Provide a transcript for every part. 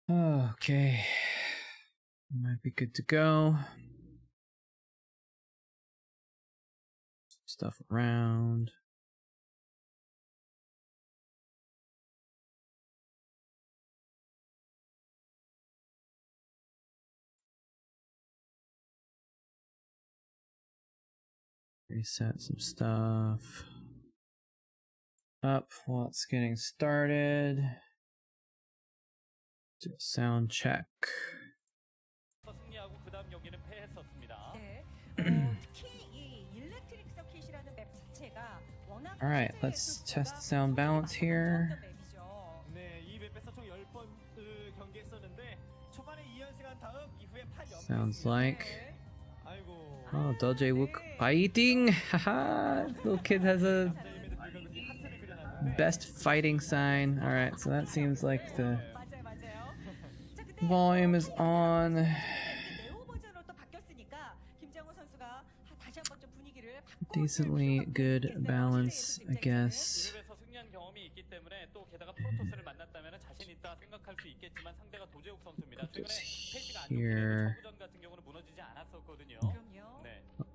Okay. Might be good to go. Stuff around. Reset some stuff. Up while it's getting started. Do a sound check. Alright, let's test the sound balance here. Sounds like... Oh, Doje Wook fighting! Haha! Little kid has a best fighting sign. Alright, so that seems like the volume is on. Decently good balance, I guess. Put this here.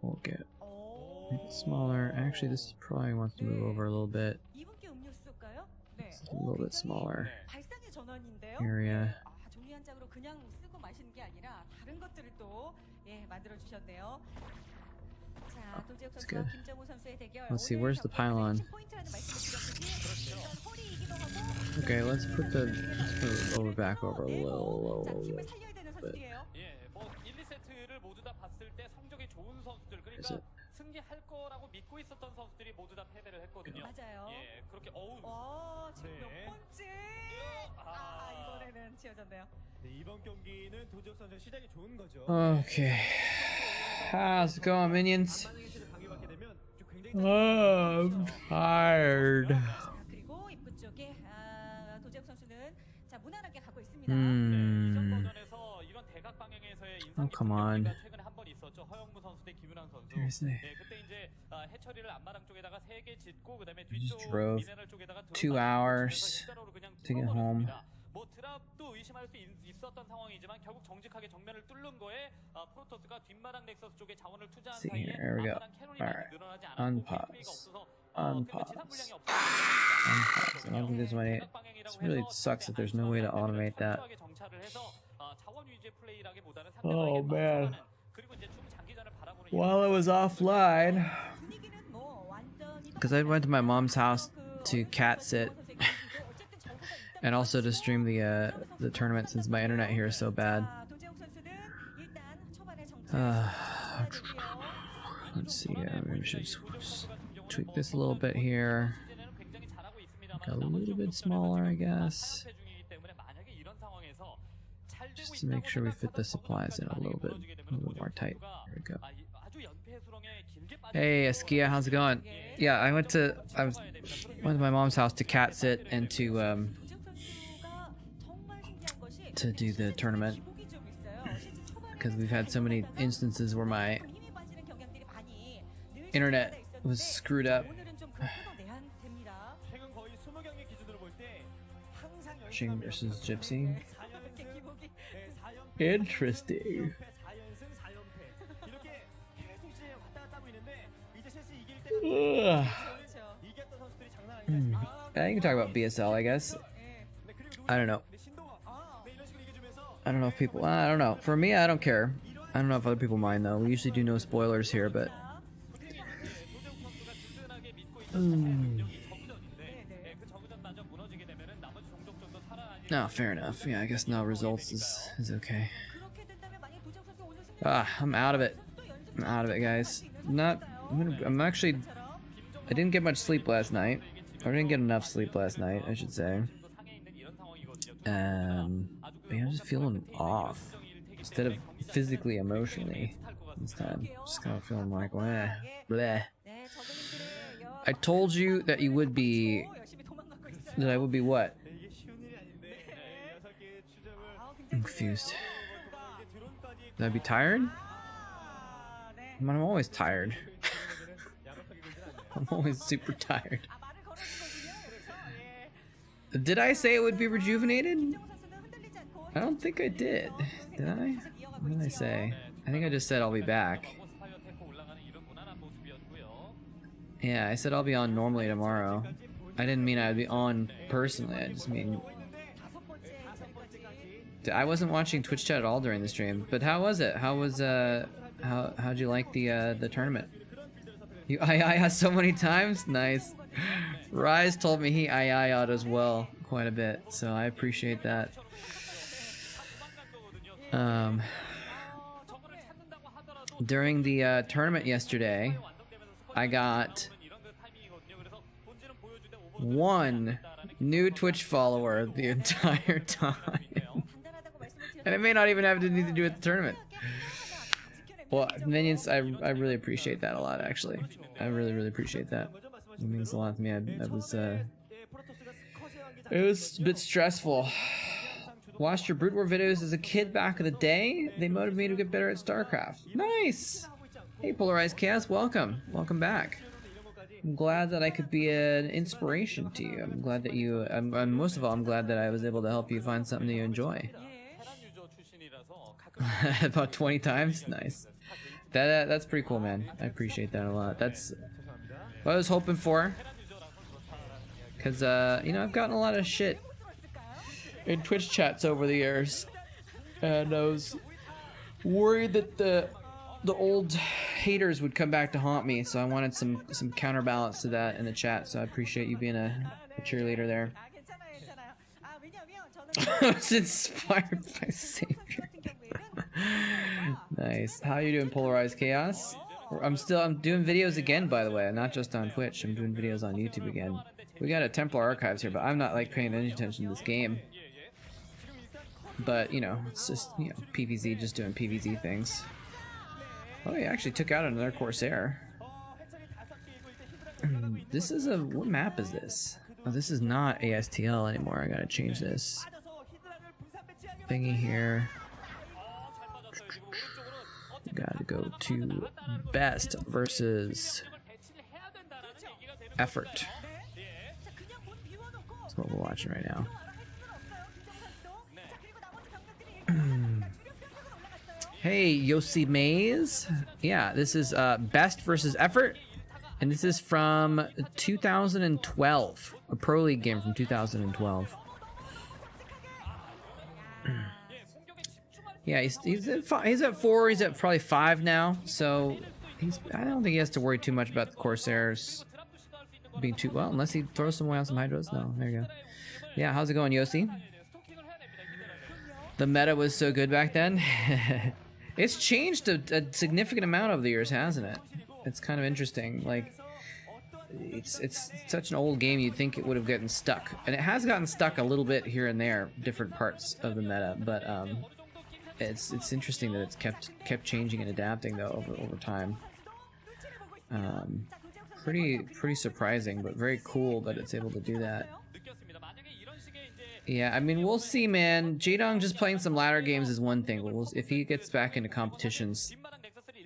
We'll get it smaller. Actually, this probably wants to move over a little bit. It's a little bit smaller area. Oh, that's good. Let's see, where's the pylon? Okay, let's move it over back over a little bit. Is it? Okay. How's it going, minions? Oh, I'm tired. Oh, come on. Seriously. I just drove 2 hours to get home. Let's see here, there we go. Alright. Unpause. Unpause. Unpause. I don't think there's any. It really sucks that there's no way to automate that. Oh man. While I was offline, because I went to my mom's house to cat sit and also to stream the tournament since my internet here is so bad. Let's see, maybe we should tweak this a little bit here. Make it a little bit smaller, I guess. Just to make sure we fit the supplies in a little bit more tight. There we go. Hey, Askia, how's it going? Yeah, I went to my mom's house to cat sit and to do the tournament because we've had so many instances where my internet was screwed up. Archon versus Gypsy. Interesting. I can talk about BSL, I guess. I don't know. I don't know if people... I don't know. For me, I don't care. I don't know if other people mind, though. We usually do no spoilers here, but... No, fair enough. Yeah, I guess no results is okay. I'm out of it. I'm out of it, guys. I'm actually... I didn't get much sleep last night. Or I didn't get enough sleep last night, I should say. But yeah, I'm just feeling off. Instead of physically, emotionally this time. Just kind of feeling like, bleh. Bleh. I told you that you would be... That I would be what? I'm confused. Would I be tired? I'm always tired. I'm always super tired. Did I say it would be rejuvenated? I don't think I did. Did I? What did I say? I think I just said I'll be back. Yeah, I said I'll be on normally tomorrow. I didn't mean I'd be on personally. I just mean I wasn't watching Twitch chat at all during the stream. But how was it? How was how'd you like the tournament? You I so many times? Nice. Rise told me he out as well quite a bit, so I appreciate that. During the tournament yesterday, I got 1 new Twitch follower the entire time. And it may not even have anything to do with the tournament. Well, minions, I really appreciate that a lot, actually. I really appreciate that. It means a lot to me. It was a bit stressful. Watched your Brood War videos as a kid back in the day. They motivated me to get better at Starcraft. Nice! Hey, Polarized Chaos, welcome. Welcome back. I'm glad that I could be an inspiration to you. I'm glad that you... most of all, I'm glad that I was able to help you find something that you enjoy. About 20 times? Nice. That's pretty cool, man. I appreciate that a lot. That's what I was hoping for. Because, you know, I've gotten a lot of shit in Twitch chats over the years. And I was worried that the old haters would come back to haunt me. So I wanted some counterbalance to that in the chat. So I appreciate you being a cheerleader there. I was inspired by Savior. Nice. How are you doing, Polarized Chaos? I'm doing videos again, by the way, not just on Twitch. I'm doing videos on YouTube again. We got a Templar Archives here, but I'm not like paying any attention to this game. But you know, it's just, you know, PvZ, just doing PvZ things. Oh, he actually took out another Corsair. This is a... what map is this? Oh, this is not ASTL anymore. I gotta change this thingy here. Gotta go to best versus effort. That's what we're watching right now. Hey, Yossi Maze. Yeah, this is best versus effort. And this is from 2012. A Pro League game from 2012. Yeah, he's at 4. He's at probably 5 now. So I don't think he has to worry too much about the Corsairs being too well, unless he throws some away on some Hydras. No, there you go. Yeah, how's it going, Yossi? The meta was so good back then. It's changed a significant amount over the years, hasn't it? It's kind of interesting. Like, it's such an old game, you'd think it would have gotten stuck, and it has gotten stuck a little bit here and there, different parts of the meta. But it's interesting that it's kept changing and adapting though over time. Pretty surprising, but very cool that it's able to do that. Yeah, I mean, we'll see, man. Jadong just playing some ladder games is one thing. If he gets back into competitions,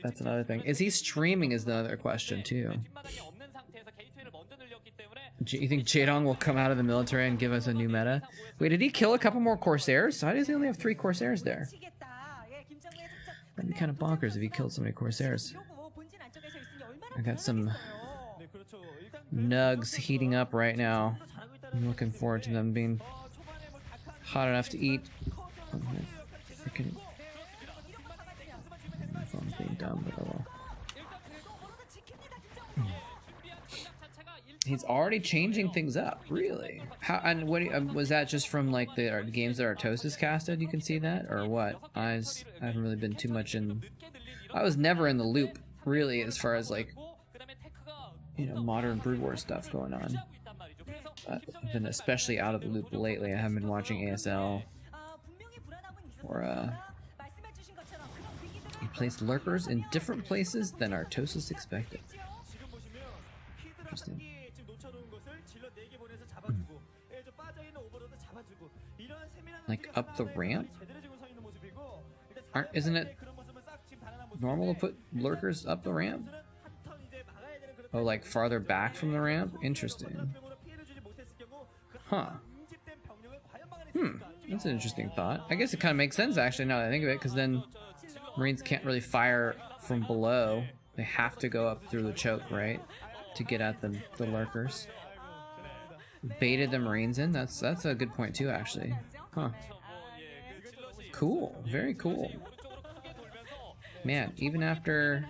that's another thing. Is he streaming is the other question, too. You think Jadong will come out of the military and give us a new meta? Wait, did he kill a couple more Corsairs? Why does he only have 3 Corsairs there? That'd be kind of bonkers if he killed so many Corsairs. I got some nugs heating up right now. I'm looking forward to them being hot enough to eat. Freaking... my phone's being dumb, but oh well. He's already changing things up, really? How, and what was that just from like the games that Artosis casted? You can see that, or what? I haven't really been too much in. I was never in the loop, really, as far as like, you know, modern Brood War stuff going on. I've been especially out of the loop lately. I haven't been watching ASL or he placed lurkers in different places than Artosis expected. Interesting. Like up the ramp? Isn't it normal to put lurkers up the ramp? Oh, like farther back from the ramp? Interesting. Huh. That's an interesting thought. I guess it kind of makes sense actually now that I think of it, because then Marines can't really fire from below. They have to go up through the choke, right, to get at the lurkers. Baited the Marines in. That's a good point too, actually. Huh. Cool. Very cool. Man, even after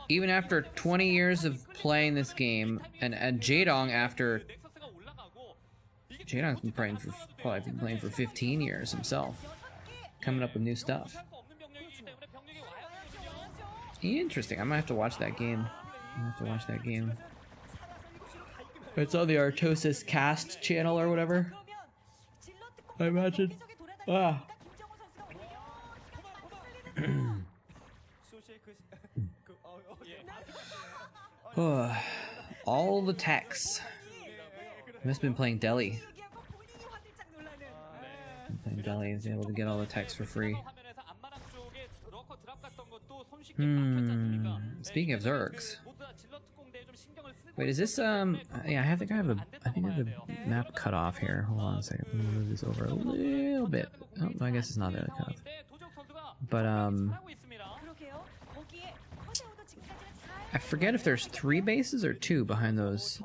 20 years of playing this game, and Jaedong after Jaedong's been playing for 15 years himself, coming up with new stuff. Interesting. I might have to watch that game. It's on the Artosis Cast channel or whatever, I imagine. Ah. All the techs. Must have been playing Delhi. Playing Delhi is able to get all the techs for free. Speaking of Zergs. Wait, is this yeah, I think I have the map cut off here. Hold on a second. Let me move this over a little bit. Oh, I guess it's not really cut off. But I forget if there's 3 bases or 2 behind those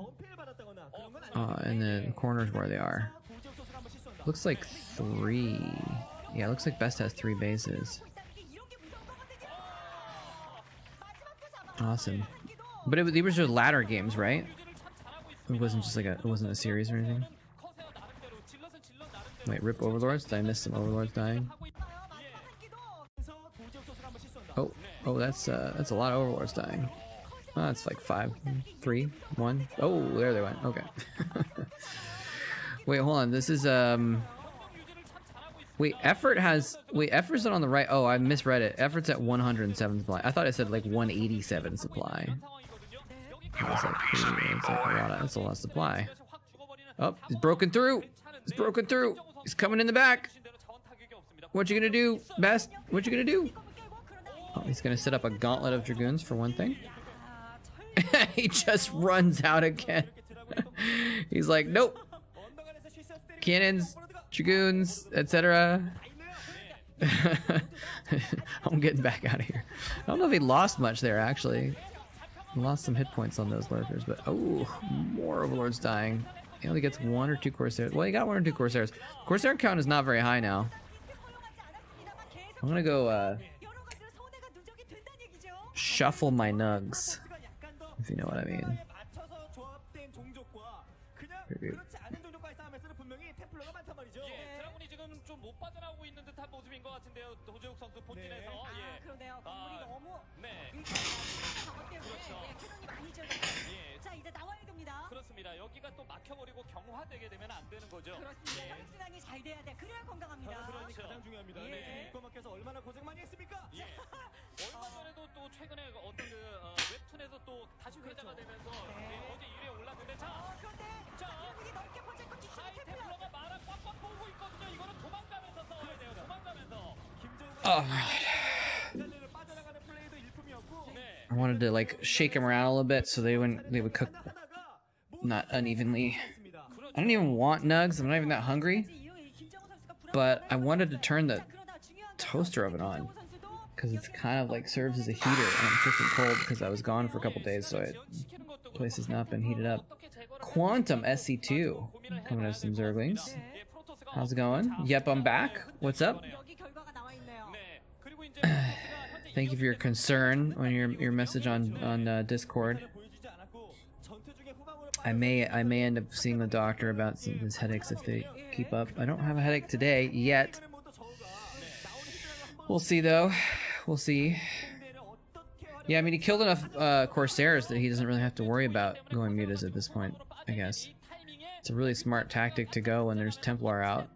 in the corners where they are. Looks like 3. Yeah, it looks like Best has 3 bases. Awesome. But these were just ladder games, right? It wasn't just like it wasn't a series or anything. Wait, rip Overlords? Did I miss some Overlords dying? Oh, that's a lot of Overlords dying. Oh, that's like 5, 3, 1. Oh, there they went. Okay. Wait, hold on. This is wait, Effort's not on the right. Oh, I misread it. Effort's at 107 supply. I thought it said like 187 supply. That's a lot of supply. Oh, he's broken through. He's coming in the back. What you gonna do, Best? What you gonna do? Oh, he's gonna set up a gauntlet of Dragoons for one thing. He just runs out again. He's like, nope. Cannons, Dragoons, etc. I'm getting back out of here. I don't know if he lost much there, actually. He lost some hit points on those lurkers, but oh, more Overlords dying. He only gets 1 or 2 Corsairs. Well, he got 1 or 2 Corsairs. Corsair count is not very high now. I'm gonna go shuffle my nugs, if you know what I mean. 그렇습니다. 여기가 또 막혀버리고 경화되게 되면 안 되는 거죠. 그렇습니다. 혈순환이 잘 돼야 돼. 그래야 건강합니다. 그러니 가장 중요합니다. 예. 네, 입고 막혀서 얼마나 고생 많이 했습니까? 예. 얼마 전에도 또 최근에 어떤 그 웹툰에서 또 다시 회자가 되면서 어제 1위에 올랐는데 그런데 한국이 넓게 퍼졌고 하이템플러가 마라 꽉꽉 보고 있거든요. 이거는 도망가면서 써야 돼요. 도망가면서. 빠져나가는 플레이도 일품이었고. I wanted to like shake him around a little bit so they would cook not unevenly. I don't even want nugs. I'm not even that hungry. But I wanted to turn the toaster oven on because it's kind of like serves as a heater, and I'm freaking cold because I was gone for a couple days, so the place has not been heated up. Quantum SC2 coming to some Zerglings. How's it going? Yep, I'm back. What's up? Thank you for your concern on your message on Discord. I may end up seeing the doctor about some of his headaches if they keep up. I don't have a headache today yet. We'll see though. We'll see. Yeah, I mean he killed enough Corsairs that he doesn't really have to worry about going mutas at this point, I guess. It's a really smart tactic to go when there's Templar out.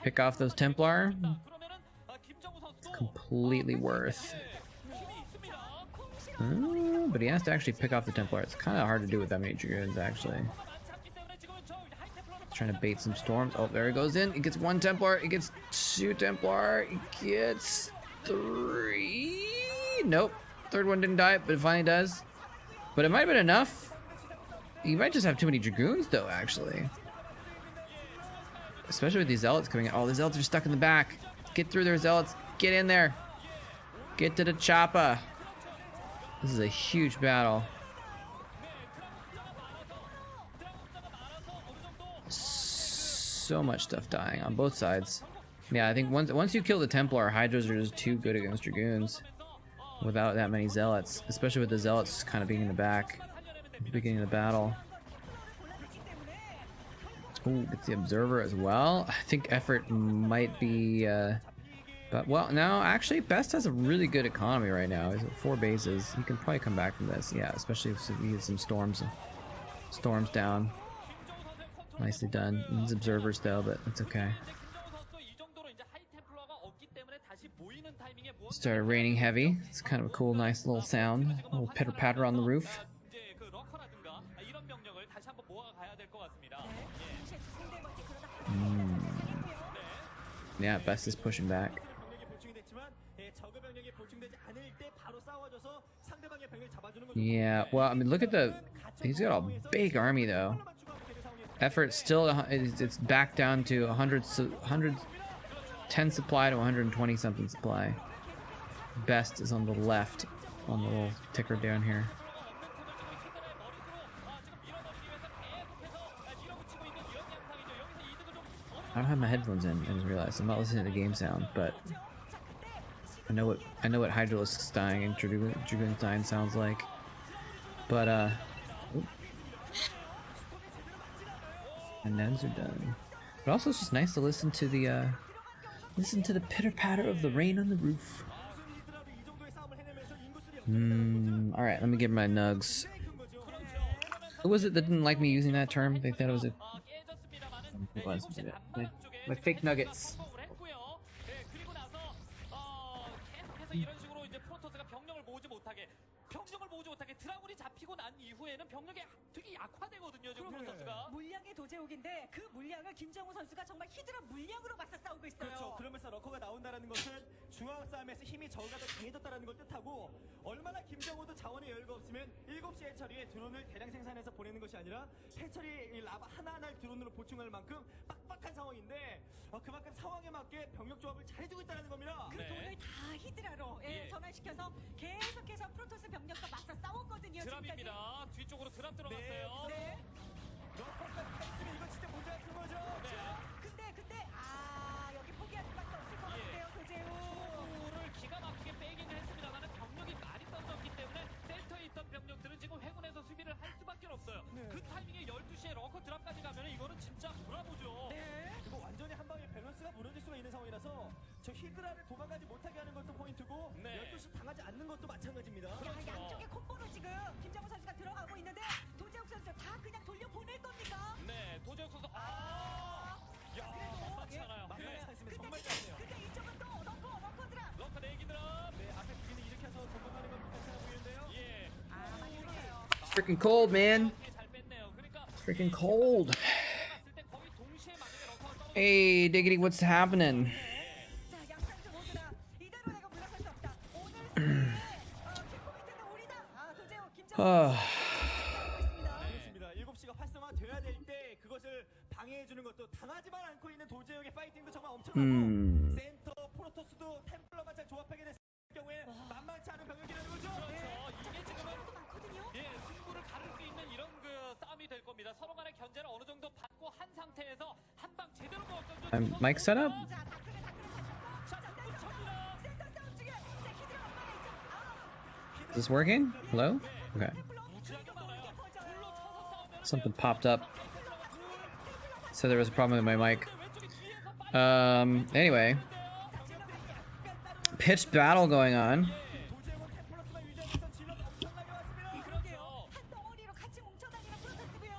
Pick off those Templar. It's completely worth. But he has to actually pick off the Templar. It's kind of hard to do with that many Dragoons, actually. He's trying to bait some storms. Oh, there he goes in. He gets 1 Templar. He gets 2 Templar. He gets 3. Nope. 3rd one didn't die, but it finally does. But it might have been enough. He might just have too many Dragoons, though, actually. especially with these zealots coming in. Oh, the zealots are stuck in the back. Get through there, zealots. Get in there. Get to the chopper. This is a huge battle. So much stuff dying on both sides. Yeah, I think once you kill the Templar, Hydras are just too good against Dragoons without that many zealots, especially with the zealots kind of being in the back at the beginning of the battle. Ooh, gets the observer as well. I think effort might be but well, no, actually Best has a really good economy right now. He's at 4 bases. He can probably come back from this. Yeah, especially if he gets some storms down. Nicely done. Needs observers though, but it's okay. Started raining heavy. It's kind of a cool, nice little sound. A little pitter patter on the roof. Yeah, Best is pushing back. Yeah, well, I mean, look at he's got a big army though. Effort still, it's back down to 110 supply to 120 something supply. Best is on the left, on the little ticker down here. I don't have my headphones in. I just realized I'm not listening to the game sound, but I know what Hydralisk's dying and Dragoon's dying sounds like. But and neds are done. But also it's just nice to listen to the pitter patter of the rain on the roof. All right, let me get my nugs. Who was it that didn't like me using that term? They thought it was a. It was my fake nuggets. 병력을 모으지 못하게 드라군이 잡히고 난 이후에는 병력이 되게 약화되거든요. 지금 프로토스가. 물량의 도제욱인데 그 물량을 김정우 선수가 정말 히드라 물량으로 맞서 싸우고 있어요. 그렇죠. 그러면서 러커가 나온다는 것은 중앙 싸움에서 힘이 저가 더 강해졌다는 걸 뜻하고 얼마나 김정우도 자원의 여유가 없으면 7시 해처리에 드론을 대량 생산해서 보내는 것이 아니라 해처리 라바 하나하나를 드론으로 보충할 만큼 빡빡한 상황인데 그만큼 상황에 맞게 병력 조합을 잘해주고 있다는 겁니다. 그 돈을 다 히드라로 전환시켜서 계속해서 프로토스 병력과 맞서 싸웠거든요. 드랍입니다. 뒤쪽으로 드랍 들어갔어요. 네. 러커가 있으면 이거 진짜 문제가 큰 거죠. 근데 여기 포기할 수밖에 없을 것 같은데요, 도제우. 를 기가 막히게 빼기는 했습니다만 병력이 많이 떨어졌기 때문에 센터에 있던 병력들은 지금 회군에서 수비를 할 수밖에 없어요. 그 타이밍에 12시에 러커 드랍까지 가면 이거는 진짜 돌아보죠. 그리고 완전히 한 방에 밸런스가 무너질 수가 있는 상황이라서 저 히드라를 도망가지 못하게 하는 것도 포인트고 12시 당하지 않는 것도 마찬가지입니다. 양쪽의 콤보로 지금 김정우 선수가 들어가고 있는데 도제욱 선수 다 그냥 돌려보낼 겁니까? 네, 도제욱 선수 만만치 않아요. 정말 잘해요. 근데 이쪽은 또 러커 드랍. 러커 내기 드랍. 네, 앞에 기기는 이렇게 해서 도망가는 건 괜찮아 보이는데요. 예. 많이 이렇게요. It's freaking cold, man. 잘 뺐네요. 그러니까 It's freaking cold. 갔을 때 거의 동시에 만약에 러커가 떨어져. Hey, diggity, what's happening? 자, 양상주 모두다. 이대로 내가 물러설 수 없다. 오늘 킥포인트는 우리다. 도제욱 김정우. 그렇습니다. 7시가 활성화돼야 될 때 그것을 방해해주는 것도 당하지만 않고 있는 도제욱의 파이팅도 정말 엄청나고 센터 프로토스도 템플러만 잘 조합하게 됐을 경우에 만만치 않은 병력이라는 거죠. 이게 지금은 많거든요. 승부를 가를 수 있는 이런 그 싸움이 될 겁니다. 서로 간의 견제를 어느 정도 받고 한 상태에서 한 방 제대로 먹었던 I'm mic set up. 자, 다크를 센터 싸움 중에 히드라 엄마가 있죠. Is this working? Hello? Okay. Something popped up. So there was a problem with my mic. Anyway. Pitched battle going on. 한 덩어리로 같이 뭉쳐다니는 프로토스고요.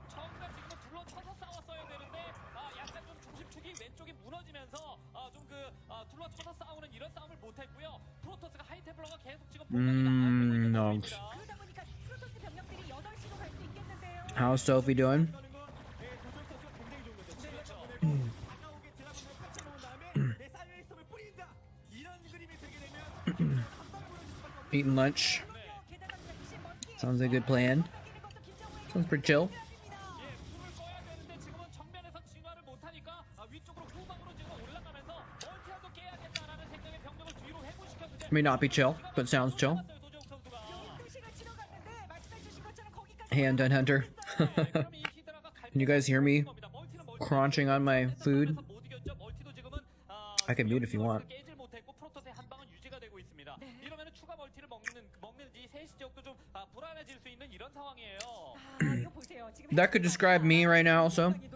처음에 지금은 둘러쳐서 싸웠어야 되는데 약간 좀 중심축이 왼쪽이 무너지면서 둘러쳐서 싸우는 이런 싸움을 못했고요. 프로토스가 하이템플러가 계속 지금 No. 그러다 보니까 프로토스 병력들이 8시로 갈 수 있겠는데요. How's Sophie doing? Eating lunch. Sounds like a good plan. Sounds pretty chill. May not be chill, but sounds chill. 도재욱 선수가. 뜻이가 치러 갔는데 말씀해 주신 것처럼 거기까지 Hey, Undone Hunter. 그럼 이 히드라가 갈 Can you guys hear me 겁니다. 멀티는 멀티. crunching on my food? 못 이겼죠. 멀티도 지금은 I can mute if you want. 깨질 못했고 프로토스의 한 방은 유지가 되고 있습니다. 이러면은 추가 멀티를 먹는지 세시 지역도 좀 불안해질 수 있는 이런 상황이에요. 아, 이거 보세요. 지금 That could describe me right now also. 네,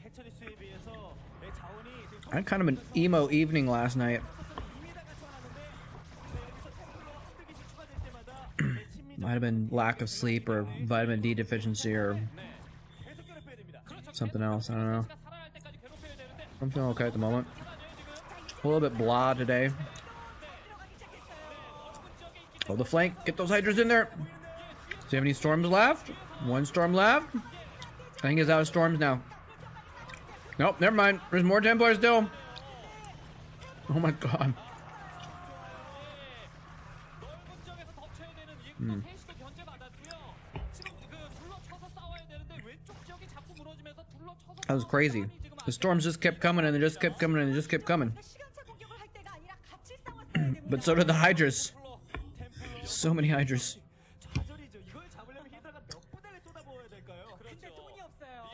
해처리 수에 비해서 자원이 지금 I had kind of an emo evening last night. 이미다가 좋아하는데 여기서 템플러가 한두 개씩 추가될 때마다 친밀 Might have been lack of sleep or vitamin D deficiency or 계속 괴롭혀야 됩니다. something else. I don't know. 살아날 때까지 괴롭혀야 되는데 I'm feeling okay at the moment. A little bit blah today. Oh, the flank. Get those Hydras in there. Do you have any storms left? One storm left. I think he's out of storms now. Nope, never mind. There's more Templars still. Oh my god. 넓은 지역에서 덮쳐야 되는 이또 세시도 견제받았고요. 지금 둘러쳐서 싸워야 되는데 왼쪽 지역이 자꾸 무너지면서 둘러쳐서 That was crazy. The storms just kept coming and they just kept coming and they just kept coming. 시간차 공격을 할 때가 아니라 같이 싸웠어야 됩니다. But so did the Hydras. So many Hydras. 좌절이죠. 이걸 잡으려면 히드라가 몇 부대를 쏟아부어야 될까요? 근데 돈이 없어요.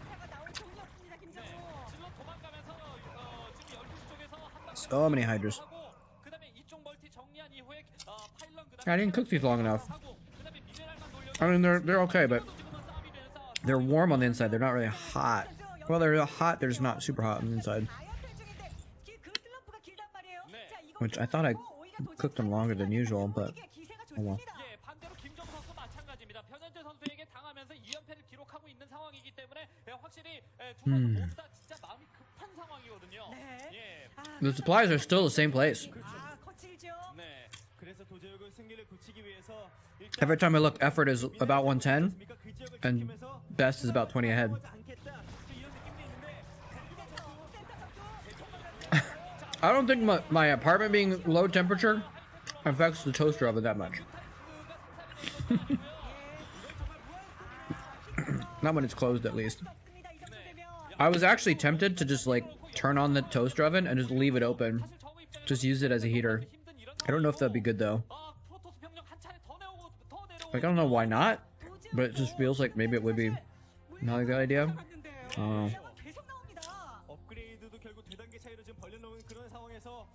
인사가 나올 돈이 없습니다, 김정우. 질러 도망가면서 지금 12시 쪽에서 한 방 So many Hydras. 하고 그다음에 이쪽 멀티 정리한 이후에 파일런 I didn't cook these long enough. 하고 그다음에 미네랄만 돌려 I mean, they're okay, but 지금은 싸움이 되는 싸움. they're warm on the inside. They're not really hot. Well, they're hot. They're just not super hot on the inside. 아연패 중인데 그 슬럼프가 길단 말이에요. 자, 이거 Which I thought I cooked them longer than usual, but 이게 기세가 oh well. 좋습니다. 예, 반대로 김정우 선수 마찬가지입니다. 변현재 선수에게 당하면서 2연패를 기록하고 있는 상황이기 때문에 확실히 두 선수 모두 다 진짜 마음이 급한 상황이거든요. 네. 예. The supplies are still the same place. 아, 거칠죠. 네. 그래서 도제욱은 승리를 굳히기 위해서 Every time I look, effort is about 110, 그 지역을 and 지키면서 best is about 20 ahead. 않겠다. 이런 느낌도 있는데 I don't think my apartment being low temperature affects the toaster oven that much. Not when it's closed, at least. 없습니다. 이 정도 되면 I was actually tempted to just like turn on the toaster oven and just leave it open. Just use it as a heater. I don't know if that'd be good though. 프로토스 병력 한 차례 더 내오고 더 내려오고 Like, I don't know why not, but it just feels like maybe it would be not a good idea. Oh. 계속 나옵니다. 업그레이드도 결국 두 단계 차이로 지금 벌려놓은 그런 상황에서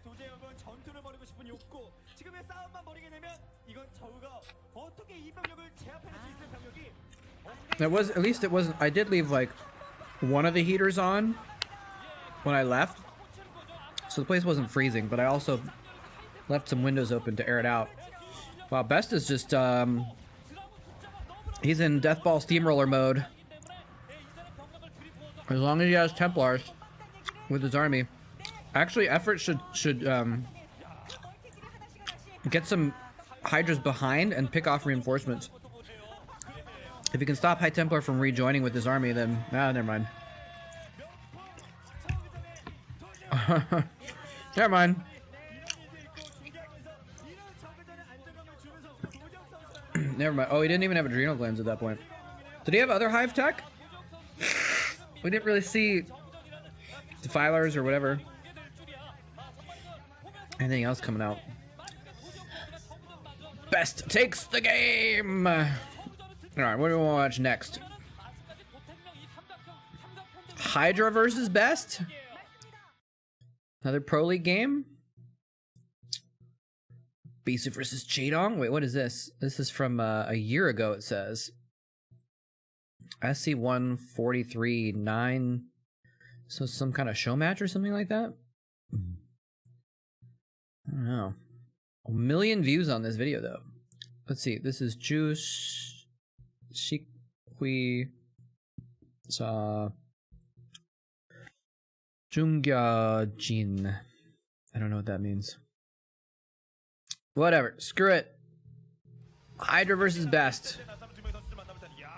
도제욱은 전투를 벌이고 싶은 욕구. 지금의 싸움만 벌이게 되면 이건 저우가 어떻게 이 병력을 제압할 수 있을 병력이 It was, at least it wasn't, I did leave like one of the heaters on when I left, so the place wasn't freezing, but I also left some windows open to air it out. Wow, Best is just he's in Deathball Steamroller mode. As long as he has Templars with his army. Actually, effort should get some Hydras behind and pick off reinforcements. If you can stop High Templar from rejoining with his army, then never mind. Never mind. Never mind. Oh, he didn't even have adrenal glands at that point. Did he have other hive tech? We didn't really see defilers or whatever. Anything else coming out? Best takes the game. Alright, what do we want to watch next? Hydra versus Best? Another Pro League game? Bisu versus Chadong? Wait, what is this? This is from a year ago, it says. SC143-9. So some kind of show match or something like that? I don't know. 1 million views on this video, though. Let's see. This is Juice Shikhui Sa Jungyajin. I don't know what that means. Whatever. Screw it. Hydra versus Best.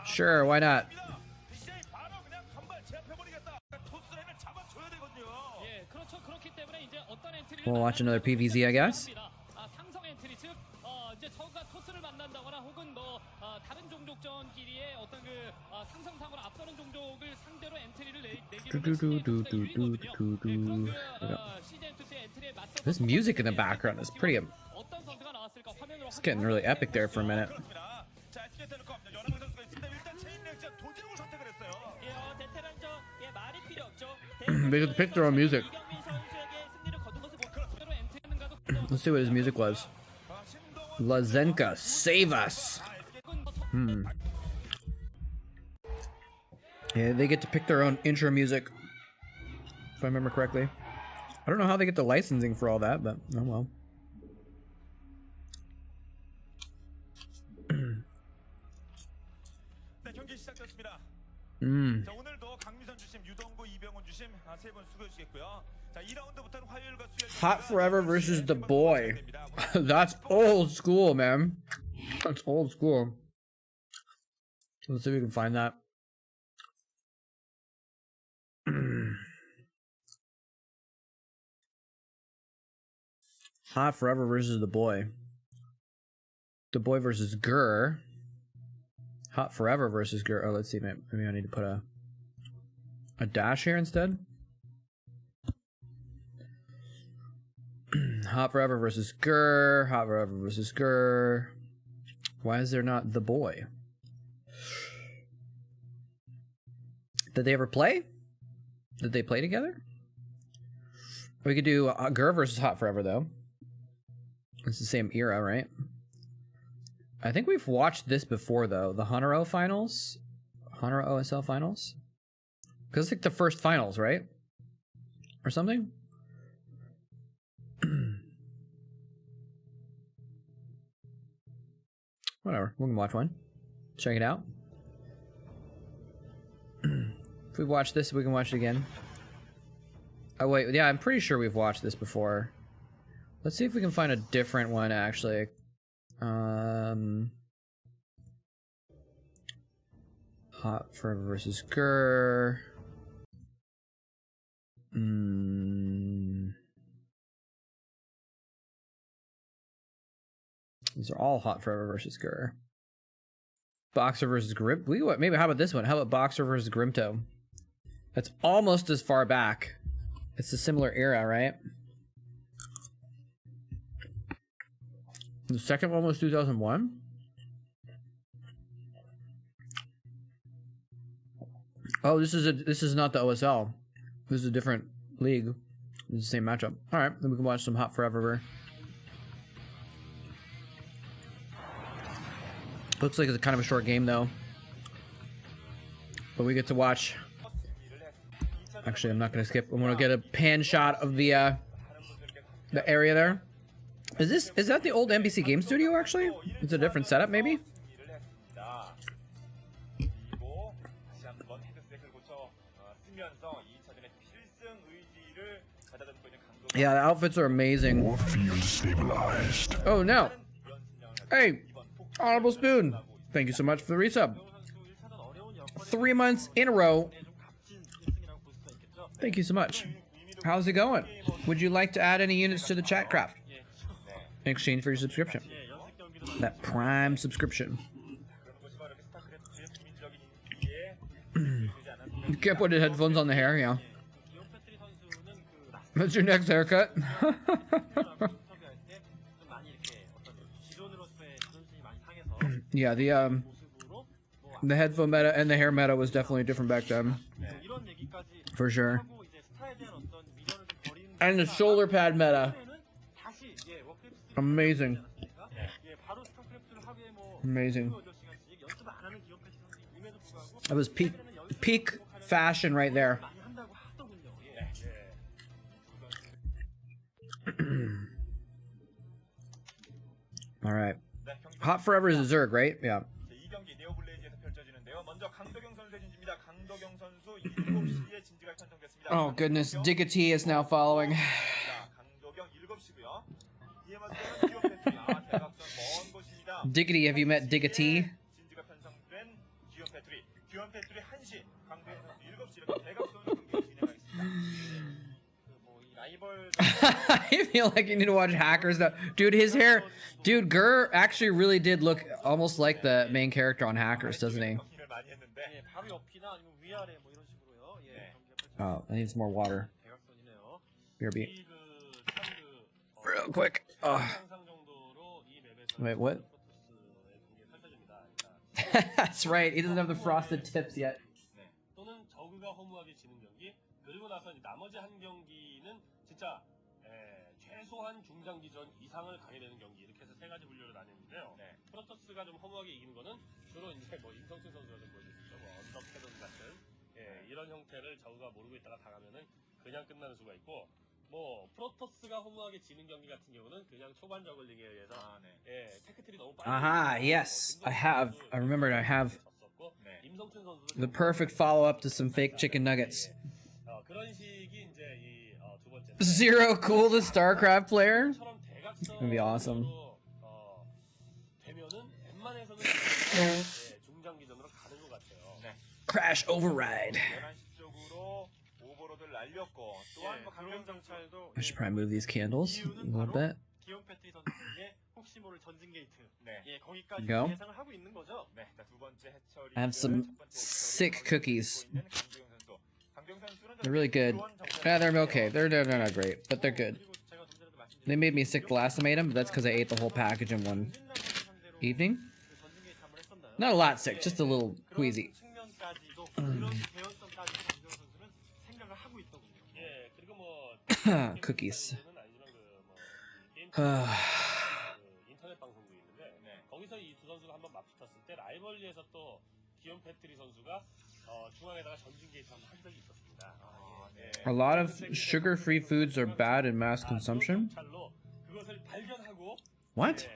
Sure, why not? We'll watch another PVZ, I guess. 상성 엔트리 즉 이제 저가 토스를 만난다거나 혹은 뭐 다른 종족전끼리의 어떤 그 상성상으로 앞서는 종족을 상대로 엔트리를 내기로 시즌2의 엔트리에 맞서 This music in the background is pretty. 어떤 선수가 나왔을까 화면으로 It's getting really epic there for a minute. 자, SK 텔레콤 연합 선수가 있습니다. 일단 체인 리액션 도제우 선택을 했어요. 베테랑전 말이 필요 없죠. They just picked their own music. 이경민 선수에게 승리를 거둔 것을 목표로 엔트리는가도 Let's see what his music was. Lazenka, save us. Yeah, they get to pick their own intro music, if I remember correctly. I don't know how they get the licensing for all that, but oh well. 네, 경기 시작됐습니다. Mm. 자, 오늘도 강미선 주심, 유동구, 이병헌 주심 세 분 수고해 주시겠고요. 자, 2라운드부터는 화요일과 수요일 Hot Forever versus the Boy. That's old school, man. That's old school. Let's see if we can find that. Hot Forever versus the Boy. The Boy versus Gur. Hot Forever versus Gur. Oh, let's see. Maybe I need to put a dash here instead. Hot Forever versus Gur. Hot Forever versus Gur. Why is there not the Boy? Did they ever play? Did they play together? We could do Gur versus Hot Forever though. It's the same era, right? I think we've watched this before though. The Honoro finals, Honoro OSL finals, because it's like the first finals, right? Or something. Whatever, we can watch one. Check it out. If we watch this, we can watch it again. Oh wait, yeah, I'm pretty sure we've watched this before. Let's see if we can find a different one, actually. Hot Forever versus Gur. These are all Hot Forever versus Gur. Boxer versus Grim. Maybe how about this one? How about Boxer versus Grimto? That's almost as far back. It's a similar era, right? The second one was 2001. Oh, this is not the OSL. This is a different league. It's the same matchup. All right, then we can watch some Hot Forever. Looks like it's kind of a short game though, but we get to watch. Actually, I'm not gonna skip. I'm gonna get a pan shot of the area there. Is that the old NBC Game Studio? Actually, it's a different setup, maybe. Yeah, the outfits are amazing. Oh no! Hey, Honorable Spoon, thank you so much for the resub. 3 months in a row. Thank you so much. How's it going? Would you like to add any units to the Chatcraft in exchange for your subscription? That Prime subscription. You can't put the headphones on the hair, yeah. That's your next haircut. Yeah, the headphone meta and the hair meta was definitely different back then. For sure. And the shoulder pad meta. Amazing. Amazing. That was peak fashion right there. All right. Hot Forever is a Zerg, right? Yeah. Oh goodness, Diggity is now following. Diggity, have you met Diggity? I feel like you need to watch Hackers now. Dude, his hair... Dude, Gur actually really did look almost like the main character on Hackers, doesn't he? Oh, I need some more water. BRB. real quick. Wait, what? That's right. He doesn't have the frosted tips yet. 또는 저그가 허무하게 지는 경기, 그리고 나서 나머지 한 경기는 진짜 최소한 중장기전 이상을 가게 되는 경기, 이렇게 해서 세 가지 분류로 나뉘는데요. 프로토스가 좀 허무하게 이기는 거는 주로 이제 뭐 임성춘 선수가 좀 보여주죠. 뭐 언더캐논 같은 이런 형태를 저그가 모르고 있다가 당하면은 그냥 끝나는 수가 있고, 뭐 프로토스가 허무하게 지는 경기 같은 경우는 그냥 초반 저글링에 의해서 테크트리 너무 빨리. Aha, yes, I have. I remembered I have 임성춘 선수도 the perfect follow-up to some fake chicken nuggets. 그런 식이 이제 이 두 번째. Zero cool the Starcraft player? 처럼 That'd be awesome. 되면은 웬만해서는 중장기전으로 가는 것 같아요. Crash override. 11시적으로 오버로드를 날렸고 또한 뭐 강경 정찰도 I should probably move these candles a little bit. 기욤 패트리 선수의 혹시 모를 전진 게이트. 네. 예, 거기까지 Go. 예상을 하고 있는 거죠. 네, 자, 두 번째 해처리. I have some sick cookies. 강경 선수는 They're really good. Yeah, they're okay. They're not great, but they're good. 그리고 제가 좀 전에도 말씀드린 They made me sick the last time I ate them, but that's because I ate the whole package in one evening. 그 전진 게이트 한번 했었나요? Not a lot sick, just a little queasy. 측면까지도 그런 개연성까지도 강경 선수는 생각을 하고 있더군요. 예, 그리고 뭐 Cookies. 아니지만 그뭐 게임 Uh, 인터넷 방송국이 있는데 거기서 이 두 선수가 한번 맞붙었을 때 라이벌리에서 또 기욤 패트리 선수가 중앙에다가 전진 게이트 한번 한 적이 있었습니다. a lot of sugar-free foods are bad in mass consumption. 정찰로 그것을 발견하고 What?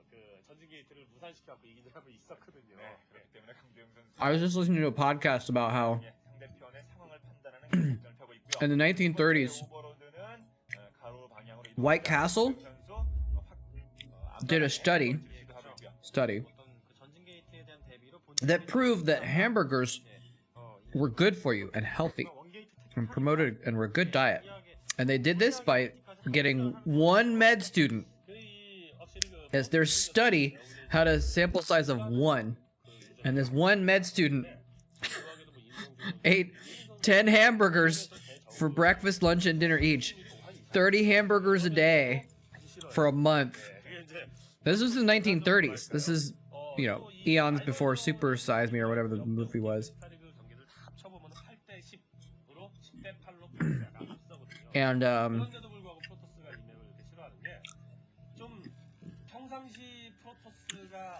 그 전진 게이트를 무산시켜갖고 이긴 적이 있었거든요. 그렇기 때문에 강경 선수 I was just listening to a podcast about how 상대편의 상황을 판단하는 작전을 펴고 있고요. in the 1930s, 오버로드는 가로 방향으로 White Castle did a study 어떤 그 전진 게이트에 대한 대비로 that proved that hamburgers were good for you and healthy and promoted and were a good diet. And they did this by getting one med student as their study had a sample size of one. And this one med student ate 10 hamburgers for breakfast, lunch, and dinner each. 30 hamburgers a day for a month. This was the 1930s. This is, you know, eons before Super Size Me or whatever the movie was. And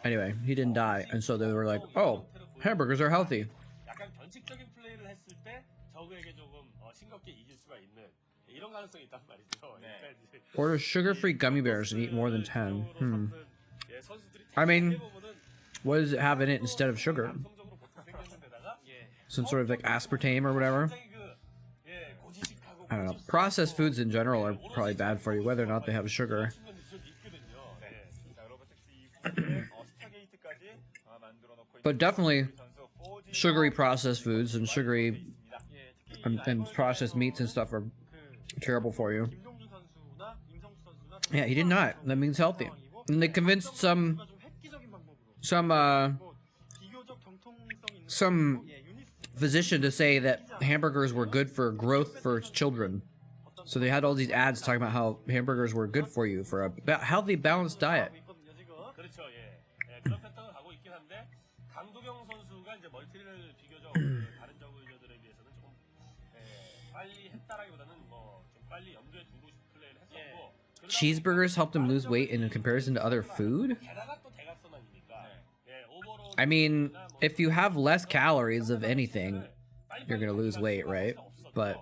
anyway, he didn't die, and so they were like, "Oh, hamburgers are healthy." 약간 변칙적인 플레이를 했을 때 저그에게 조금 싱겁게 이길 수가 있는 이런 가능성이 있단 말이죠. Order sugar-free gummy bears and eat more than 10. I mean, what does it have in it instead of sugar? Some sort of like aspartame or whatever? I don't know. Processed foods in general are probably bad for you, whether or not they have sugar. But definitely sugary processed foods and sugary and processed meats and stuff are terrible for you. Yeah, he did not. That means healthy. And they convinced some physician to say that hamburgers were good for growth for children. So they had all these ads talking about how hamburgers were good for you for a healthy, balanced diet. 그렇죠, 예. 그런 패턴을 가고 있긴 한데 강도경 선수가 이제 멀티를 비교적 다른 저그들에 비해서는 조금 빨리 했다라기보다는 뭐 좀 빨리 염두에 두고 플레이를 했었고. Cheeseburgers helped him lose weight in comparison to other food? 게다가 또 대각선언이니까. 오버로드. I mean, if you have less calories of anything, you're gonna lose weight, right? But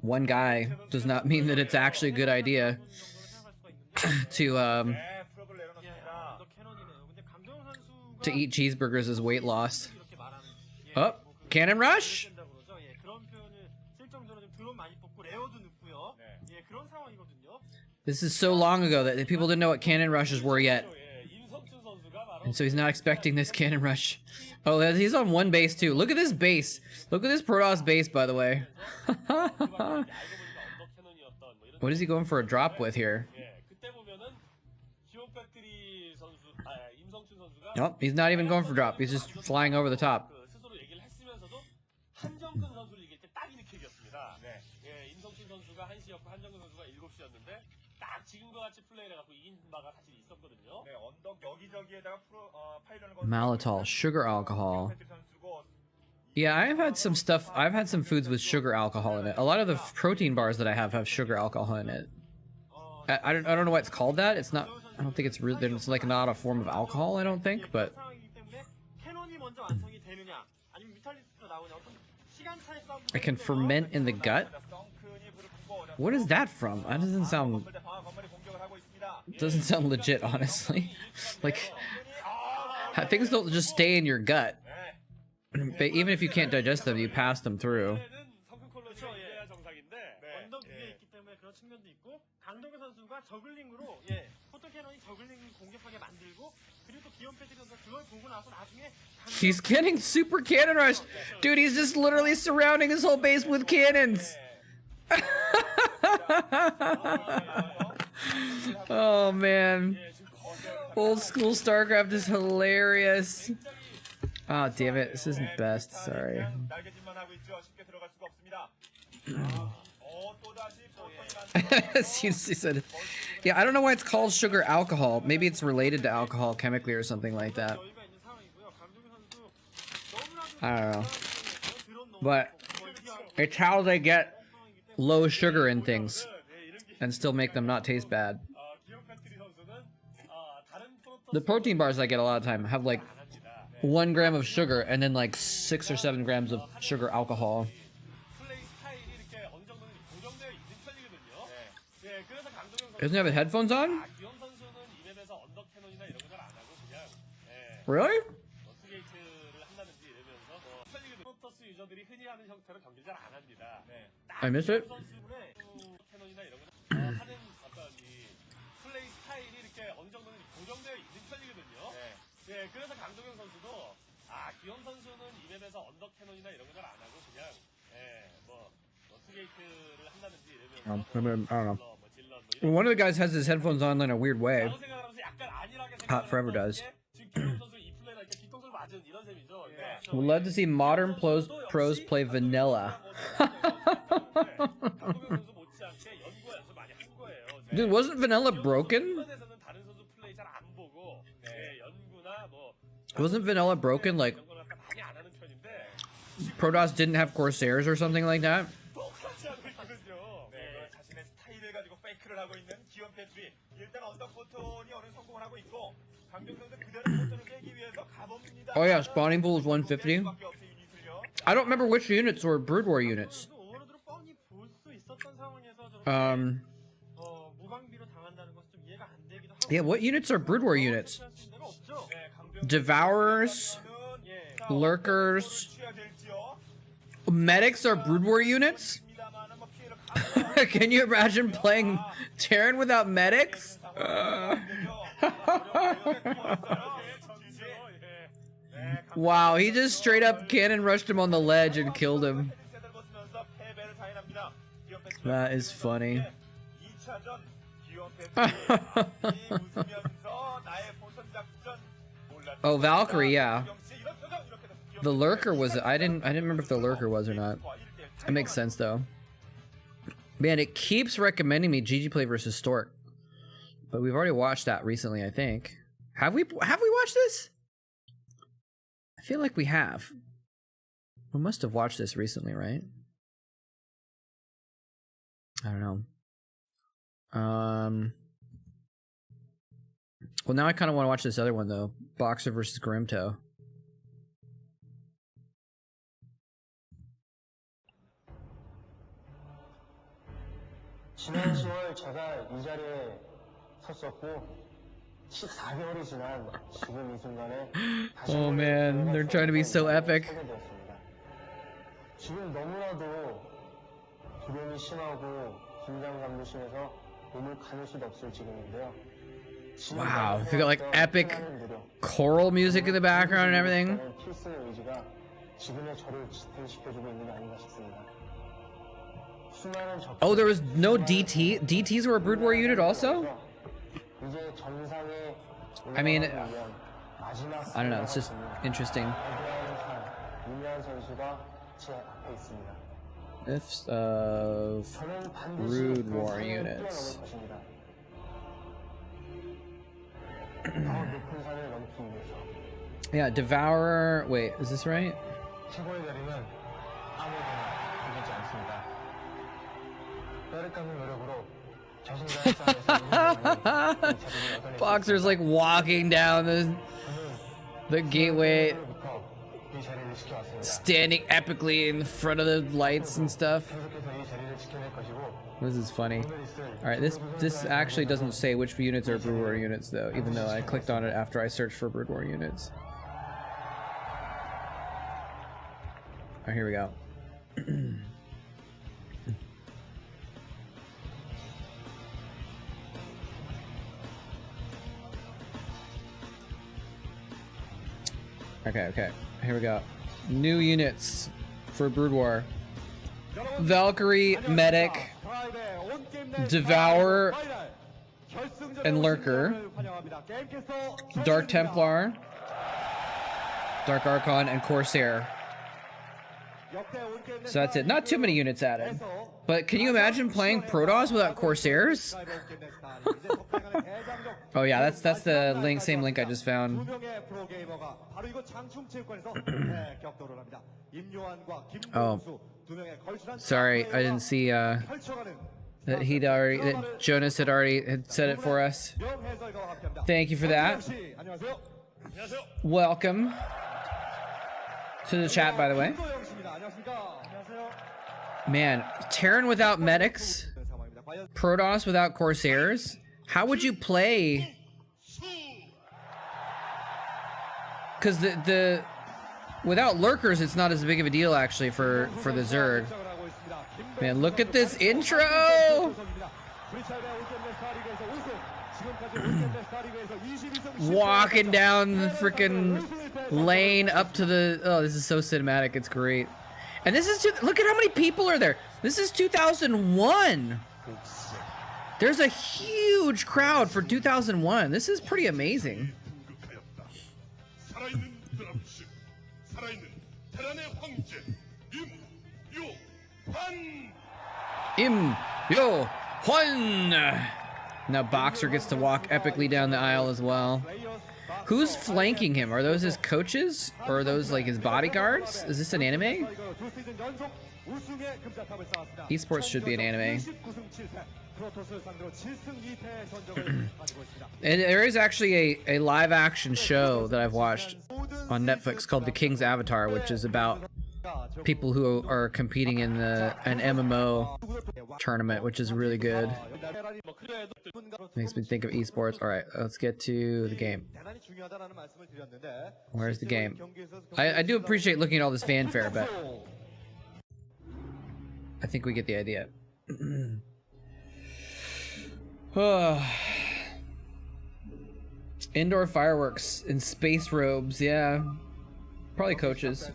one guy does not mean that it's actually a good idea to eat cheeseburgers as weight loss. Oh, cannon rush? This is so long ago that people didn't know what cannon rushes were yet. And so he's not expecting this cannon rush. Oh, he's on one base too. Look at this base. Look at this Protoss base, by the way. What is he going for a drop with here? Nope, he's not even going for drop. He's just flying over the top. 11시였고 한정근 선수가 7시였는데 딱 지금과 같이 플레이를 해갖고 이긴 바가 사실 있었거든요. 네, 언덕 여기저기에다가 파일런을 Maltol, sugar alcohol. Yeah, I've had some stuff. I've had some foods with sugar alcohol in it. A lot of the protein bars that I have sugar alcohol in it. I don't know why it's called that. It's not. I don't think it's really. It's like not a form of alcohol. I don't think, but. I can ferment in the gut. What is that from? That doesn't sound. Doesn't sound legit, honestly. Like, things don't just stay in your gut. But even if you can't digest them, you pass them through. He's getting super cannon rushed. Dude, he's just literally surrounding his whole base with cannons. Oh man. Old school Starcraft is hilarious. Oh damn it, this isn't best, sorry. He said, yeah, I don't know why it's called sugar alcohol. Maybe it's related to alcohol chemically or something like that. I don't know. But it's how they get low sugar in things and still make them not taste bad. The protein bars I get a lot of time have like 1 gram of sugar and then like 6 or 7 grams of sugar alcohol. Doesn't he have the headphones on? Really? I missed it. I don't know. One of the guys has his headphones on in a weird way. Hot Forever does. We'd love to see modern pros play vanilla. Dude, wasn't vanilla broken? Wasn't vanilla broken? Like, Protoss didn't have Corsairs or something like that? Oh yeah, spawning pool is 150. I don't remember which units were Brood War units. Yeah, what units are Brood War units? Devourers, Lurkers, Medics are Brood War units? Can you imagine playing Terran without medics? Wow, he just straight up cannon rushed him on the ledge and killed him. That is funny. Oh, Valkyrie, yeah. The Lurker was I didn't remember if the Lurker was or not. It makes sense though. Man, it keeps recommending me GG Play versus Stork. But we've already watched that recently, I think. Have we watched this? I feel like we have. We must have watched this recently, right? I don't know. Well, now I kind of want to watch this other one though. Boxer versus Grimto. 지난 10월 제가 이 자리에 섰었고 14개월이 지난 지금 이 순간에 Oh man, they're trying to be so epic. 지금 너무나도 두려움이 심하고 긴장감도 심해서 몸을 가눌 수도 없을 지금인데요. Wow, they got like epic choral music in the background and everything. 필승의 의지가 지금의 저를 지탱시켜주고 있는 게 아닌가 싶습니다. Oh, there was no DT? DTs were a Brood War unit also? I mean, I don't know, it's just interesting. Ifs of 저는 반드시 Brood 그 War 산을 units. 뛰어넘을 것입니다. 더 높은 산을 넘기 위해서 Yeah, Devourer. Wait, is this right? 최고의 자리는 아무데나 이기지 않습니다. 뼈를 깎는 노력으로 자신과의 싸움에서 이기는 Boxer's like walking down the gateway, 이 자리를 지켜왔습니다. standing epically in front of the lights and stuff. 계속해서 이 자리를 지켜낼 것이고 This is funny. 오늘 있을 All right, this actually doesn't say which units are Brood War units though, even though I clicked on it after I searched for Brood War units. All right, here we go. Okay, here we go. New units for Brood War. Valkyrie, Medic, Devourer, and Lurker. Dark Templar, Dark Archon, and Corsair. So that's it. Not too many units added. But can you imagine playing Protoss without Corsairs? Oh yeah, that's the link, same link I just found. Oh, sorry, I didn't see that that Jonas had said it for us. Thank you for that. Welcome to the chat, by the way. Man, Terran without medics, Protoss without Corsairs. How would you play? Because the without lurkers, it's not as big of a deal actually for the Zerg. Man, look at this intro! Walking down the freaking lane up to the. Oh, this is so cinematic. It's great. And this is look at how many people are there. This is 2001. There's a huge crowd for 2001. This is pretty amazing. Im Yo Hwan. Now Boxer gets to walk epically down the aisle as well. Who's flanking him? Are those his coaches? Or are those like his bodyguards? Is this an anime? Esports should be an anime. And there is actually a live action show that I've watched on Netflix called The King's Avatar, which is about people who are competing in an MMO tournament, which is really good. Makes me think of esports. Alright, let's get to the game. Where's the game? I do appreciate looking at all this fanfare, but I think we get the idea. Indoor fireworks in space robes, yeah. Probably coaches.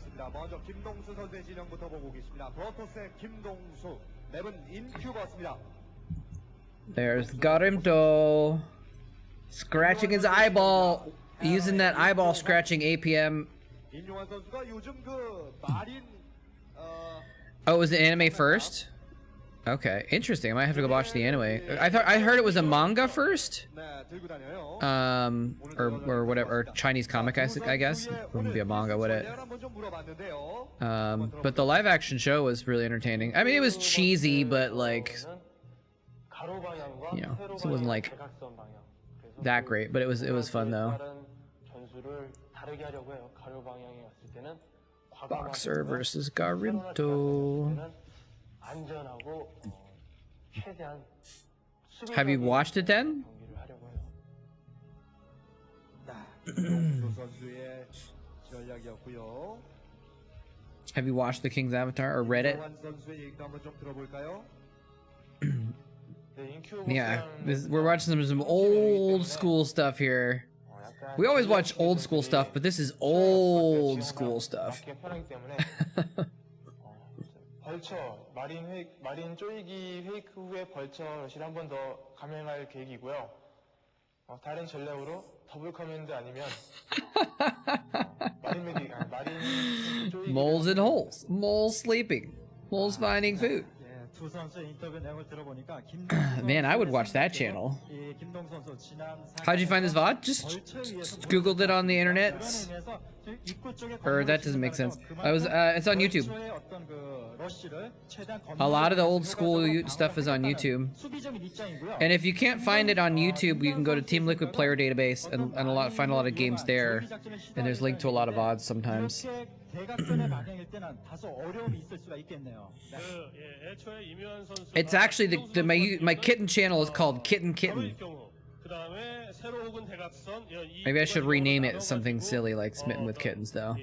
There's Garimto scratching his eyeball, using that eyeball scratching APM. Oh, it was the anime first? Okay, interesting. I might have to go watch the anime. I heard it was a manga first, or whatever, or Chinese comic, I guess. Wouldn't be a manga, would it? But the live action show was really entertaining. I mean, it was cheesy, but like, you know, it wasn't like that great. But it was fun though. Boxer versus Garimto. Have you watched it then? Have you watched The King's Avatar or read it? Yeah, we're watching some old school stuff here. We always watch old school stuff, but this is old school stuff. 벌처, 마린 쪼이기 페이크 후에 벌처 러시를 한 번 더 감행할 계획이고요. 다른 전략으로 더블 커맨드 아니면 마린 쪼이기 Moles in holes. Moles sleeping. Moles finding food. 예, 두 선수 인터뷰 내용을 들어보니까 Man, I would watch that channel. How'd you find this VOD? Just Googled it on the internet. Or that doesn't make sense. It's on YouTube. A lot of the old school stuff is on YouTube. And if you can't find it on YouTube, you can go to Team Liquid Player Database and find a lot of games there. And there's linked to a lot of VODs sometimes. It's actually my kitten channel is called Kitten. Maybe I should rename it something silly like Smitten with Kittens though.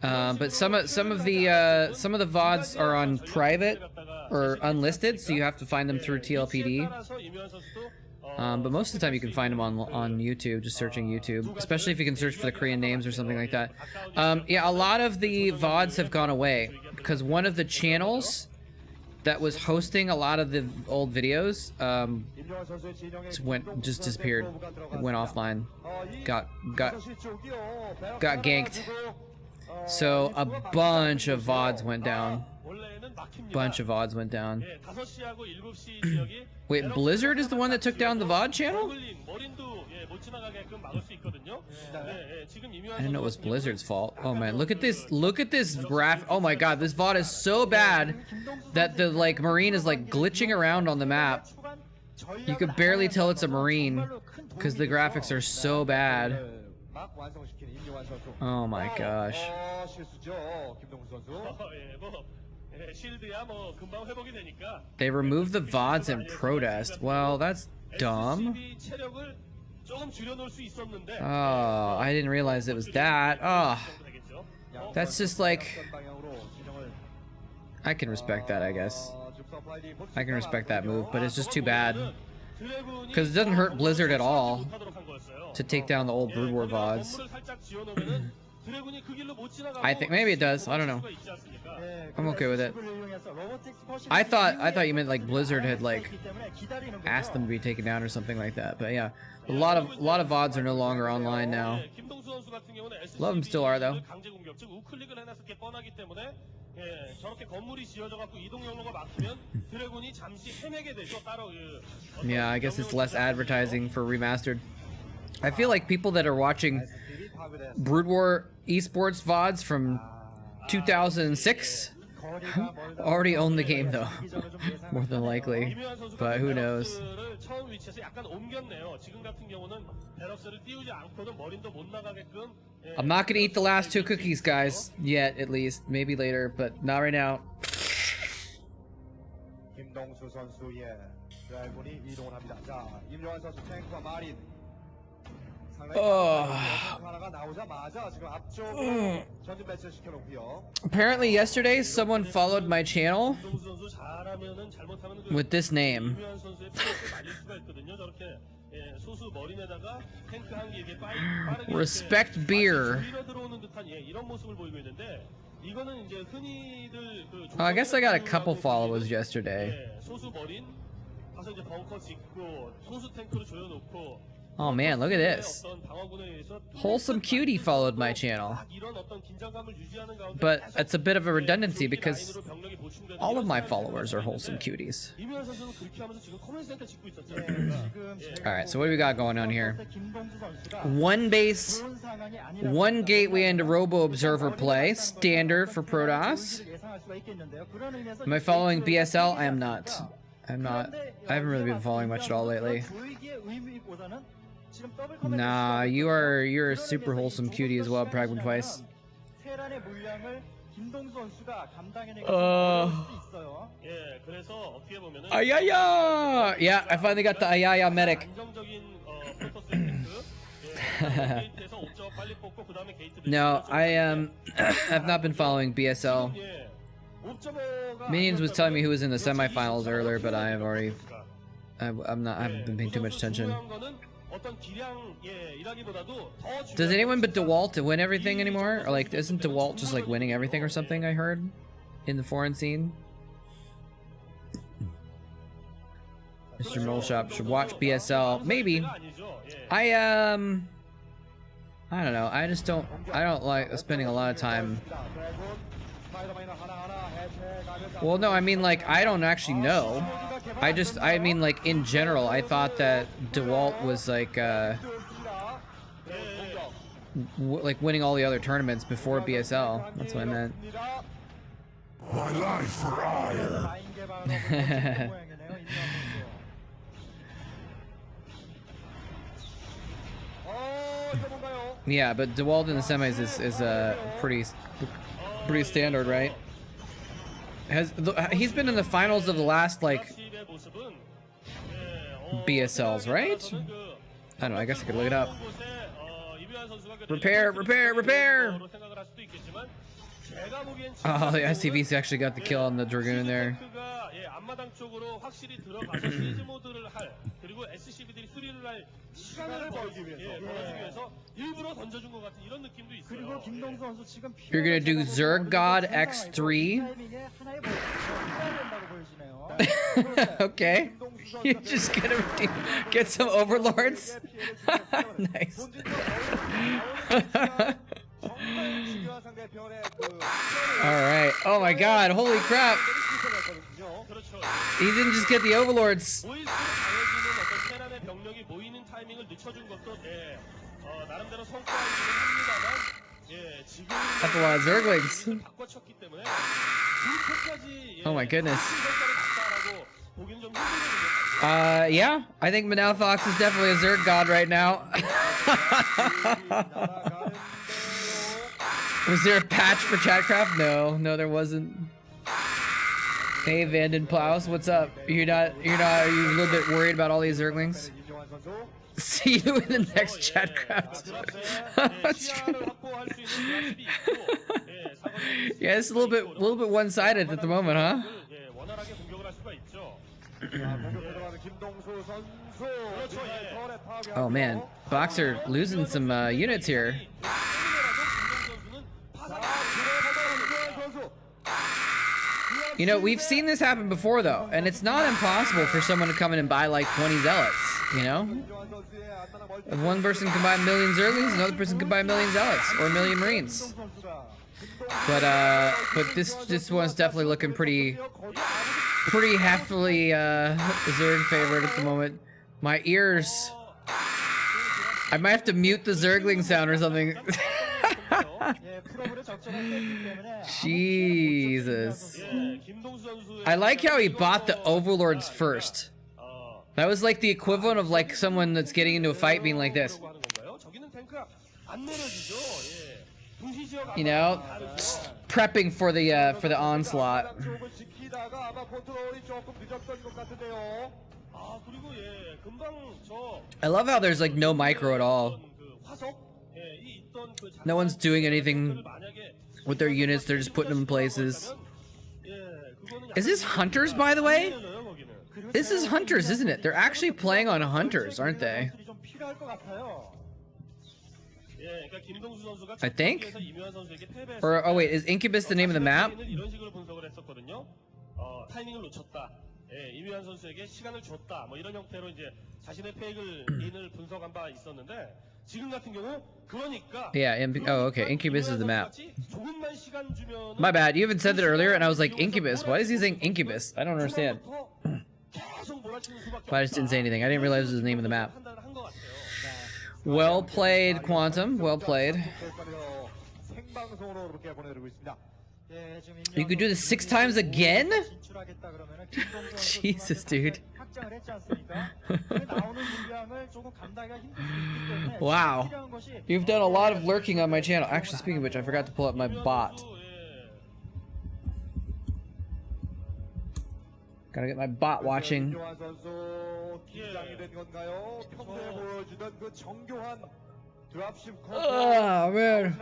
But some of the VODs are on private or unlisted, so you have to find them through TLPD. But most of the time you can find them on YouTube, just searching YouTube, especially if you can search for the Korean names or something like that. Yeah, a lot of the VODs have gone away because one of the channels that was hosting a lot of the old videos just disappeared. It went offline. Got ganked. So a bunch of VODs went down. Wait, Blizzard is the one that took down the VOD channel? I didn't know it was Blizzard's fault. Oh man, look at this graph. Oh my god, this VOD is so bad that the Marine is glitching around on the map. You could barely tell it's a Marine because the graphics are so bad. Oh my gosh. They removed the VODs in protest. Well, that's dumb. Oh, I didn't realize it was that. Oh, that's just like... I can respect that, I guess. I can respect that move, but it's just too bad. Because it doesn't hurt Blizzard at all to take down the old Brood War VODs. I think maybe it does. I don't know. I'm okay with it. I thought you meant Blizzard had asked them to be taken down or something like that. But yeah, a lot of VODs are no longer online now. A lot of them still are though. Yeah, I guess it's less advertising for remastered. I feel like people that are watching Brood War esports VODs from 2006 already own the game though, more than likely, but who knows. I'm not gonna eat the last 2 cookies, guys, yet at least. Maybe later, but not right now. Apparently yesterday someone followed my channel with this name. Respect beer. Oh, I guess I got a couple followers yesterday. Oh man, look at this. Wholesome Cutie followed my channel. But it's a bit of a redundancy because all of my followers are Wholesome Cuties. Alright, so what do we got going on here? 1 base, 1 gateway into Robo Observer play, standard for Protoss. Am I following BSL? I am not. I'm not. I haven't really been following much at all lately. Nah, you're a super Wholesome Cutie as well, Pragma Twice. Ayaya! Yeah, I finally got the Ayaya medic. No, I have not been following BSL. Minions was telling me who was in the semifinals earlier, but I have already. I haven't been paying too much attention. Does anyone but DeWalt win everything anymore? Or isn't DeWalt just winning everything or something? I heard in the foreign scene. Mr. Moleshop should watch BSL. Maybe. I'm I don't know. I don't like spending a lot of time. Well, no, I mean, like, I don't actually know. I mean, like, in general, I thought that DeWalt was, like, like, winning all the other tournaments before BSL. That's what I meant. My life for hire. Yeah, but DeWalt in the semis is pretty standard, right? He's been in the finals of the last, like, BSLs, right? I don't know, I guess I could look it up. Repair! Oh, the SCV's actually got the kill on the Dragoon there. You're gonna do Zerg God X3? Okay. You're just gonna get some overlords? Nice. Alright. Oh my god, holy crap. He didn't just get the overlords. That's a lot of Zerglings. Oh my goodness. Yeah, I think Manal Fox is definitely a Zerg god right now. Was there a patch for Chatcraft? No, there wasn't. Hey, Vanden Plaus, what's up? Are you a little bit worried about all these Zerglings? See you in the next Chatcraft. Yeah, it's a little bit one-sided at the moment, huh? Oh man, Boxer losing some units here. You know, we've seen this happen before though, and it's not impossible for someone to come in and buy like 20 zealots, you know? If one person can buy a million Zerglings, another person can buy a million zealots or a million Marines. But this one's definitely looking pretty heavily Zerg favorite at the moment. My ears, I might have to mute the Zergling sound or something. Jesus. I like how he bought the overlords first. That was like the equivalent of like someone that's getting into a fight being like this. You know, prepping for the onslaught. I love how there's like no micro at all. No one's doing anything with their units, they're just putting them in places. Is this Hunters, by the way? This is Hunters, isn't it? They're actually playing on Hunters, aren't they? I think? Or, oh wait, is Incubus the name of the map? Yeah, oh okay, Incubus is the map. My bad, you even said that earlier and I was like, Incubus? Why is he saying Incubus? I don't understand. But I just didn't say anything. I didn't realize it was the name of the map. Well played, Quantum. Well played. You could do this 6 times again? Jesus, dude. Wow. You've done a lot of lurking on my channel. Actually, speaking of which, I forgot to pull up my bot. Gotta get my bot watching. Oh man.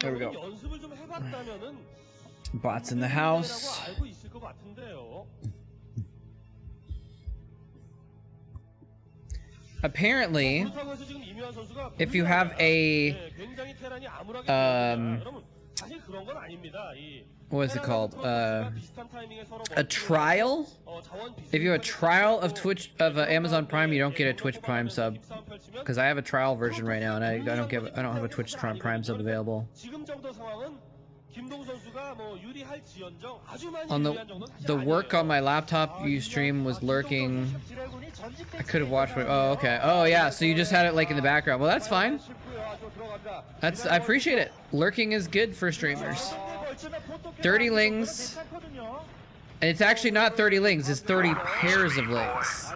There we go. Bots in the house. Apparently, if you have a 사실 그런 건 아닙니다. 이 What is it called? 비슷한 타이밍에 서로 A trial? 자원 If you have a trial of Twitch of Amazon Prime, you don't get a Twitch Prime sub. Because I have a trial version right now, and I don't have a Twitch Prime sub available. 지금 정도 상황은 김동 선수가 뭐 유리할지언정 아주 많이 On 유리한 정도는 the work on my laptop you stream was lurking. I could have watched. Oh, okay. Oh, yeah. So you just had it like in the background. Well, that's fine. I appreciate it. Lurking is good for streamers. 30 lings. And it's actually not 30 lings. It's 30 pairs of lings.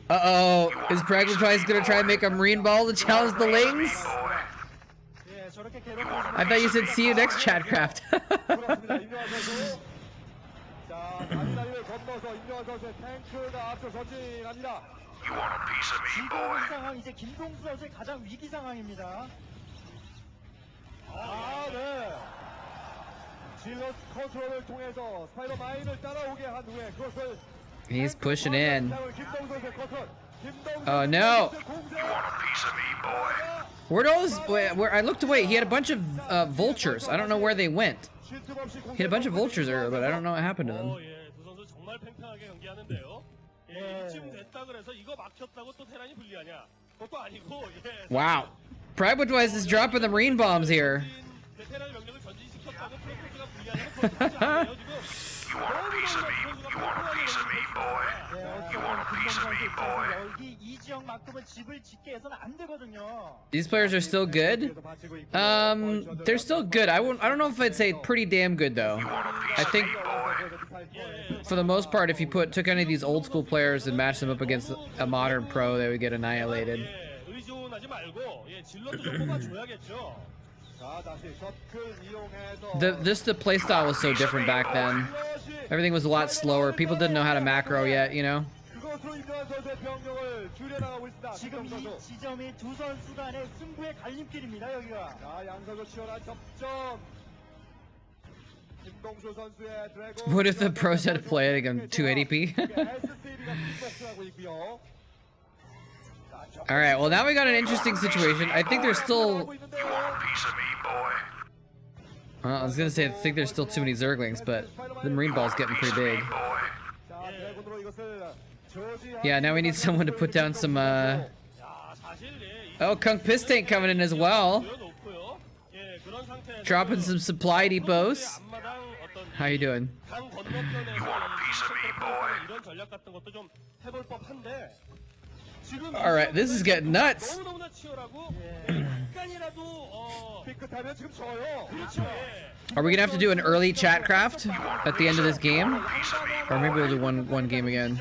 Uh-oh. Is Pragmatized gonna try and make a marine ball to challenge the lings? I thought you said see you next Chatcraft. You want a piece of me, boy? 상황 이제 김동수 선수의 가장 위기 상황입니다. 네. 질럿 컨트롤을 통해서 스파이더 마인을 따라오게 한 후에 그것을 He's pushing in. 김동수 선수의 컨트롤. Oh no! You want a piece of me, boy? Where'd all his, where I looked away, he had a bunch of vultures. I don't know where they went. He had a bunch of vultures earlier, but I don't know what happened to them. 예, 두 선수 정말 팽팽하게 경기하는데요. 예, 이쯤 됐다 그래서 이거 막혔다고 또 테란이 불리하냐? 그것도 아니고 예. Wow. Pragmatized is dropping the marine bombs here. 테란 병력을 전진시켰다고 프로토스가 불리하냐고 그렇지 않아요 지금. You want a piece of me? You want a piece of me, boy? You want a piece of me, boy? 여기 이 지역만큼은 집을 짓게 해서는 안 되거든요. These players are still good. They're still good. I don't know if I'd say pretty damn good though. I think for the most part, if you took any of these old school players and matched them up against a modern pro, they would get annihilated. 예, 의존하지 말고 예, 질럿도 좀 뽑아줘야겠죠. The playstyle was so different back then. Everything was a lot slower. People didn't know how to macro yet, you know? 지금 이 지점이 두 선수 간의 승부의 갈림길입니다, 여기가. What if the pros had to play it against 280p? Alright, well now we got an interesting situation. I think there's still... I was gonna say, I think there's still too many Zerglings, but the Marine Ball's getting pretty big. Yeah, now we need someone to put down some, Oh, Kunk Piss Tank coming in as well. Dropping some supply depots. How you doing? Alright, this is getting nuts. Are we gonna have to do an early Chatcraft at the end of this game? Or maybe we'll do one game again.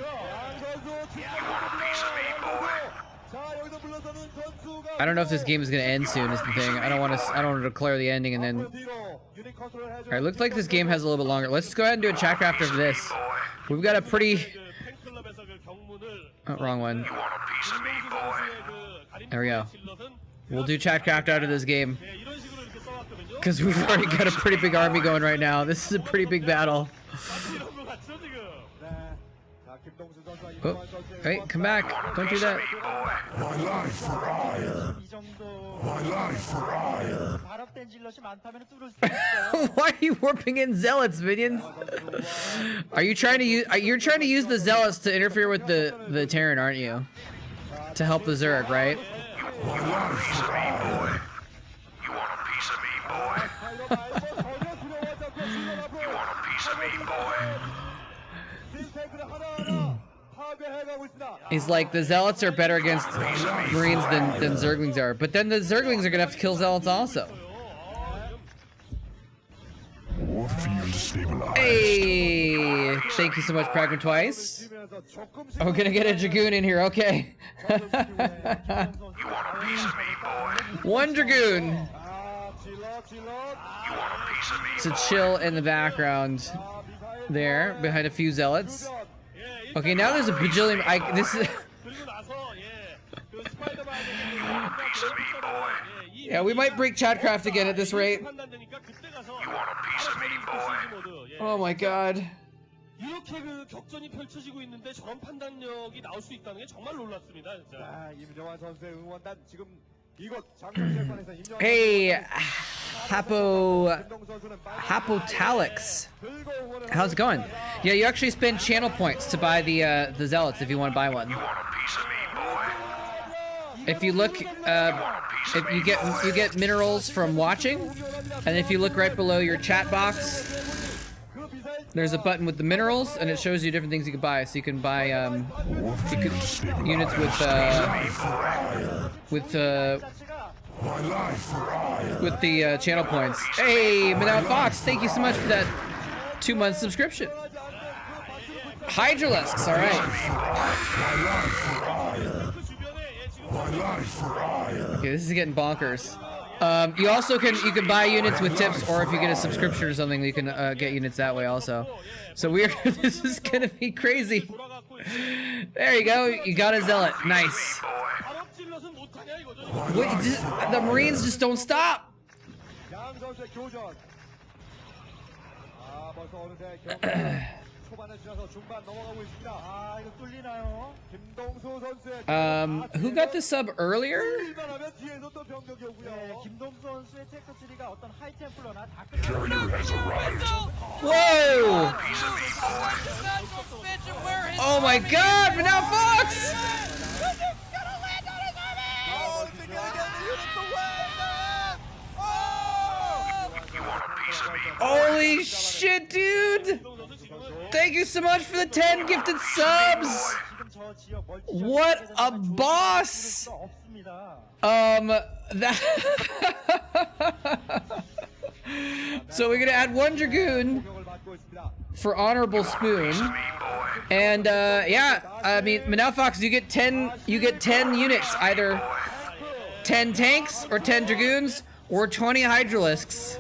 I don't know if this game is gonna end soon is the thing. I don't want to declare the ending and then... Alright, looks like this game has a little bit longer. Let's go ahead and do a Chatcraft after this. We've got a pretty... Oh, wrong one. There we go. We'll do Chatcraft out of this game. Because we've already got a pretty big army going right now. This is a pretty big battle. Oh, hey, come back. Don't do that. My life for ire. My life for ire. Why are you warping in zealots, minions? Are you trying to use? You're trying to use the zealots to interfere with the Terran, aren't you? To help the Zerg, right? My life for ire. You want a piece of me, boy? You want a piece of me, boy? He's like, the zealots are better against Marines than Zerglings are, but then the Zerglings are gonna have to kill zealots also. War field stabilized. Hey, thank you so much, Pragma Twice. Oh, we're gonna get a Dragoon in here, okay. One Dragoon to chill in the background there, behind a few zealots. Okay, now there's a bajillion. This is. Yeah, we might break Chatcraft again at this rate. Oh my god. 이렇게 그 격전이 펼쳐지고 있는데 저런 판단력이 나올 수 있다는 게 정말 놀랍습니다, 진짜. 임정환 선수의 응원단 지금 Hey, Hapotalics. How's it going? Yeah, you actually spend channel points to buy the zealots if you want to buy one. You want a piece of me, boy? If you look, if you get minerals from watching, and if you look right below your chat box, there's a button with the minerals, and it shows you different things you can buy. So you can buy units with the channel points. Hey, Madame Fox, thank you so much for that 2-month subscription. Hydralisks, all right. Okay, this is getting bonkers. You also can buy units with tips, or if you get a subscription or something, you can get units that way also. So this is gonna be crazy. There you go. You got a zealot. Nice. Wait, the Marines just don't stop. Who got the sub earlier? Whoa! Oh my God, Madame Fox! Holy shit, dude! Thank you so much for the 10 gifted subs! What a boss! So we're gonna add 1 Dragoon for Honorable Spoon. And yeah, I mean, Manal Fox, you get 10 units, either 10 tanks or 10 Dragoons or 20 Hydralisks.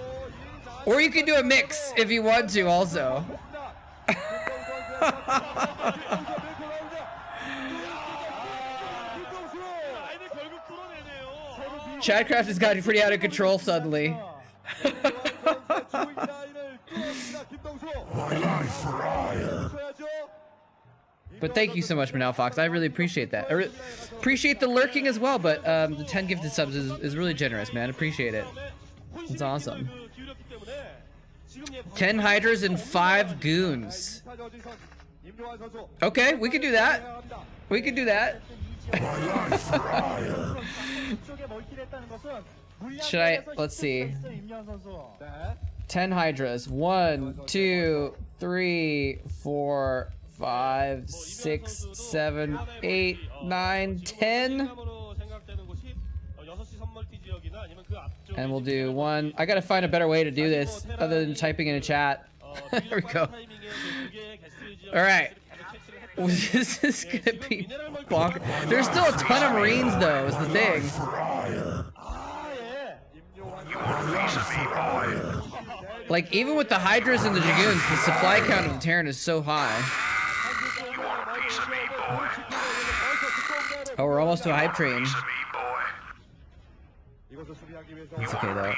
Or you can do a mix if you want to also. Chatcraft has gotten pretty out of control suddenly. But thank you so much, Manal Fox. I really appreciate that. I appreciate the lurking as well, but the 10 gifted subs is really generous, man. Appreciate it. It's awesome. 10 Hydras and 5 Goons. Okay, we could do that. We could do that. Should I? Let's see. 10 Hydras. 1, 2, 3, 4, 5, 6, 7, 8, 9, 10. And we'll do 1. I gotta find a better way to do this other than typing in a chat. There we go. Alright. This is gonna be bonkers. There's still a ton of Marines though, is the thing. Like, even with the Hydras and the Dragoons, the supply count of the Terran is so high. Oh, we're almost to a hype train. It's okay though.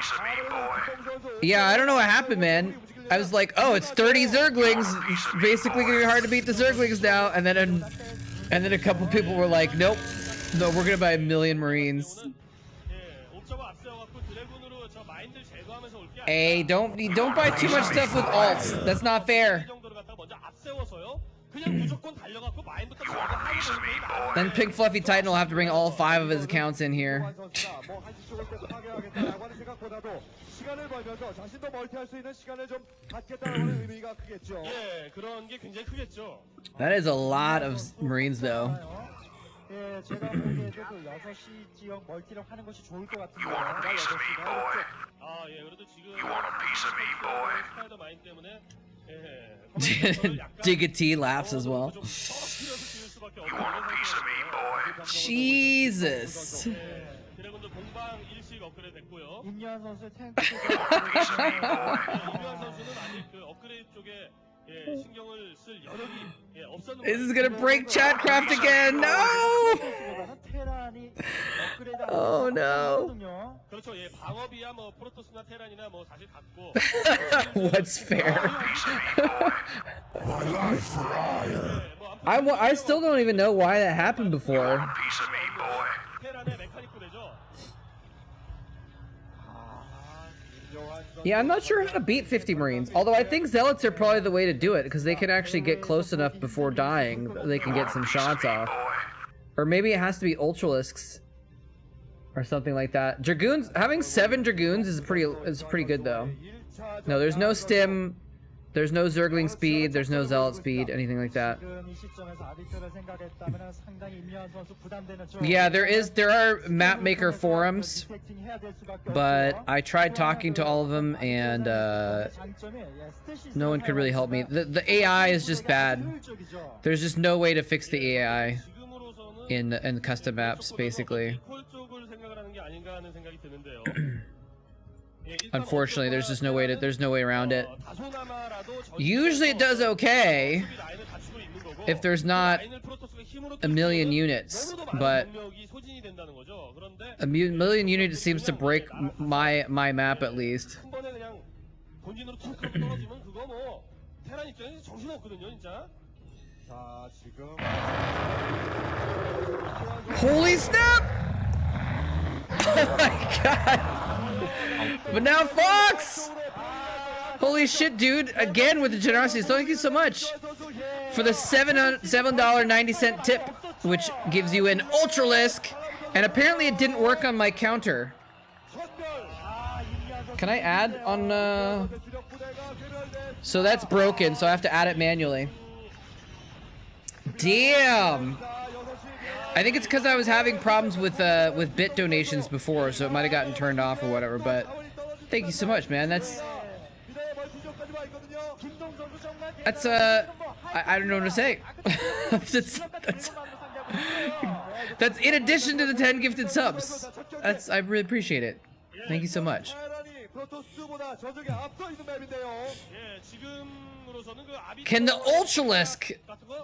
Yeah, I don't know what happened, man. I was like, oh, it's 30 Zerglings. It's basically gonna be hard to beat the Zerglings now. And then a couple people were like, nope, no, we're gonna buy 1 million Marines. Hey, don't buy too much stuff with alts. That's not fair. Then Pink Fluffy Titan will have to bring all 5 of his accounts in here. That is a lot of Marines though. Diggity laughs as well. Jesus. This is gonna break Chatcraft again. No! Oh no. What's fair? I still don't even know why that happened before. Yeah, I'm not sure how to beat 50 Marines. Although I think Zealots are probably the way to do it, because they can actually get close enough before dying that they can get some shots off. Or maybe it has to be Ultralisks. Or something like that. Dragoons, having 7 Dragoons is pretty good though. No, there's no stim, there's no Zergling speed, there's no Zealot speed, anything like that. Yeah, there are map maker forums, but I tried talking to all of them and no one could really help me. The AI is just bad. There's just no way to fix the AI in custom maps, basically. Unfortunately, there's just no way around it. Usually it does okay if there's not a million units, but a million units seems to break my map at least. Holy snap! Oh my god! But now Fox! Holy shit, dude! Again with the generosity. Thank you so much for the $7.90 tip, which gives you an Ultralisk. And apparently it didn't work on my counter. Can I add on? So that's broken. So I have to add it manually. Damn! I think it's because I was having problems with bit donations before, so it might have gotten turned off or whatever. But thank you so much, man. That's I don't know what to say. That's in addition to the 10 gifted subs. I really appreciate it. Thank you so much. Can the Ultralisk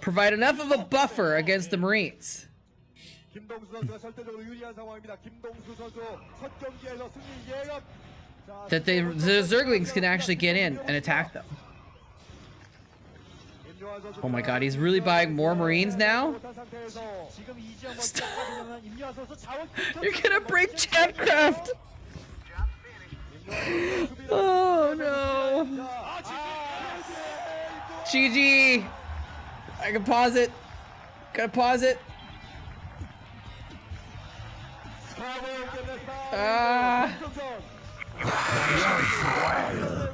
provide enough of a buffer against the Marines that the Zerglings can actually get in and attack them? Oh my god, he's really buying more Marines now? You're gonna break Chatcraft! Oh no! GG! I can pause it. Gotta pause it.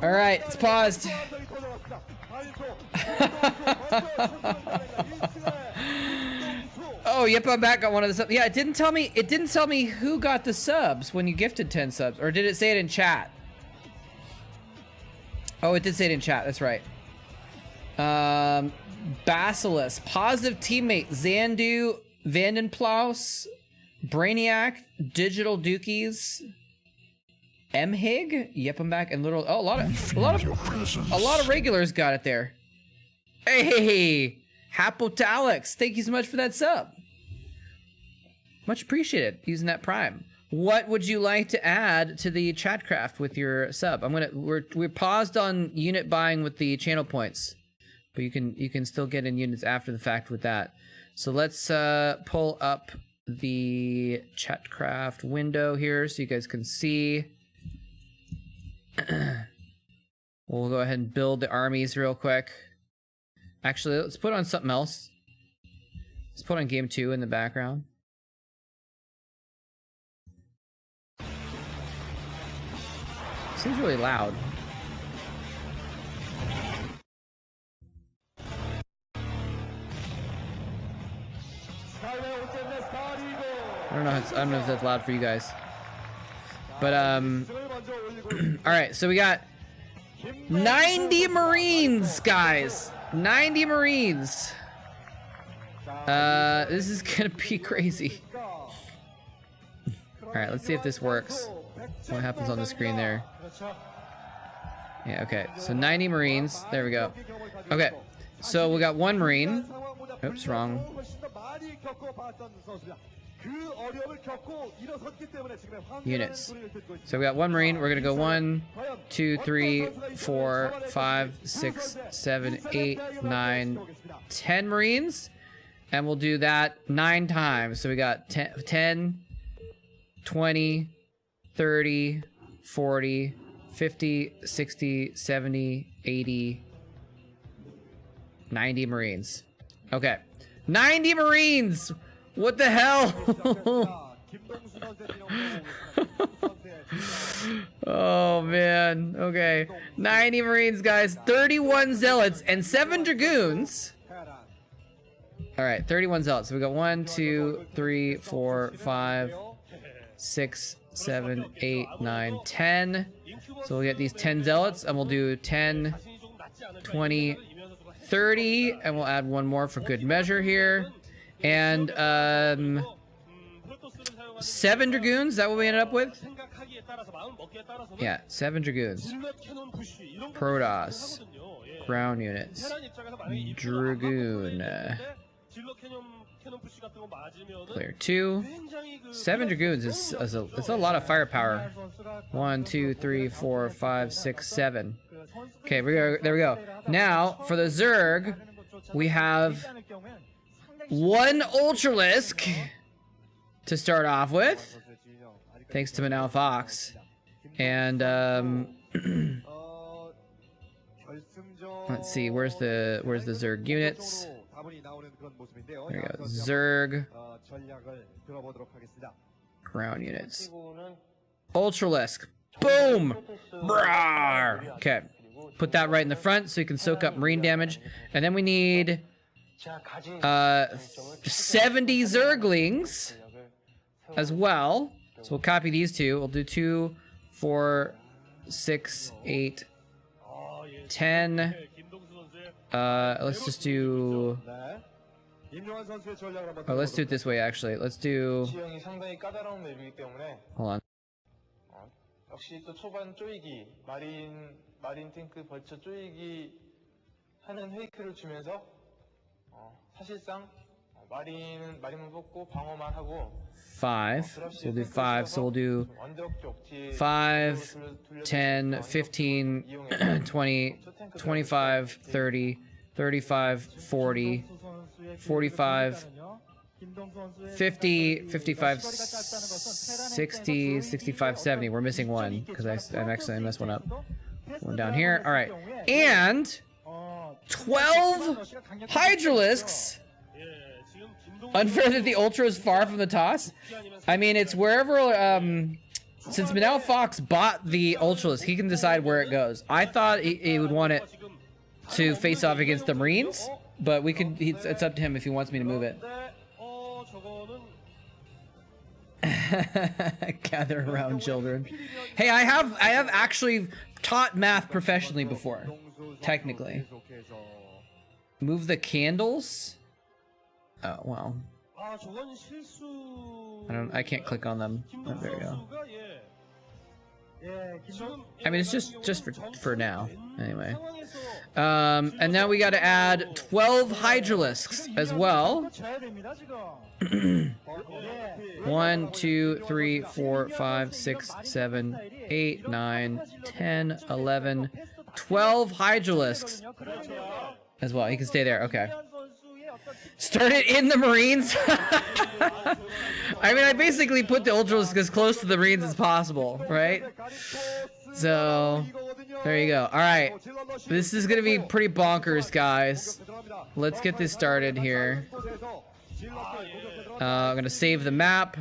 Alright, it's paused. Oh, yep, I'm back on one of the subs. Yeah, it didn't tell me who got the subs when you gifted 10 subs. Or did it say it in chat? Oh, it did say it in chat, that's right. Basilisk, positive teammate, Zandu, Vandenplaus, Brainiac, Digital Dookies, Mhig, yep, I'm back, and little, oh, a lot of regulars got it there. Hey, Hapotalix, thank you so much for that sub. Much appreciated, using that Prime. What would you like to add to the Chatcraft with your sub? We're paused on unit buying with the channel points, but you can still get in units after the fact with that. So let's pull up the Chatcraft window here so you guys can see. We'll go ahead and build the armies real quick. Actually, let's put on something else. Let's put on game 2 in the background. Seems really loud. I don't know if that's loud for you guys. But all right, so we got 90 Marines, guys. 90 Marines. This is gonna be crazy. All right, let's see if this works. What happens on the screen there? Yeah, okay. So 90 Marines. There we go. Okay. So we got 1 Marine. Oops, wrong. Units. So we got 1 Marine. We're gonna go 1, 2, 3, 4, 5, 6, 7, 8, 9, 10 Marines. And we'll do that 9 times. So we got 10, 20, 30, 40, 50, 60, 70, 80, 90 Marines. Okay. 90 Marines! What the hell? Oh man. Okay. 90 Marines, guys. 31 Zealots and 7 Dragoons. Alright, 31 Zealots. So we got 1, 2, 3, 4, 5, 6, 7, 8, 9, 10. So we'll get these 10 Zealots and we'll do 10, 20, 30, and we'll add one more for good measure here. And 7 Dragoons, is that what we ended up with? Yeah, 7 Dragoons. Protoss. Ground units. Dragoon. Player 2. 7 Dragoons is a lot of firepower. 1, 2, 3, 4, 5, 6, 7. Okay, there we go. Now, for the Zerg, we have 1 Ultralisk to start off with, thanks to Manal Fox. And let's see, where's the Zerg units? There we go. Zerg ground units. Ultralisk. Boom! Brawr! Okay. Put that right in the front so you can soak up marine damage. And then we need 70 Zerglings as well. So we'll copy these two. We'll do 2, 4, 6, 8, 10. Let's just do... Oh, let's do it this way, actually. Let's do... Hold on. 역시 또 초반 쪼이기, 마린 탱크 벌처 쪼이기 하는 페이크를 주면서 사실상 마린만 뽑고 방어만 하고 5. So we'll do 5. So we'll do 5, 10, 15, 20, 25, 30, 35, 40, 45, 50, 55, 60, 65, 70. We're missing one because I actually messed one up. One down here. All right. And 12 Hydralisks. Unfair that the Ultra is far from the toss. I mean, it's wherever, since Manal Fox bought the Ultralisk, he can decide where it goes. I thought he would want it to face off against the Marines, but we could, it's up to him if he wants me to move it. Gather around, children. Hey, I have actually taught math professionally before, technically. Move the candles. Oh well. I can't click on them. Oh, there we go. I mean, it's just for now, anyway. And now we got to add 12 Hydralisks as well. 1, 2, 3, 4, 5, 6, 7, 8, 9, 10, 11, 12 Hydralisks as well. He can stay there. Okay. Start it in the Marines. I mean, I basically put the Ultralisk as close to the Marines as possible, right? So, there you go. All right, this is gonna be pretty bonkers, guys. Let's get this started here. I'm gonna save the map.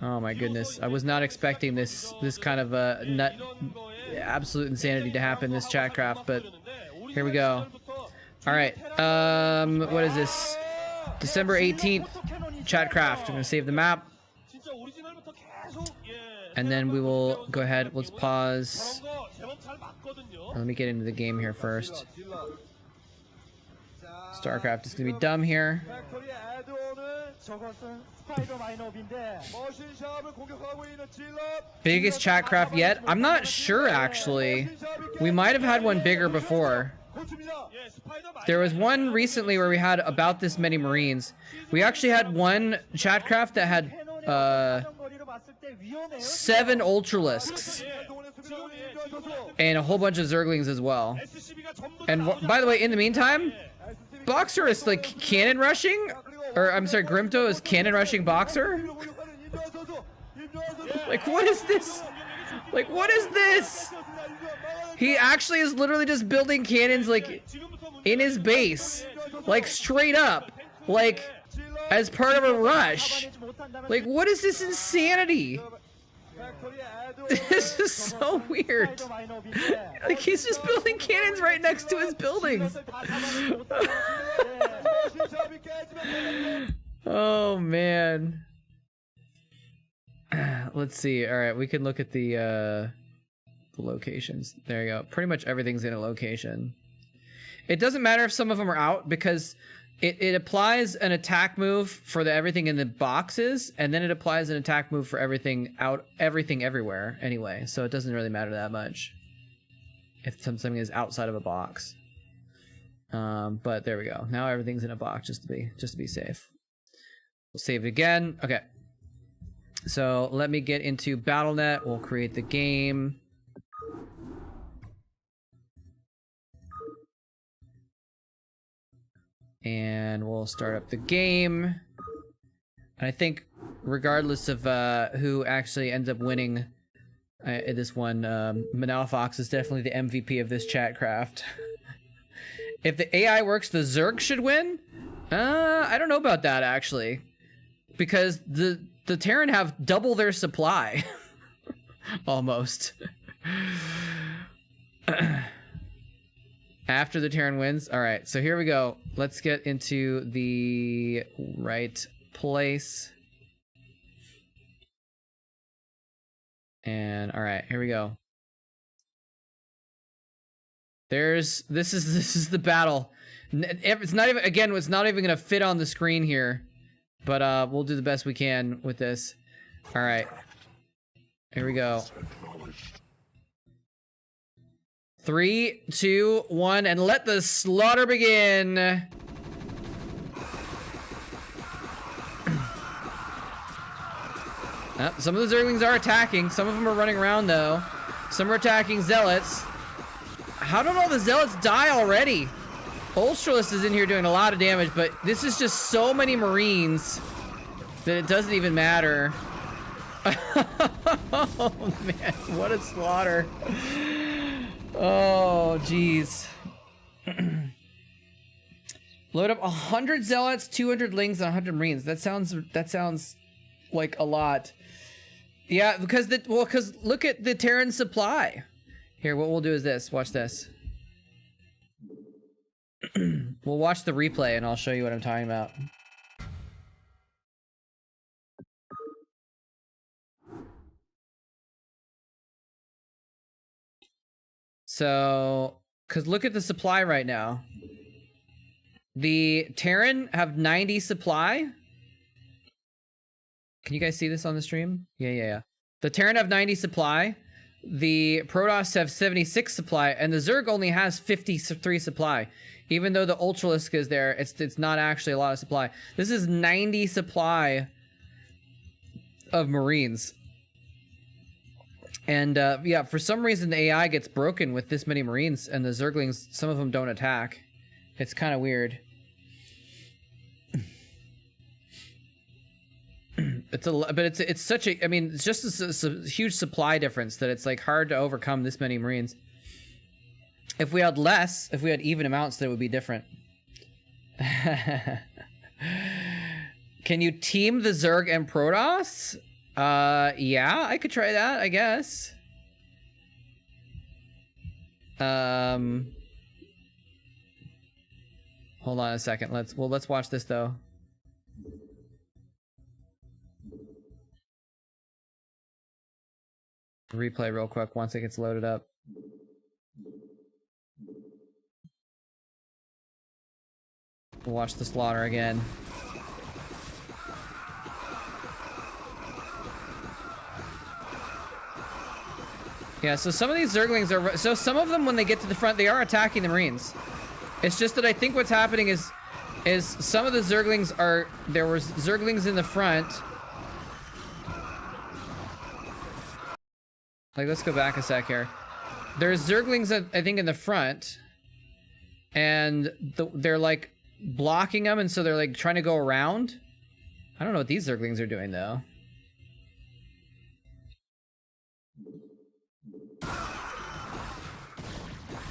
Oh my goodness, I was not expecting this kind of absolute insanity to happen this Chatcraft, but here we go. All right, what is this? December 18th, Chatcraft. I'm gonna save the map, and then we will go ahead. Let's pause. Let me get into the game here first. Starcraft is gonna be dumb here. Biggest Chatcraft yet? I'm not sure, actually. We might have had one bigger before. There was one recently where we had about this many Marines. We actually had one Chatcraft that had 7 Ultralisks and a whole bunch of Zerglings as well. And by the way, in the meantime, Boxer is like cannon rushing, or I'm sorry, Grimto is cannon rushing Boxer. Like, what is this? Like, what is this? He actually is literally just building cannons, like, in his base. Like, straight up. Like, as part of a rush. Like, what is this insanity? This is so weird. Like, he's just building cannons right next to his buildings. Oh, man. Let's see. All right, we can look at the locations. There you go. Pretty much everything's in a location. It doesn't matter if some of them are out because it applies an attack move for everything in the boxes, and then it applies an attack move for everything everywhere anyway. So it doesn't really matter that much if something is outside of a box. But there we go. Now everything's in a box just to be safe. We'll save it again. Okay. So let me get into BattleNet. We'll create the game. And we'll start up the game. And I think regardless of who actually ends up winning this one, Manalfox is definitely the MVP of this Chatcraft. If the AI works, the Zerg should win? I don't know about that, actually. Because the Terran have double their supply. Almost. After the Terran wins. All right, so here we go. Let's get into the right place. And all right, here we go. This is the battle. It's not even, again, it's not even gonna fit on the screen here, but we'll do the best we can with this. All right, here we go. 3, 2, 1, and let the slaughter begin. Some of the Zerglings are attacking. Some of them are running around, though. Some are attacking Zealots. How did all the Zealots die already? Ultralisk is in here doing a lot of damage, but this is just so many Marines that it doesn't even matter. Oh, man. What a slaughter. Oh, jeez. Load up 100 Zealots, 200 Lings, and 100 Marines. That sounds like a lot. Yeah, because look at the Terran supply. Here, what we'll do is this. Watch this. We'll watch the replay, and I'll show you what I'm talking about. So, because look at the supply right now. The Terran have 90 supply. Can you guys see this on the stream? Yeah. The Terran have 90 supply. The Protoss have 76 supply, and the Zerg only has 53 supply. Even though the Ultralisk is there, it's not actually a lot of supply. This is 90 supply of Marines. And yeah, for some reason the AI gets broken with this many Marines, and the Zerglings, some of them don't attack. It's kind of weird. It's such a, I mean, it's just a huge supply difference that it's like hard to overcome this many Marines. If we had less, if we had even amounts, that would be different. Can you team the Zerg and Protoss? Yeah, I could try that, I guess. Hold on a second. Let's watch this though. Replay real quick once it gets loaded up. We'll watch the slaughter again. Yeah, so some of these Zerglings are... So some of them, when they get to the front, they are attacking the Marines. It's just that I think what's happening is some of the Zerglings are... There was Zerglings in the front. Like, let's go back a sec here. There's Zerglings, I think, in the front. And they're, like, blocking them, and so they're, like, trying to go around. I don't know what these Zerglings are doing, though.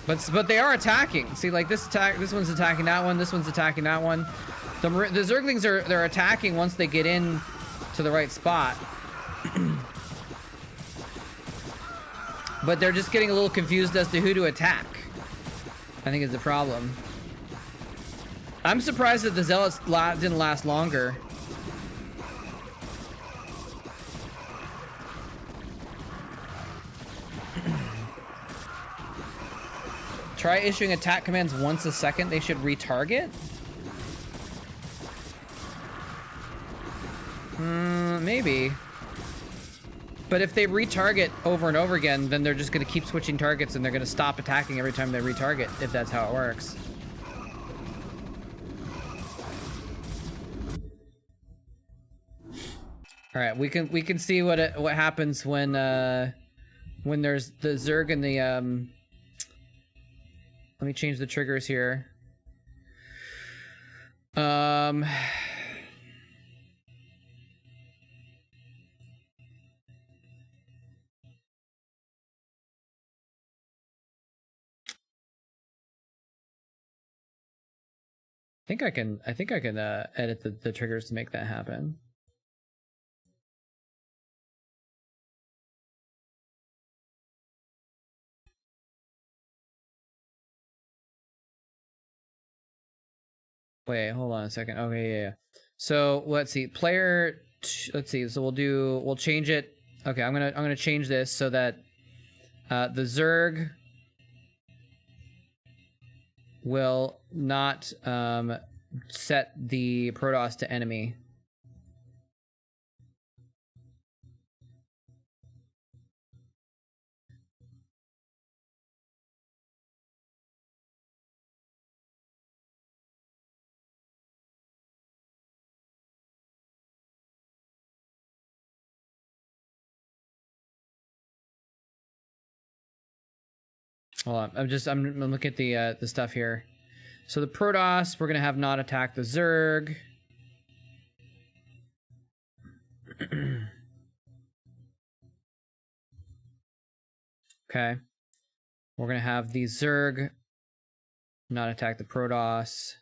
But they are attacking. See, like this one's attacking that one. This one's attacking that one. The Zerglings they're attacking once they get in to the right spot. But they're just getting a little confused as to who to attack. I think is the problem. I'm surprised that the Zealots didn't last longer. Try issuing attack commands once a second. They should retarget? Maybe. But if they retarget over and over again, then they're just going to keep switching targets and they're going to stop attacking every time they retarget, if that's how it works. All right, we can see what happens when there's the Zerg and the let me change the triggers here. I think I can edit the triggers to make that happen. Wait, hold on a second. Okay, yeah. So let's see. Let's see. So we'll change it. Okay, I'm gonna change this so that the Zerg will not set the Protoss to enemy. Hold on, I'm looking at the stuff here. So the Protoss, we're gonna have not attack the Zerg. Okay. We're gonna have the Zerg not attack the Protoss.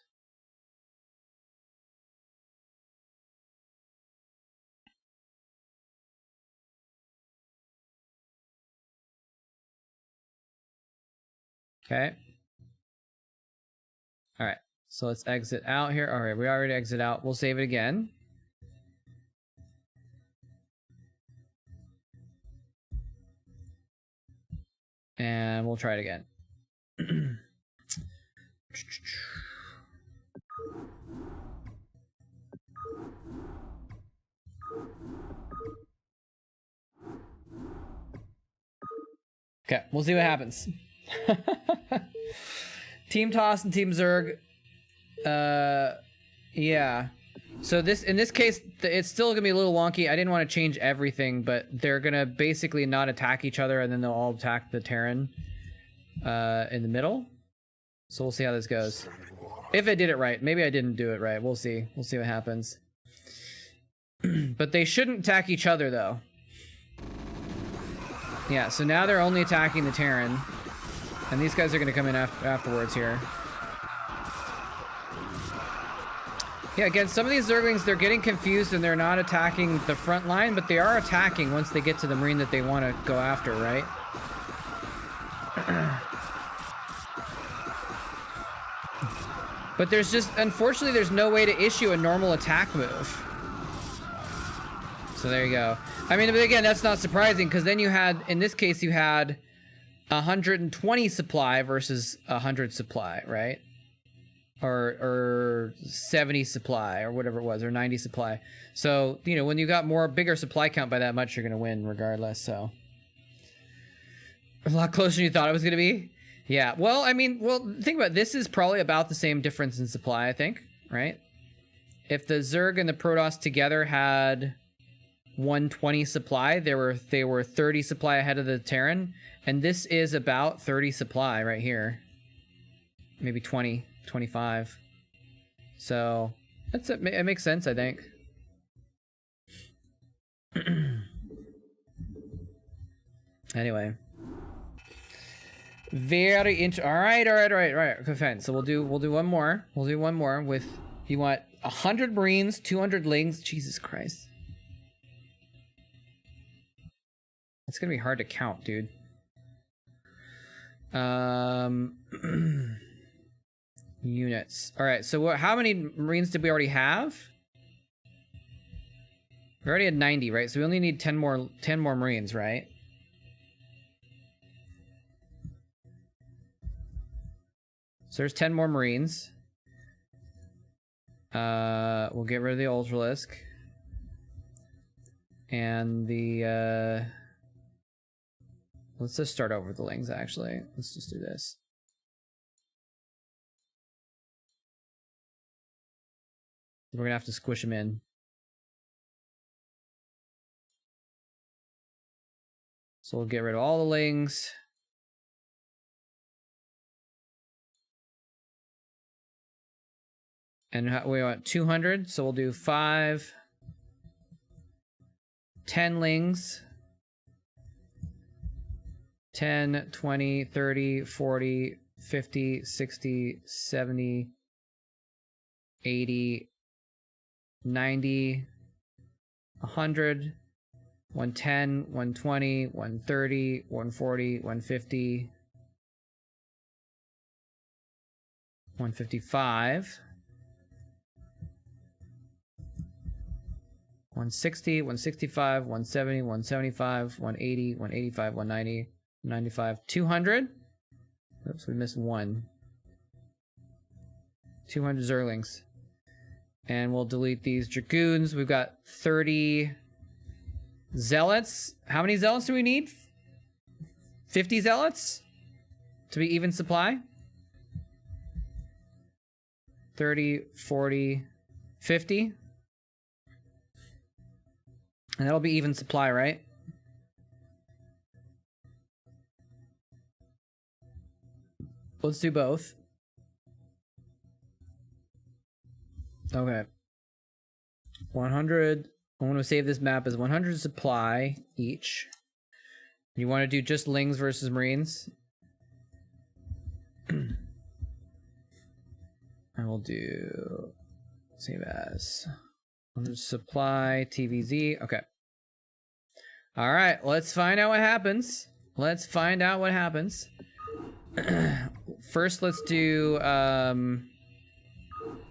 Okay. All right. So let's exit out here. All right, we already exit out. We'll save it again. And we'll try it again. Okay, we'll see what happens. Team Toss and Team Zerg. Yeah. So in this case, it's still gonna be a little wonky. I didn't want to change everything, but they're gonna basically not attack each other, and then they'll all attack the Terran in the middle. So we'll see how this goes. If I did it right, maybe I didn't do it right. We'll see. We'll see what happens. But they shouldn't attack each other, though. Yeah. So now they're only attacking the Terran. And these guys are going to come in afterwards here. Yeah, again, some of these Zerglings, they're getting confused and they're not attacking the front line, but they are attacking once they get to the Marine that they want to go after, right? But there's just, unfortunately, there's no way to issue a normal attack move. So there you go. I mean, but again, that's not surprising, because then you had, in this case, you had 120 supply versus 100 supply, right? Or 70 supply, or whatever it was, or 90 supply. So, you know, when you got bigger supply count by that much, you're gonna win regardless. So a lot closer than you thought it was gonna be. Yeah. Well, I mean, think about it. This is probably about the same difference in supply, I think, right? If the Zerg and the Protoss together had 120 supply, they were 30 supply ahead of the Terran. And this is about 30 supply right here. Maybe 20, 25. So it makes sense, I think. Anyway. Very interesting. All right. Okay, fine. So we'll do one more. We'll do one more with. You want 100 Marines, 200 Lings. Jesus Christ. It's gonna be hard to count, dude. Units. All right. So how many Marines did we already have? We already had 90, right? So we only need 10 more Marines, right? So there's 10 more Marines. We'll get rid of the Ultralisk. And the, let's just start over with the Lings, actually. Let's just do this. We're gonna have to squish them in. So we'll get rid of all the Lings. And we want 200, so we'll do 5, 10 Lings, 10, 20, 30, 40, 50, 60, 70, 80, 90, 100, 110, 120, 130, 140, 150, 155, 160, 165, 170, 175, 180, 185, 190, 195, 200. Oops, we missed one. 200 Zerglings. And we'll delete these Dragoons. We've got 30 Zealots. How many Zealots do we need? 50 Zealots? To be even supply? 30, 40, 50. And that'll be even supply, right? Let's do both. Okay. 100. I want to save this map as 100 supply each. You want to do just Lings versus Marines? I will do save as 100 supply TVZ. Okay. All right. Let's find out what happens. Let's find out what happens. First, let's do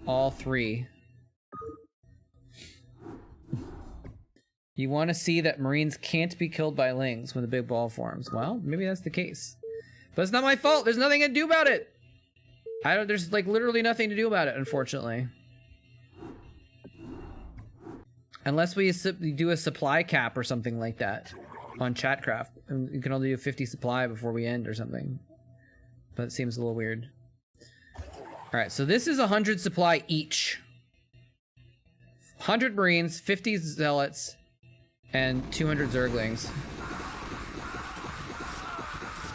all three. You want to see that Marines can't be killed by Lings when the big ball forms. Well, maybe that's the case. But it's not my fault. There's nothing to do about it. There's like literally nothing to do about it, unfortunately. Unless we do a supply cap or something like that on Chatcraft. And you can only do 50 supply before we end or something. But it seems a little weird. Alright, so this is 100 supply each. 100 Marines, 50 Zealots, and 200 Zerglings.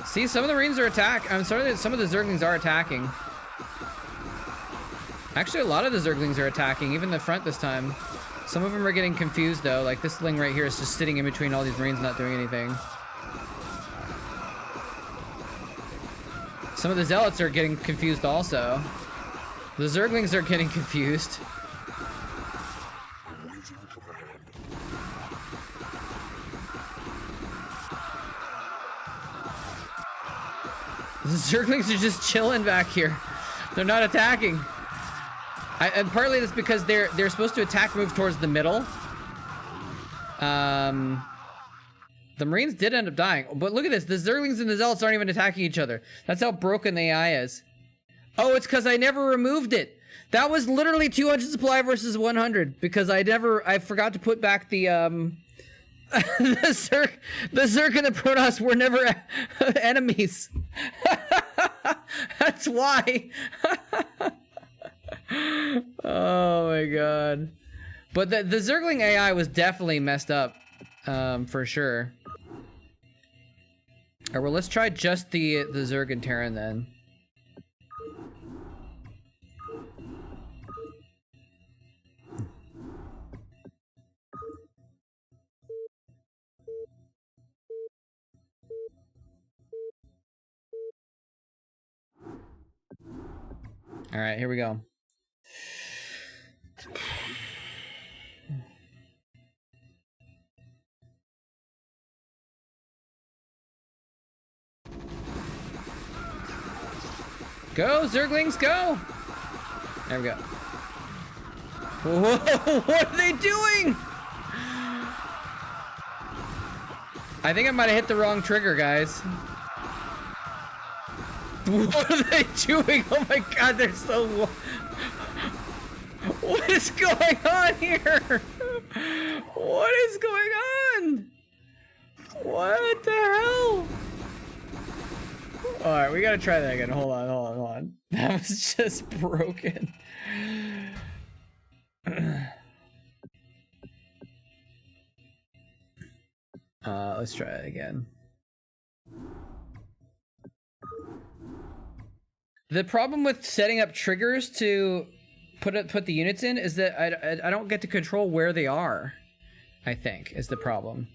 See, some of the Marines are attacking. I'm sorry that some of the Zerglings are attacking. Actually, a lot of the Zerglings are attacking, even the front this time. Some of them are getting confused, though. Like, this Ling right here is just sitting in between all these Marines not doing anything. Some of the Zealots are getting confused also. The Zerglings are getting confused. The Zerglings are just chilling back here. They're not attacking. And partly that's because they're supposed to attack move towards the middle. The Marines did end up dying. But look at this. The Zerglings and the Zealots aren't even attacking each other. That's how broken the AI is. Oh, it's because I never removed it. That was literally 200 supply versus 100. Because I forgot to put back the, the Zerg and the Protoss were never enemies. That's why. Oh my god. But the Zergling AI was definitely messed up. For sure. Alright, well, let's try just the Zerg and Terran then. All right, here we go. Go, Zerglings, go! There we go. Whoa, what are they doing? I think I might have hit the wrong trigger, guys. What are they doing? Oh my god, they're so... What is going on here? What is going on? What the hell? Alright, we gotta try that again. Hold on. That was just broken. Let's try it again. The problem with setting up triggers to put the units in is that I don't get to control where they are. I think is the problem.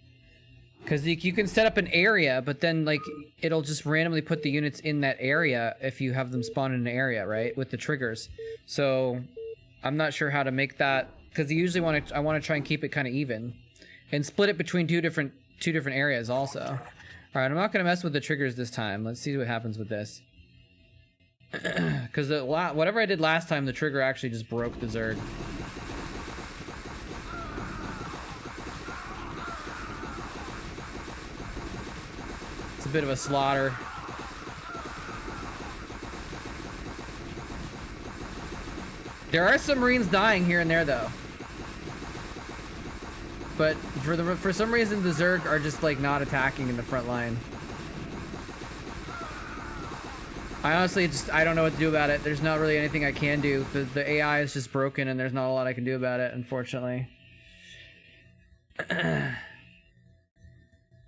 Because you can set up an area, but then like it'll just randomly put the units in that area if you have them spawn in an area, right? With the triggers. So I'm not sure how to make that, because I usually want to try and keep it kind of even, and split it between two different areas also. All right, I'm not gonna mess with the triggers this time. Let's see what happens with this. Because whatever I did last time, the trigger actually just broke the Zerg. It's a bit of a slaughter. There are some Marines dying here and there, though. But for some reason, the Zerg are just like not attacking in the front line. I honestly I don't know what to do about it. There's not really anything I can do. The AI is just broken, and there's not a lot I can do about it, unfortunately.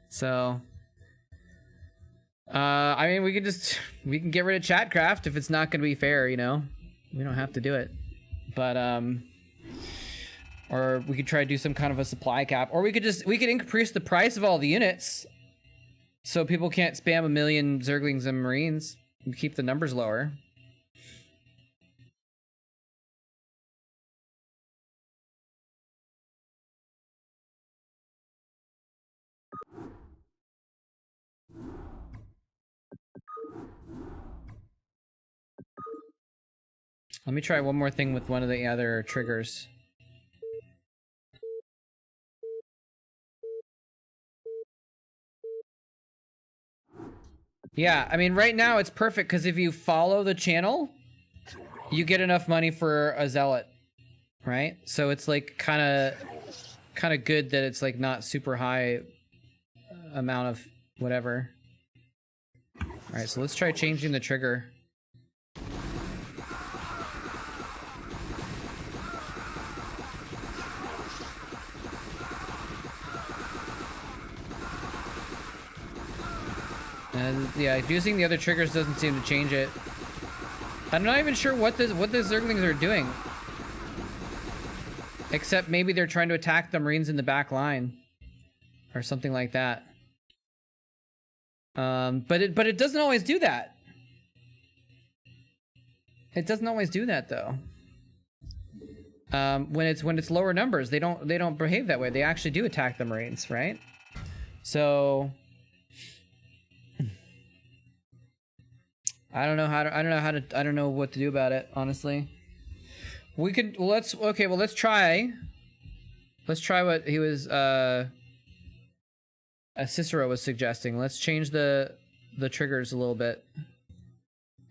So, I mean, we can get rid of Chatcraft if it's not going to be fair, you know. We don't have to do it, but or we could try to do some kind of a supply cap, or we could increase the price of all the units, so people can't spam a million Zerglings and Marines. And keep the numbers lower. Let me try one more thing with one of the other triggers. Yeah, I mean, right now it's perfect because if you follow the channel, you get enough money for a zealot, right? So it's like kind of good that it's like not super high amount of whatever. All right, so let's try changing the trigger. And yeah, using the other triggers doesn't seem to change it. I'm not even sure what the Zerglings are doing. Except maybe they're trying to attack the Marines in the back line. Or something like that. But it doesn't always do that. It doesn't always do that though. When it's lower numbers, they don't behave that way. They actually do attack the Marines, right? So I don't know what to do about it, honestly. Let's try what he was Cicero was suggesting. Let's change the triggers a little bit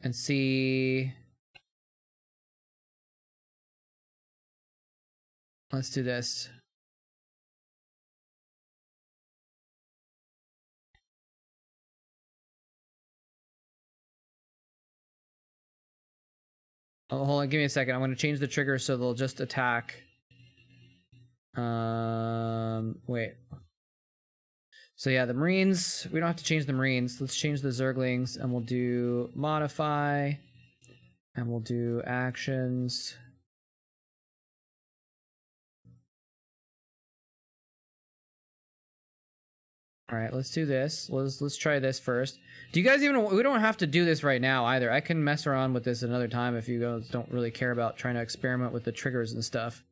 and see. Let's do this. Oh, hold on, give me a second. I'm going to change the trigger so they'll just attack. Wait. So yeah, the Marines, we don't have to change the Marines. Let's change the Zerglings, and we'll do modify, and we'll do actions. All right, let's do this. Let's try this first. Do you guys even? We don't have to do this right now either. I can mess around with this another time if you guys don't really care about trying to experiment with the triggers and stuff.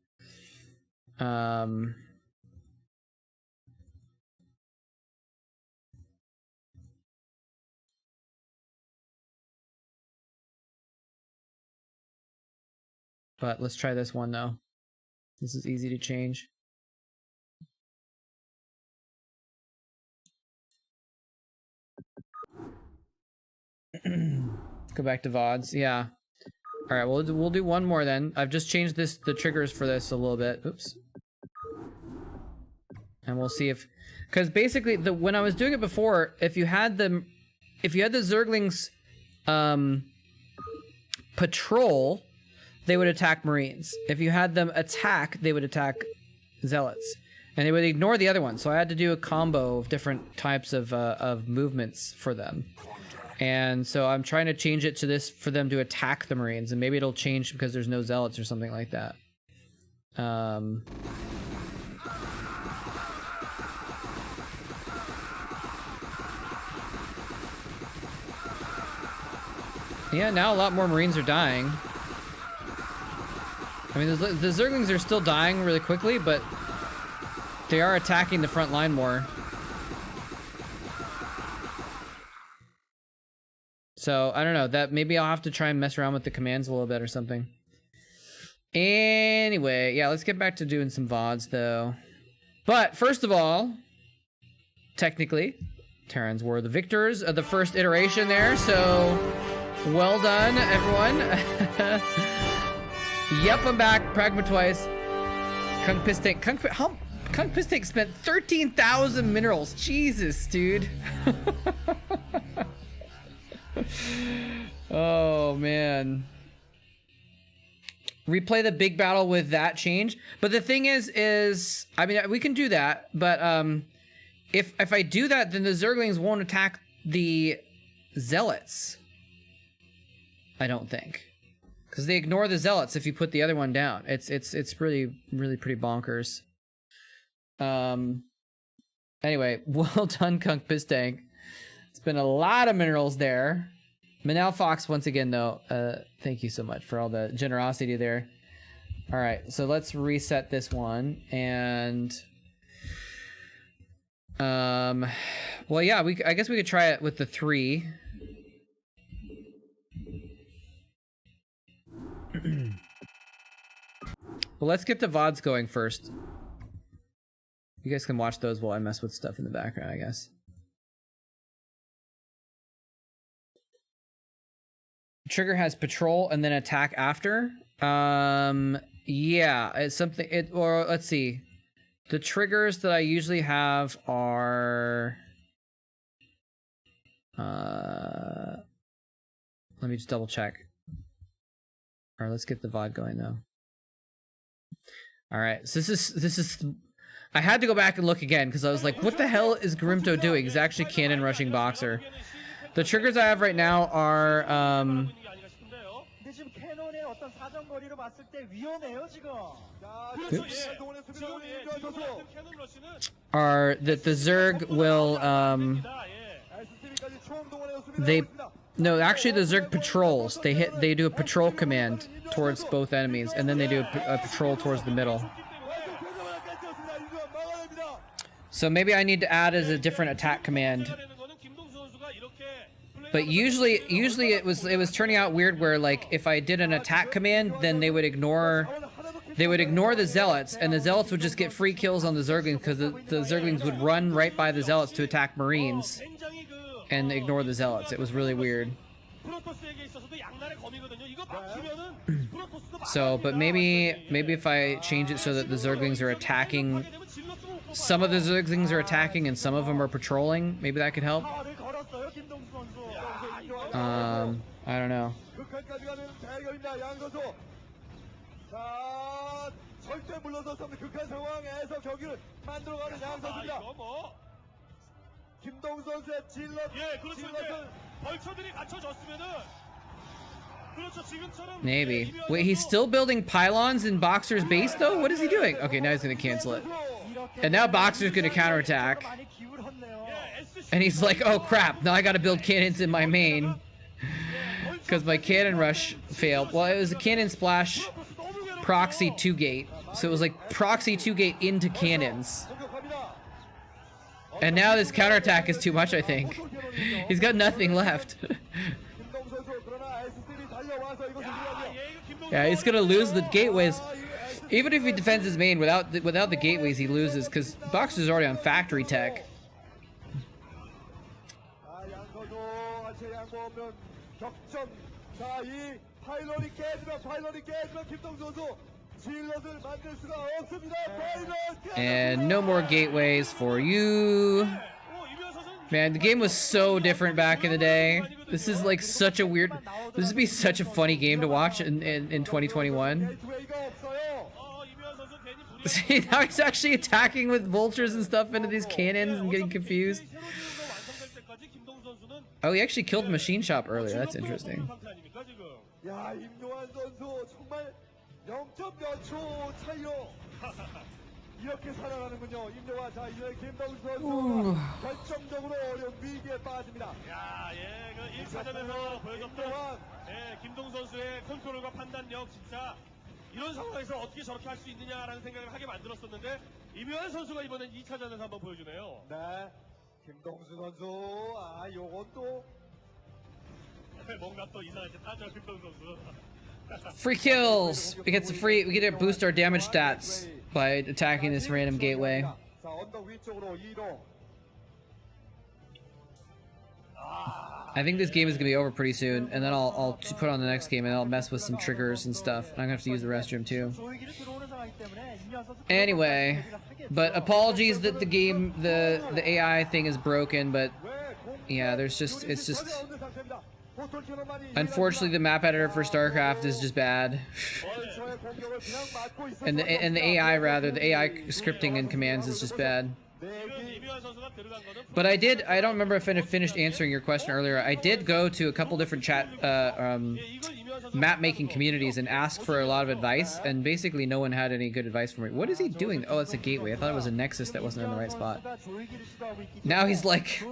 But let's try this one though. This is easy to change. Go back to VODs. Yeah. All right, we'll do one more then. I've just changed the triggers for this a little bit. Oops. And we'll see if, because basically when I was doing it before, if you had the Zerglings patrol, they would attack Marines. If you had them attack, they would attack Zealots, and they would ignore the other one. So I had to do a combo of different types of movements for them. And so I'm trying to change it to this for them to attack the Marines, and maybe it'll change because there's no Zealots or something like that. Yeah, now a lot more Marines are dying. I mean, the Zerglings are still dying really quickly, but they are attacking the front line more. So, I don't know, that maybe I'll have to try and mess around with the commands a little bit or something. Anyway, yeah, let's get back to doing some VODs, though. But, first of all, technically, Terrans were the victors of the first iteration there, so well done, everyone. Yep, I'm back. Pragma twice. Kung Pistank spent 13,000 minerals. Jesus, dude. Oh, man. Replay the big battle with that change. But the thing is, I mean, we can do that. But if I do that, then the Zerglings won't attack the Zealots. I don't think. Because they ignore the Zealots if you put the other one down. It's really pretty bonkers. Anyway, well done, Kunk Pistank. It's been a lot of minerals there. Manal Fox, once again, though, thank you so much for all the generosity there. All right, so let's reset this one. And, well, yeah, I guess we could try it with the 3. Well, let's get the VODs going first. You guys can watch those while I mess with stuff in the background, I guess. Trigger has patrol and then attack after. Yeah, it's something. Or let's see. The triggers that I usually have are. Let me just double check. All right, let's get the VOD going though. All right, so this is. I had to go back and look again because I was like, what the hell is Grimto doing? He's actually cannon rushing Boxer. The triggers I have right now are oops. Are that the Zerg will no, actually the Zerg patrols. They do a patrol command towards both enemies, and then they do a patrol towards the middle. So maybe I need to add as a different attack command. But usually it was turning out weird where, like, if I did an attack command, then they would ignore the Zealots, and the Zealots would just get free kills on the Zerglings because the Zerglings would run right by the Zealots to attack Marines and ignore the Zealots. It was really weird. So, but maybe if I change it so that the Zerglings are attacking, some of the Zerglings are attacking and some of them are patrolling, maybe that could help. I don't know. Maybe. Wait, he's still building pylons in Boxer's base though? What is he doing? Okay, now he's gonna cancel it. And now Boxer's gonna counterattack. And he's like, oh crap, now I gotta build cannons in my main. Because my cannon rush failed. Well, it was a cannon splash proxy 2-gate. So it was like proxy 2-gate into cannons. And now this counterattack is too much, I think. He's got nothing left. Yeah, he's gonna lose the gateways. Even if he defends his main without the gateways, he loses because Boxer's already on factory tech. And no more gateways for you. Man, the game was so different back in the day. This is like such a weird... This would be such a funny game to watch in 2021. See, now he's actually attacking with vultures and stuff into these cannons and getting confused. Oh, he actually killed the machine shop earlier. That's interesting. 이렇게 살아가는군요. 임요와 자 이제 김동수 선수 결정적으로 어려운 위기에 빠집니다. 야, 예, 그 1차전에서 보여줬던 김동수 선수의 컨트롤과 판단력 진짜 이런 상황에서 어떻게 저렇게 할 수 있느냐라는 생각을 하게 만들었었는데 임요한 선수가 이번엔 2차전에서 한번 보여주네요. 네, 김동수 선수 요건 또 뭔가 또 이상하게 타죠 김동수 선수. Free kills. We get to boost our damage stats by attacking this random gateway. I think this game is gonna be over pretty soon, and then I'll put on the next game and I'll mess with some triggers and stuff. I'm gonna have to use the restroom too. Anyway, but apologies that the game, the AI thing is broken, but yeah, it's just. Unfortunately, the map editor for Starcraft is just bad. and the AI, rather, the AI scripting and commands is just bad. But I don't remember if I finished answering your question earlier. I did go to a couple different map making communities and ask for a lot of advice, and basically no one had any good advice for me. What is he doing? Oh, it's a gateway. I thought it was a nexus that wasn't in the right spot. Now he's like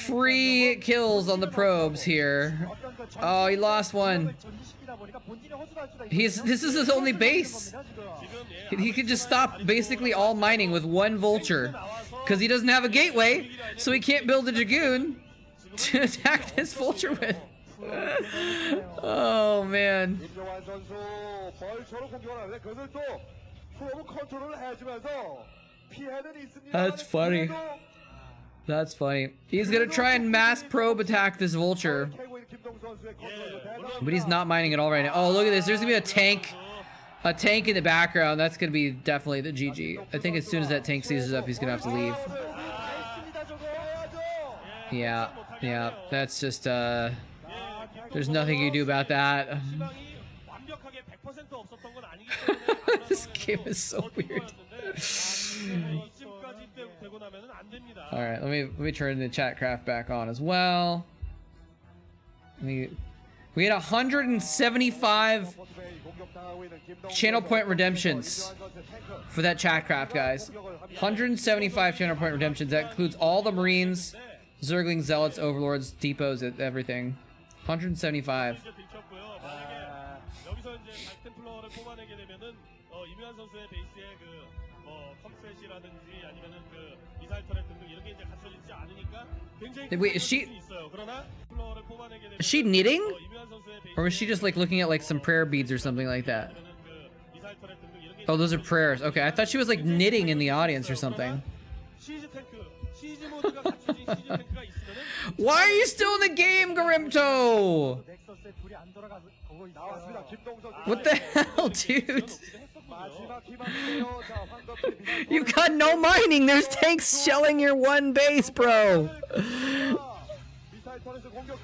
free kills on the probes here. Oh, he lost one. This is his only base. He could just stop basically all mining with one vulture because he doesn't have a gateway, so he can't build a Dragoon to attack this vulture with. Oh man. That's funny. That's funny. He's gonna try and mass probe attack this vulture, but he's not mining at all right now. Oh, look at this. There's gonna be a tank in the background. That's gonna be definitely the GG. I think as soon as that tank seizes up, he's gonna have to leave. Yeah, that's just there's nothing you do about that. This game is so weird. Alright, let me turn the Chatcraft back on as well. We had 175 channel point redemptions for that Chatcraft, guys. 175 channel point redemptions. That includes all the Marines, Zerglings, Zealots, Overlords, Depots, everything. 175. Wait, is she knitting? Or is she just like looking at like some prayer beads or something like that? Oh, those are prayers. Okay, I thought she was like knitting in the audience or something. Why are you still in the game, Garimto? What the hell, dude? You've got no mining. There's tanks shelling your one base, bro.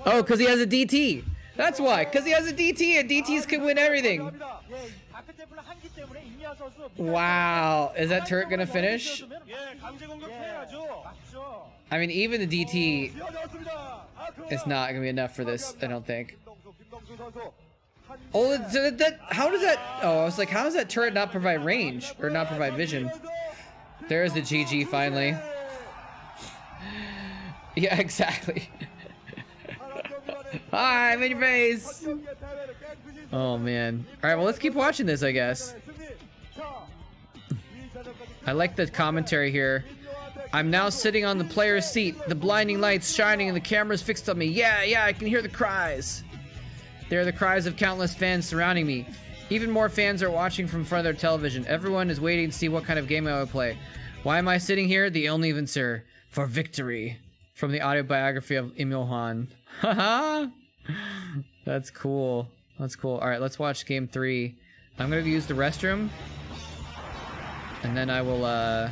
Oh, because he has a DT. That's why. Because he has a DT, and DTs can win everything. Wow. Is that turret gonna finish? I mean, even the DT is not gonna be enough for this, I don't think. Oh, how does that? Oh, I was like, how does that turret not provide range or not provide vision? There's the GG finally. Yeah, exactly. Hi, I'm in your face. Oh man. All right, well let's keep watching this, I guess. I like the commentary here. I'm now sitting on the player's seat, the blinding lights shining and the cameras fixed on me. Yeah, I can hear the cries. They are the cries of countless fans surrounding me. Even more fans are watching from front of their television. Everyone is waiting to see what kind of game I will play. Why am I sitting here? The only answer, for victory. From the autobiography of Emil Han. Haha! That's cool. That's cool. Alright, let's watch game 3. I'm gonna use the restroom. And then I will,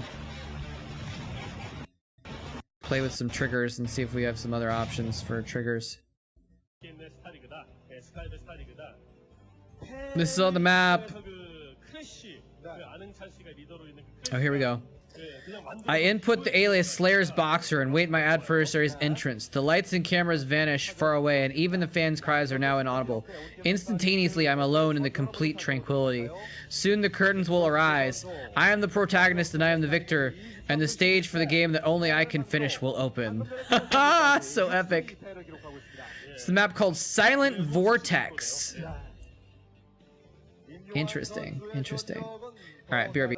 play with some triggers and see if we have some other options for triggers. This is on the map. Oh, here we go. I input the alias Slayer's Boxer and wait my adversary's entrance. The lights and cameras vanish far away, and even the fans' cries are now inaudible. Instantaneously, I'm alone in the complete tranquility. Soon the curtains will arise. I am the protagonist and I am the victor, and the stage for the game that only I can finish will open. Haha, so epic. It's the map called Silent Vortex. Interesting, interesting. Alright, BRB.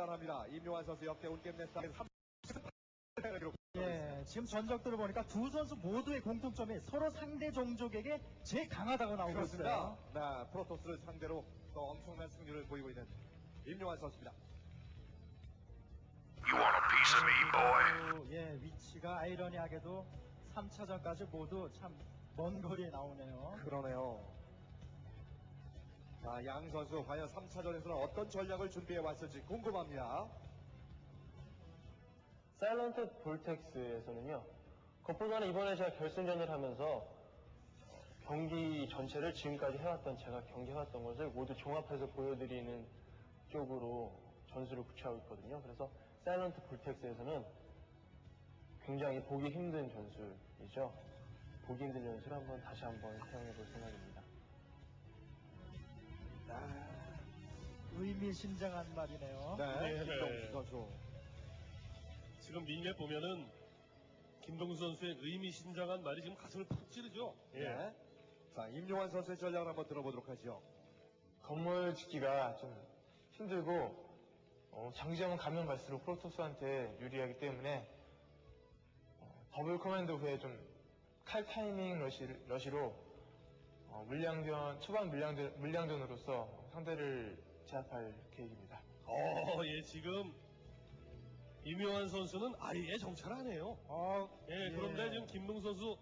예, 지금 전적들을 보니까 두 선수 모두의 공통점이 서로 상대 종족에게 제일 강하다고 나오고 있습니다. 네, 프로토스를 상대로 또 엄청난 승리를 보이고 있는 임요환 선수입니다. You want a piece of me, boy? 예, 위치가 아이러니하게도 3차전까지 모두 참 먼 거리에 나오네요. 그러네요. 자, 양 선수 과연 3차전에서는 어떤 전략을 준비해 왔을지 궁금합니다. 사일런트 볼텍스에서는요, 그것보다는 이번에 제가 결승전을 하면서 경기 전체를 지금까지 해왔던, 제가 경기해왔던 것을 모두 종합해서 보여드리는 쪽으로 전술을 구체하고 있거든요. 그래서 사일런트 볼텍스에서는 굉장히 보기 힘든 전술이죠. 보기 힘든 전술을 다시 한번 사용해볼 생각입니다. 의미심장한 말이네요. 네, 김동수 선수. 지금 밍에 보면은 김동수 선수의 의미심장한 말이 지금 가슴을 푹 찌르죠. 예. 네. 자, 임요환 선수의 전략을 한번 들어보도록 하죠. 건물 짓기가 좀 힘들고 장기전은 가면 갈수록 프로토스한테 유리하기 때문에 더블 커맨드 후에 좀 칼 타이밍 러시로 초반 물량전으로서 상대를 제압할 계획입니다. 예, 지금 임요환 선수는 아예 정찰하네요. 예, 그런데 지금 김동수 선수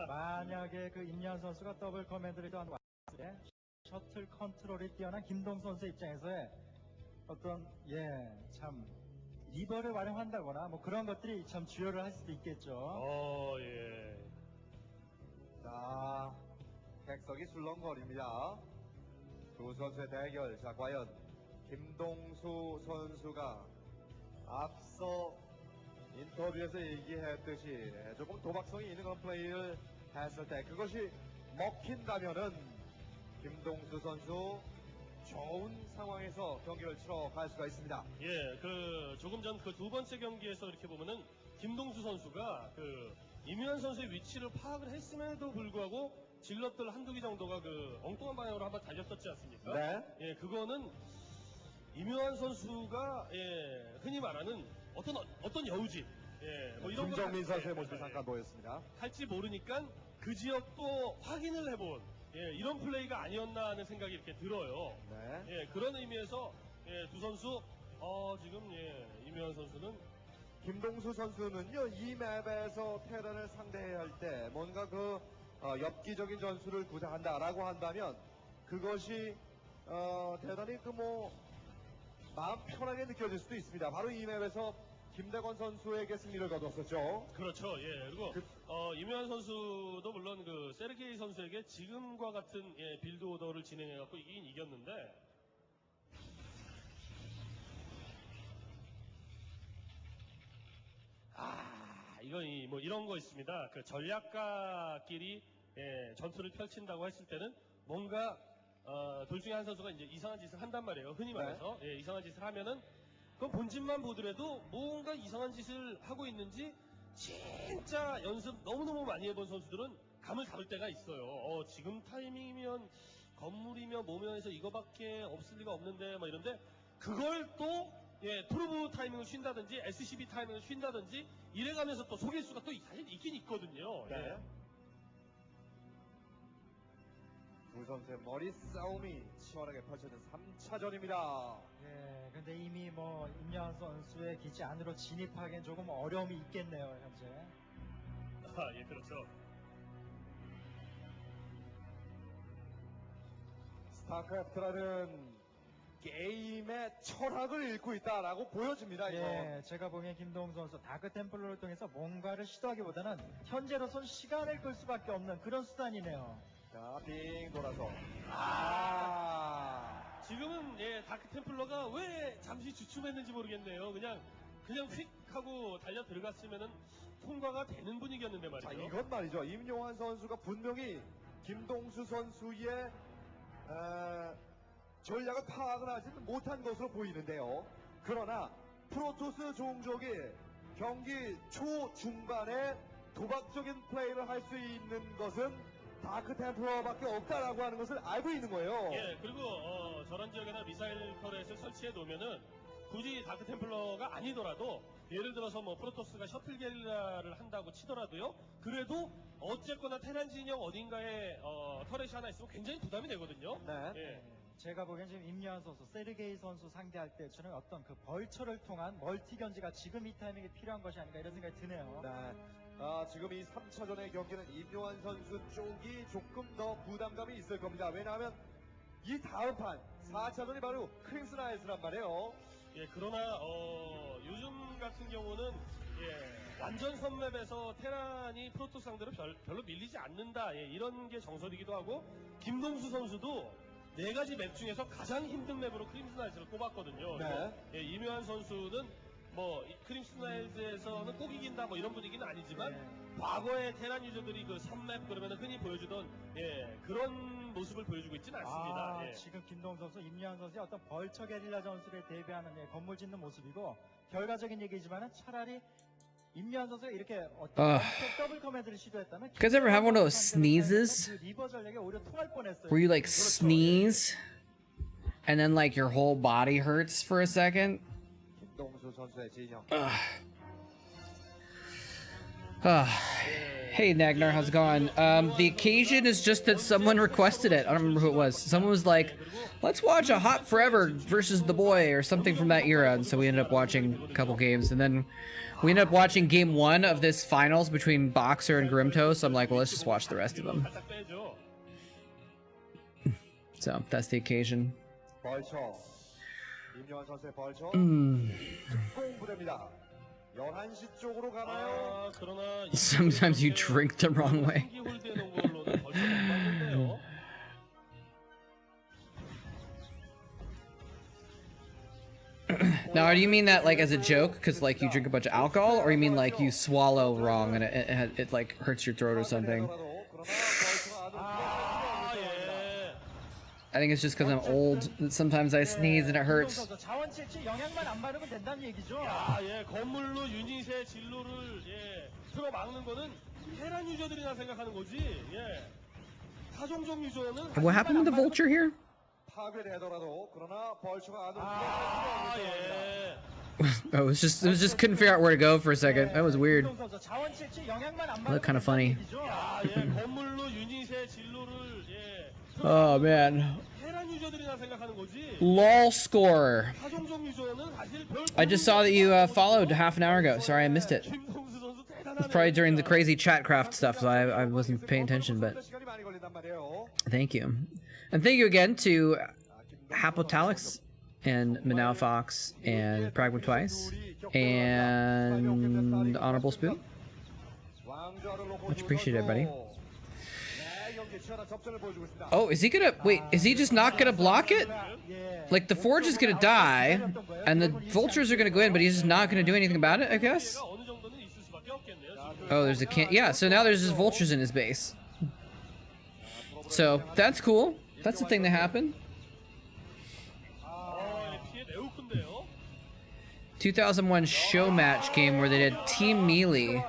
만약에 그 임요환 선수가 더블 커맨드를 또한 왔을 때 셔틀 컨트롤이 뛰어난 김동수 선수의 입장에서의 어떤 참 리버를 활용한다거나 뭐 그런 것들이 참 주요를 할 수도 있겠죠. 예. 자, 객석이 술렁거립니다. 두 선수의 대결. 자, 과연 김동수 선수가 앞서 인터뷰에서 얘기했듯이 조금 도박성이 있는 그런 플레이를 했을 때 그것이 먹힌다면은 김동수 선수 좋은 상황에서 경기를 치러갈 수가 있습니다. 예, 조금 전 그 두 번째 경기에서 이렇게 보면은 김동수 선수가 임요환 선수의 위치를 파악을 했음에도 불구하고 질럿들 한두 개 정도가 엉뚱한 방향으로 한번 달렸었지 않습니까? 네. 예, 그거는 임요환 선수가 흔히 말하는 어떤 여우짓, 뭐 이런 김정민 선수의 모습이 잠깐 보였습니다. 할지 모르니까 그 지역도 확인을 해본 이런 플레이가 아니었나 하는 생각이 이렇게 들어요. 네. 예, 그런 의미에서 두 선수 지금 임요환 선수는 김동수 선수는요, 이 맵에서 테란을 상대해야 할 때 뭔가 엽기적인 전술을 구사한다라고 한다면 그것이 대단히 마음 편하게 느껴질 수도 있습니다. 바로 이 맵에서 김대건 선수에게 승리를 거뒀었죠. 그렇죠. 예. 그리고 임요환 선수도 물론 세르게이 선수에게 지금과 같은 빌드 오더를 진행해갖고 이기긴 이겼는데 이건 뭐 이런 거 있습니다. 전략가끼리 전투를 펼친다고 했을 때는 뭔가 둘 중에 한 선수가 이제 이상한 짓을 한단 말이에요. 흔히 말해서 이상한 짓을 하면은 그럼 본진만 보더라도 뭔가 이상한 짓을 하고 있는지 진짜 연습 너무너무 많이 해본 선수들은 감을 잡을 때가 있어요. 지금 타이밍이면 건물이면 뭐면 해서 이거밖에 없을 리가 없는데 막 이런데 그걸 또 프로브 타이밍을 쉰다든지 SCB 타이밍을 쉰다든지 이래가면서 또 속일 수가 또 사실 있긴 있거든요. 네. 두 선수의 머리 싸움이 치열하게 펼쳐진 3차전입니다. 예, 근데 이미 뭐 임요한 선수의 기지 안으로 진입하기엔 조금 어려움이 있겠네요, 현재. 예, 그렇죠. 스타크래프트라는 게임의 철학을 읽고 있다라고 보여집니다. 이거. 예, 제가 보기엔 김동훈 선수 다크 템플러를 통해서 뭔가를 시도하기보다는 현재로선 시간을 끌 수밖에 없는 그런 수단이네요. 자, 빙 돌아서. 지금은 다크 템플러가 왜 잠시 주춤했는지 모르겠네요. 그냥 휙 하고 달려 들어갔으면은 통과가 되는 분위기였는데 말이죠. 자, 이건 말이죠. 임요한 선수가 분명히 김동수 선수의 전략을 파악을 하지는 못한 것으로 보이는데요. 그러나 프로토스 종족이 경기 초중반에 도박적인 플레이를 할 수 있는 것은 다크 템플러밖에 없다라고 하는 것을 알고 있는 거예요. 예, 그리고 저런 지역에다 미사일 터렛을 설치해 놓으면은 굳이 다크 템플러가 아니더라도 예를 들어서 뭐 프로토스가 셔틀 게릴라를 한다고 치더라도요. 그래도 어쨌거나 테란 진영 어딘가에 터렛이 하나 있으면 굉장히 부담이 되거든요. 네. 예. 제가 보기엔 지금 임요한 선수, 세르게이 선수 상대할 때 저는 어떤 그 벌처를 통한 멀티 견지가 지금 이 타이밍에 필요한 것이 아닌가 이런 생각이 드네요. 네. 지금 이 3차전의 경기는 임요한 선수 쪽이 조금 더 부담감이 있을 겁니다. 왜냐하면 이 다음 판 4차전이 바로 크림스나이트란 말이에요. 예, 그러나 요즘 같은 경우는 완전 선맵에서 테란이 프로토스 상대로 별로 밀리지 않는다. 이런 게 정설이기도 하고 김동수 선수도 4가지 맵 중에서 가장 힘든 맵으로 크림스나이트를 꼽았거든요. 네. 임요한 선수는 뭐 크림스나이트에서는 꼭 이긴다 뭐 이런 분위기는 아니지만 과거의 테란 유저들이 그 선맵 그러면 흔히 보여주던 그런 모습을 보여주고 있지는 않습니다. 지금 김동훈 선수, 임요한 선수의 어떤 벌처 게릴라 전술에 대비하는 건물 짓는 모습이고 결과적인 얘기지만은 차라리 임요한 선수가 이렇게 어떤 더블 커맨드를 시도했다면 You guys ever have one of those sneezes? 리버 전략에 오히려 통할 뻔했어요. Where you like sneeze and then like your whole body hurts for a second? 김동수 선수의 진영. Hey Nagnar, how's it going? The occasion is just that someone requested it. I don't remember who it was. Someone was like, let's watch a Hot Forever versus The Boy or something from that era. And so we ended up watching a couple games. And then we ended up watching game 1 of this finals between Boxer and Grimto. So I'm like, well, let's just watch the rest of them. So that's the occasion. 벌처. 임요한 선수의 벌처. 공부됩니다. 11시 쪽으로 가나요? 그러나 Sometimes you drink the wrong way. Now, do you mean that like as a joke, because like you drink a bunch of alcohol, or you mean like you swallow wrong and it like hurts your throat or something? I think it's just because I'm old. Sometimes I sneeze and it hurts. 건물로 유닛의 진로를 틀어막는 거는 테란 유저들이나 생각하는 거지. 타종종 유저는 What happened with the Vulture here? 파괴되더라도 그러나 벌처가 안으로 Oh, it was just couldn't figure out where to go for a second. That was weird. It looked kind of funny. 건물로 유닛의 진로를 Oh man. LOL score. I just saw that you followed half an hour ago. Sorry, I missed it. It's probably during the crazy Chatcraft stuff, so I wasn't paying attention, but thank you. And thank you again to Hapotalix and Manao Fox and Pragma Twice and Honorable Spoon. Much appreciated, buddy. Oh, is he gonna wait? Is he just not gonna block it? Like the Forge is gonna die, and the Vultures are gonna go in, but he's just not gonna do anything about it, I guess. Oh, there's a yeah. So now there's just Vultures in his base. So that's cool. That's the thing that happened. 2001 show match game where they did team melee,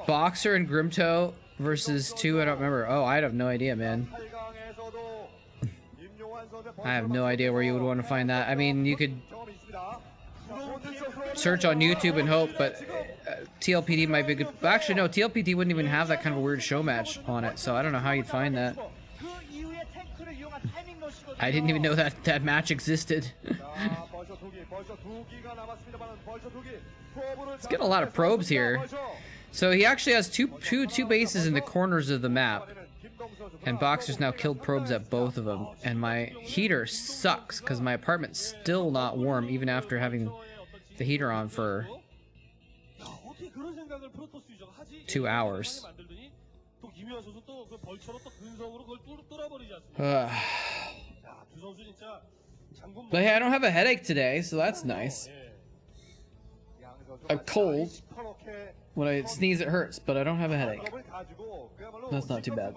Boxer and Grimto versus two. I don't remember. Oh, I have no idea, man. I have no idea where you would want to find that. I mean, you could search on YouTube and hope, but TLPD might be good. Actually, no, TLPD wouldn't even have that kind of a weird show match on it, so I don't know how you'd find that. I didn't even know that that match existed. Let's get a lot of probes here. So he actually has two bases in the corners of the map. And Boxer's now killed probes at both of them. And my heater sucks because my apartment's still not warm even after having the heater on for 2 hours. But hey, I don't have a headache today, so that's nice. I'm cold. When I sneeze, it hurts, but I don't have a headache. That's not too bad.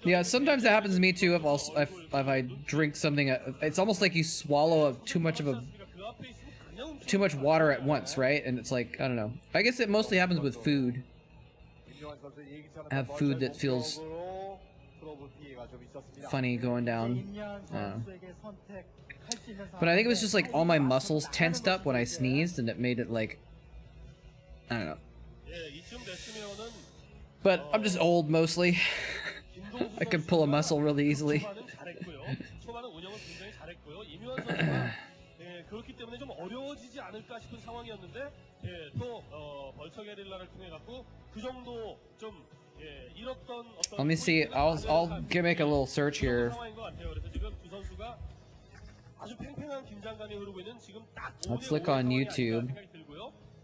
Yeah, sometimes that happens to me too. If I drink something, it's almost like you swallow too much water at once, right? And it's like, I don't know. I guess it mostly happens with food. I have food that feels funny going down. But I think it was just like all my muscles tensed up when I sneezed, and it made it like, I don't know. But I'm just old mostly. I can pull a muscle really easily. Let me see. I'll make a little search here. Let's look on YouTube.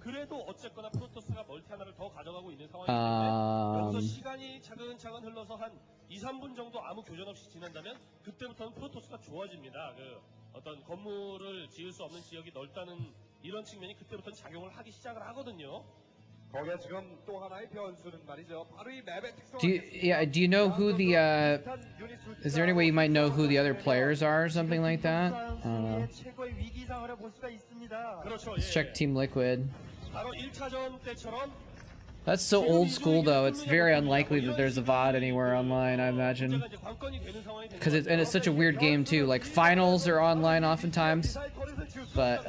그래도 어쨌거나 프로토스가 멀티 하나를 더 가져가고 있는 상황이기 때문에 시간이 차근차근 흘러서 한 2-3분 정도 아무 교전 없이 지난다면 그때부터는 프로토스가 좋아집니다. 그 어떤 건물을 지을 수 없는 지역이 넓다는 이런 측면이 그때부터는 작용을 하기 시작을 하거든요. 거기에 지금 또 하나의 변수는 말이죠. 바로 이 맵의 특성. Do you know who the is there any way you might know who the other players are or something like that? I don't know. Let's check Team Liquid. That's so old school though. It's very unlikely that there's a VOD anywhere online, I imagine. Because it's such a weird game too. Like finals are online oftentimes, but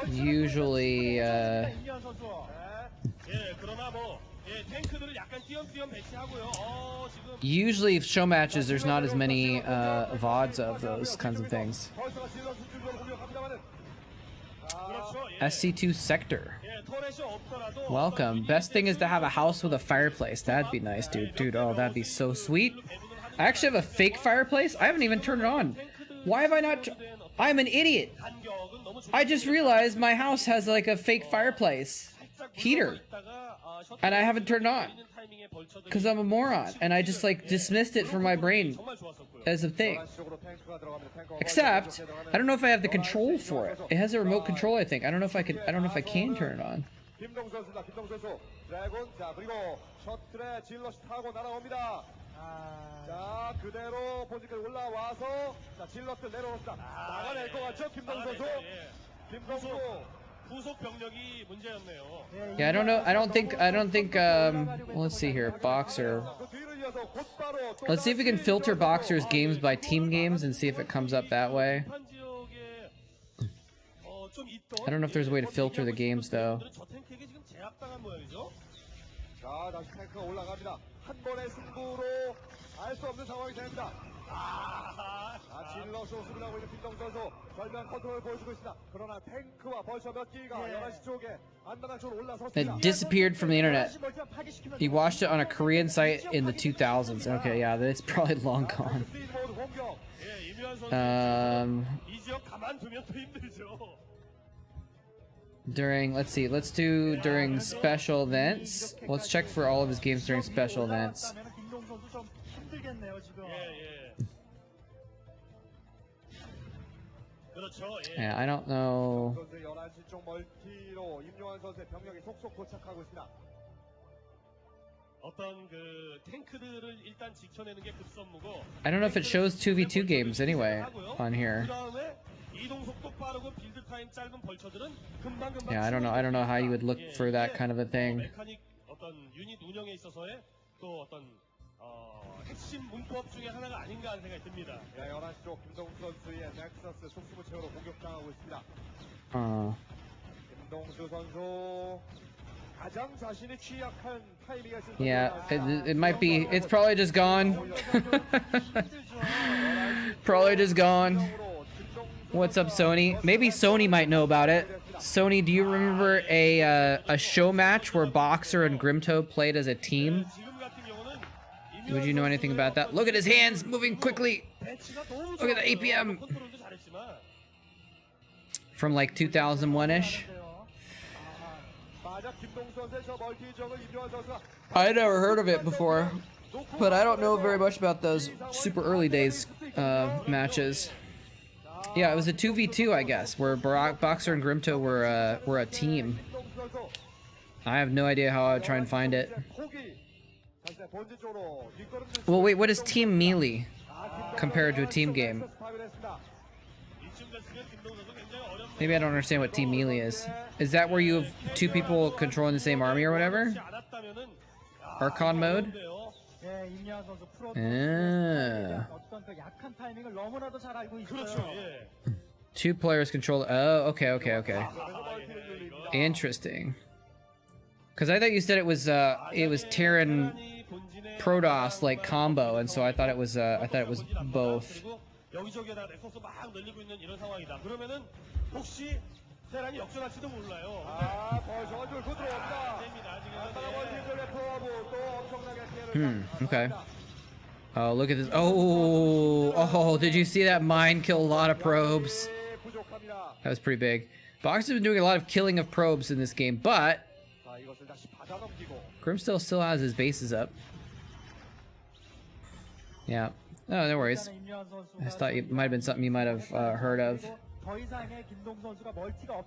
usually usually show matches there's not as many VODs of those kinds of things. SC2 sector. Welcome. Best thing is to have a house with a fireplace. That'd be nice, dude. Dude, oh, that'd be so sweet. I actually have a fake fireplace. I haven't even turned it on. Why have I not? I'm an idiot. I just realized my house has like a fake fireplace heater, and I haven't turned it on because I'm a moron, and I just like dismissed it from my brain as a thing. Except I don't know if I have the control for it. It has a remote control, I think. I don't know if I can. I don't know if I can turn it on. 자, 그대로 본진까지 올라와서 자, 질럿들 내려옵니다. 나가낼 것 같죠, 김동수 선수? 김동수 후속 병력이 문제였네요. Yeah, I don't know. I don't think. Let's see here, Boxer. Let's see if we can filter Boxer's games by team games and see if it comes up that way. I don't know if there's a way to filter the games though. 자, 다시 탱크가 올라갑니다. 한 번의 승부로 알 수 없는 상황이 됩니다. 질러 쇼스를 하고 있는 김동수 선수 절묘한 컨트롤을 보여주고 있습니다. 그러나 탱크와 벌써 몇 기가 11시 쪽에 안마당 쪽으로 올라섰습니다. It disappeared from the internet. He watched it on a Korean site in the 2000s. Okay, yeah, it's probably long gone. During, let's see, let's do during special events. Let's check for all of his games during special events. Yeah, I don't know. I don't know if it shows 2v2 games anyway on here. 이동 속도 빠르고 빌드 타임 짧은 벌처들은 금방금방 Yeah, I don't know how you would look for that kind of a thing. 메카닉 어떤 유닛 운영에 있어서의 또 어떤 핵심 문법 중에 하나가 아닌가 하는 생각이 듭니다. 네, 11시 쪽 김동수 선수의 넥서스 속수무 채우러 공격당하고 있습니다. 김동수 선수 가장 자신이 취약한 타이밍에 Yeah, it might be. It's probably just gone. Probably just gone. What's up, Sony? Maybe Sony might know about it. Sony, do you remember a show match where Boxer and Grimto played as a team? Would you know anything about that? Look at his hands moving quickly. Look at the APM. From like 2001-ish. I never heard of it before, but I don't know very much about those super early days matches. Yeah, it was a 2v2, I guess, where Boxer and Grimto were a team. I have no idea how I would try and find it. Well, wait, what is Team Melee compared to a team game? Maybe I don't understand what Team Melee is. Is that where you have two people controlling the same army or whatever? Archon mode? Ah. Two players control. Oh, okay. Interesting. Because I thought you said it was Terran Protoss like combo, and so I thought it was both. Okay. Oh, look at this. Oh, did you see that mine kill a lot of probes? That was pretty big. Box has been doing a lot of killing of probes in this game, but Grimstone still has his bases up. Yeah. Oh, no worries. I just thought it might have been something you might have heard of.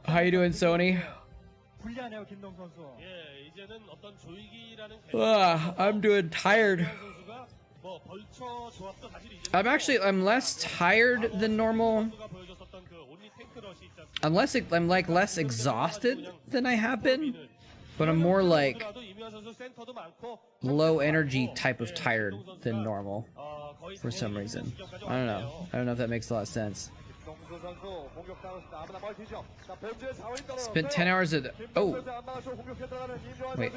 How you doing, Sony? I'm doing tired. I'm less tired than normal. I'm like less exhausted than I have been, but I'm more like low energy type of tired than normal for some reason. I don't know if that makes a lot of sense. Spent 10 hours at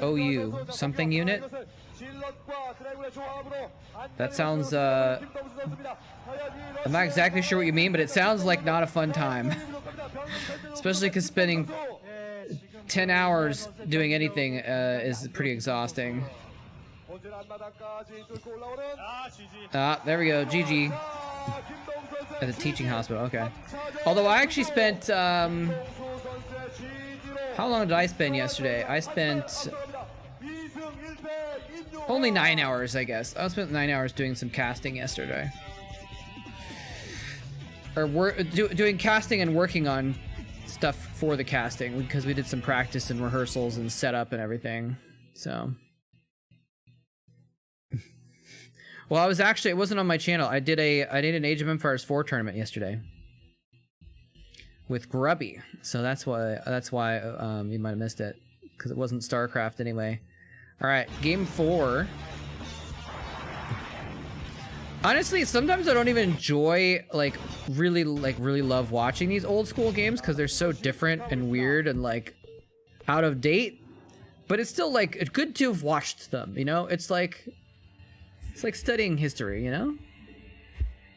OU something unit. That sounds I'm not exactly sure what you mean, but it sounds like not a fun time. Especially because spending 10 hours doing anything is pretty exhausting. There we go, GG. At the teaching hospital, okay. Although I actually spent, how long did I spend yesterday? I spent only 9 hours, I guess. I spent 9 hours doing some casting yesterday. Or doing casting and working on stuff for the casting, because we did some practice and rehearsals and setup and everything, so. Well, it wasn't on my channel. I did an Age of Empires 4 tournament yesterday with Grubby, so that's why you might have missed it, because it wasn't Starcraft anyway. All right, game 4. Honestly, sometimes I don't even enjoy really love watching these old school games because they're so different and weird and like out of date. But it's still like good to have watched them, you know? It's like studying history, you know?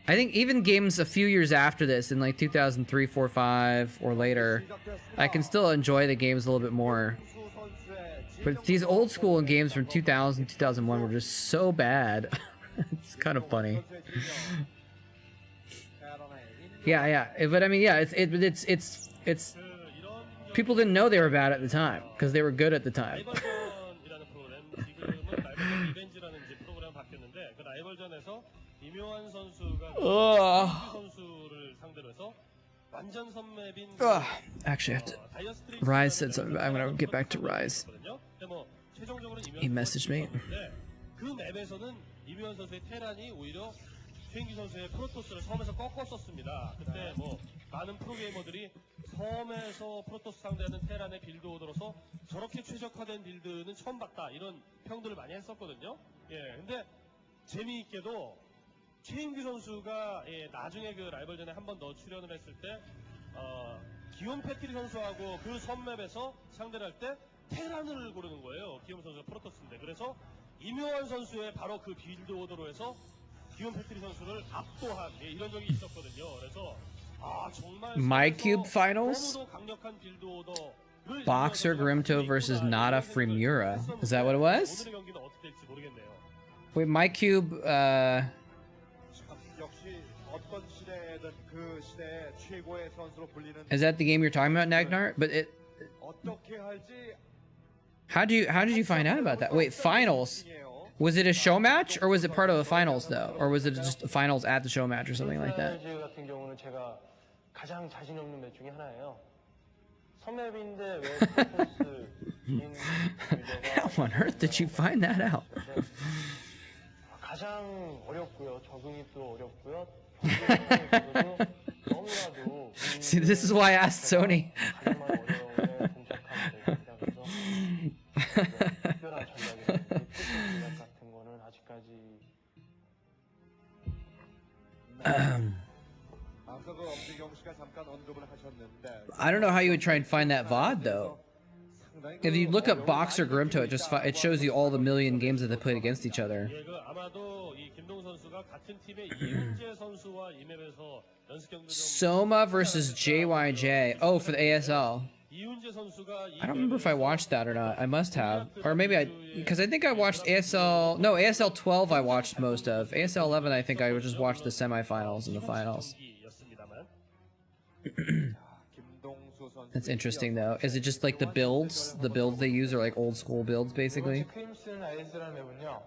I think even games a few years after this, in like 2003, 4, 5, or later, I can still enjoy the games a little bit more. But these old school games from 2000, 2001 were just so bad. It's kind of funny. Yeah. But I mean, yeah, it's people didn't know they were bad at the time because they were good at the time. Actually, I have to. Rise said something. I'm gonna get back to Rise. He messaged me. 이묘한 선수의 테란이 오히려 최인기 선수의 프로토스를 섬에서 꺾었었습니다. 그때 뭐 많은 프로게이머들이 섬에서 프로토스 상대하는 테란의 빌드 오더로서 저렇게 최적화된 빌드는 처음 봤다 이런 평들을 많이 했었거든요. 예, 근데 재미있게도 최인규 선수가 나중에 그 라이벌전에 한 번 더 출연을 했을 때 기욤 패트리 선수하고 그 섬맵에서 상대를 할 때 테란을 고르는 거예요. 기욤 선수가 프로토스인데. 그래서 임요환 선수의 바로 그 빌드 오더로 해서 기욤 패트리 선수를 압도한 이런 적이 있었거든요. 그래서 정말 MyCube Finals? 너무도 강력한 빌드 오더를 Boxer Grimto versus Nada Frimura. Is that what it was? 오늘의 경기는 어떻게 될지 모르겠네요. Wait, MyCube, 역시 어떤 시대든 그 시대의 최고의 선수로 불리는 is that the game you're talking about, Nagnar? But it, 어떻게 할지 how did you find out about that? Wait, finals? Was it a show match or was it part of the finals though? Or was it just the finals at the show match or something like that? 사이즈 같은 경우는 제가 가장 자신 없는 맵 중에 하나예요. 섬맵인데 왜 프로토스인 How on earth did you find that out? 가장 어렵고요. 적응이 또 어렵고요. 경기도 너무나도 See, this is why I asked Sony. 가장 어려움에 동작하면 됩니다. 그래서 특별한 전략이나 전략 같은 거는 아직까지 앞서 그 엄지경 씨가 잠깐 언급을 하셨는데 I don't know how you would try and find that VOD though. If you look up Boxer Grimto, it shows you all the million games that they played against each other. 예, 그 아마도 이 김동 선수가 같은 팀의 이훈재 선수와 이 맵에서 연습 경기를 Soma versus JYJ. Oh, for the ASL. 이훈재 선수가 I don't remember if I watched that or not. I must have. Or maybe because I think I watched ASL, no, ASL 12 I watched most of. ASL 11 I think I just watched the semifinals and the finals. That's interesting though. Is it just like the builds? The builds they use are like old school builds basically? 크림슨 아이스라는 맵은요.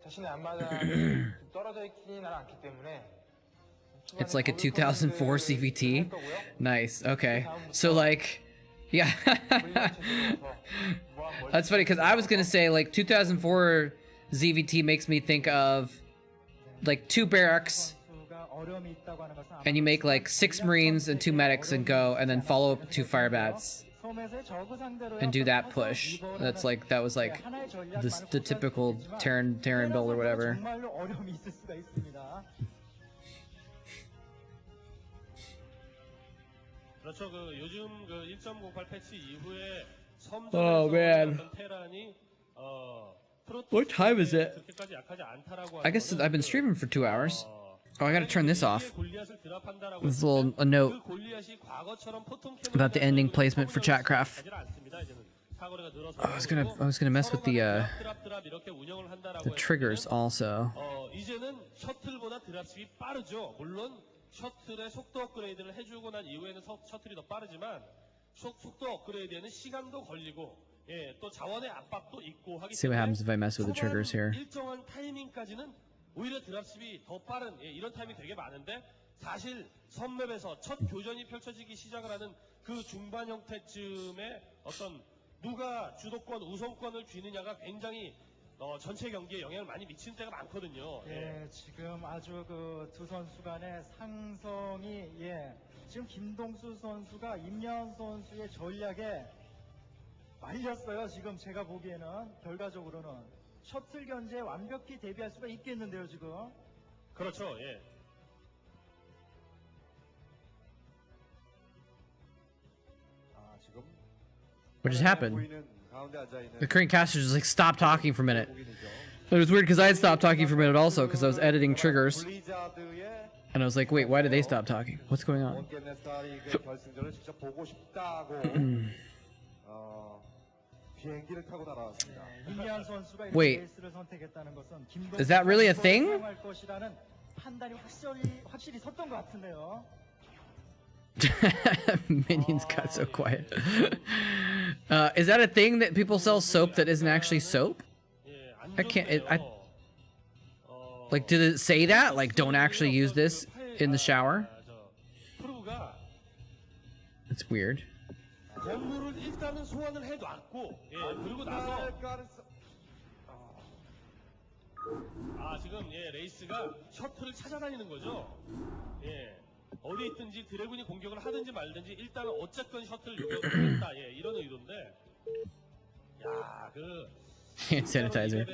자신의 안마당이 떨어져 있지는 않기 때문에 It's like a 2004 CVT? Nice, okay. So like, yeah. That's funny because I was gonna say like 2004 ZVT makes me think of like 2 barracks and you make like 6 Marines and 2 medics and go and then follow up 2 fire bats and do that push. That was like the typical Terran build or whatever. 그렇죠. 그 요즘 그 1.08 패치 이후에 Oh, man. 테란이 What time is it? 그렇게까지 약하지 않다라고 I guess I've been streaming for 2 hours. Oh, I gotta turn this off. With a note about the ending placement for Chatcraft. I was gonna mess with the triggers also. 이제는 셔틀보다 드랍십이 빠르죠. 물론 셔틀의 속도 업그레이드를 해주고 난 이후에는 셔틀이 더 빠르지만 속도 업그레이드에는 시간도 걸리고 또 자원의 압박도 있고 하기 See what happens if I mess with the triggers here. 일정한 타이밍까지는 오히려 드랍십이 더 빠른 이런 타이밍이 되게 많은데 사실 선맵에서 첫 교전이 펼쳐지기 시작을 하는 그 중반 형태쯤에 어떤 누가 주도권 우선권을 쥐느냐가 굉장히 전체 경기에 영향을 많이 미치는 때가 많거든요. 예, 지금 아주 그 두 선수 간의 상성이 지금 김동수 선수가 임현 선수의 전략에 말렸어요. 지금 제가 보기에는 결과적으로는 셔틀 견제에 완벽히 대비할 수가 있겠는데요, 지금. 그렇죠. 예. What just happened? The Korean caster just like stopped talking for a minute. It was weird because I had stopped talking for a minute also because I was editing triggers. And I was like, wait, why did they stop talking? What's going on? Wait, is that really a thing? Minions got so quiet. Is that a thing that people sell soap that isn't actually soap? I can't. Like, did it say that? Like, don't actually use this in the shower? It's weird. 건물을 일단은 소환을 해놨고, 그리고 나서 지금 레이스가 셔틀을 찾아다니는 거죠. 어디 드랍이 있든지 드래곤이 공격을 하든지 말든지 일단은 어쨌건 셔틀 요격을 했다. 예, 이런 의도인데. 야, 그 Hand sanitizer.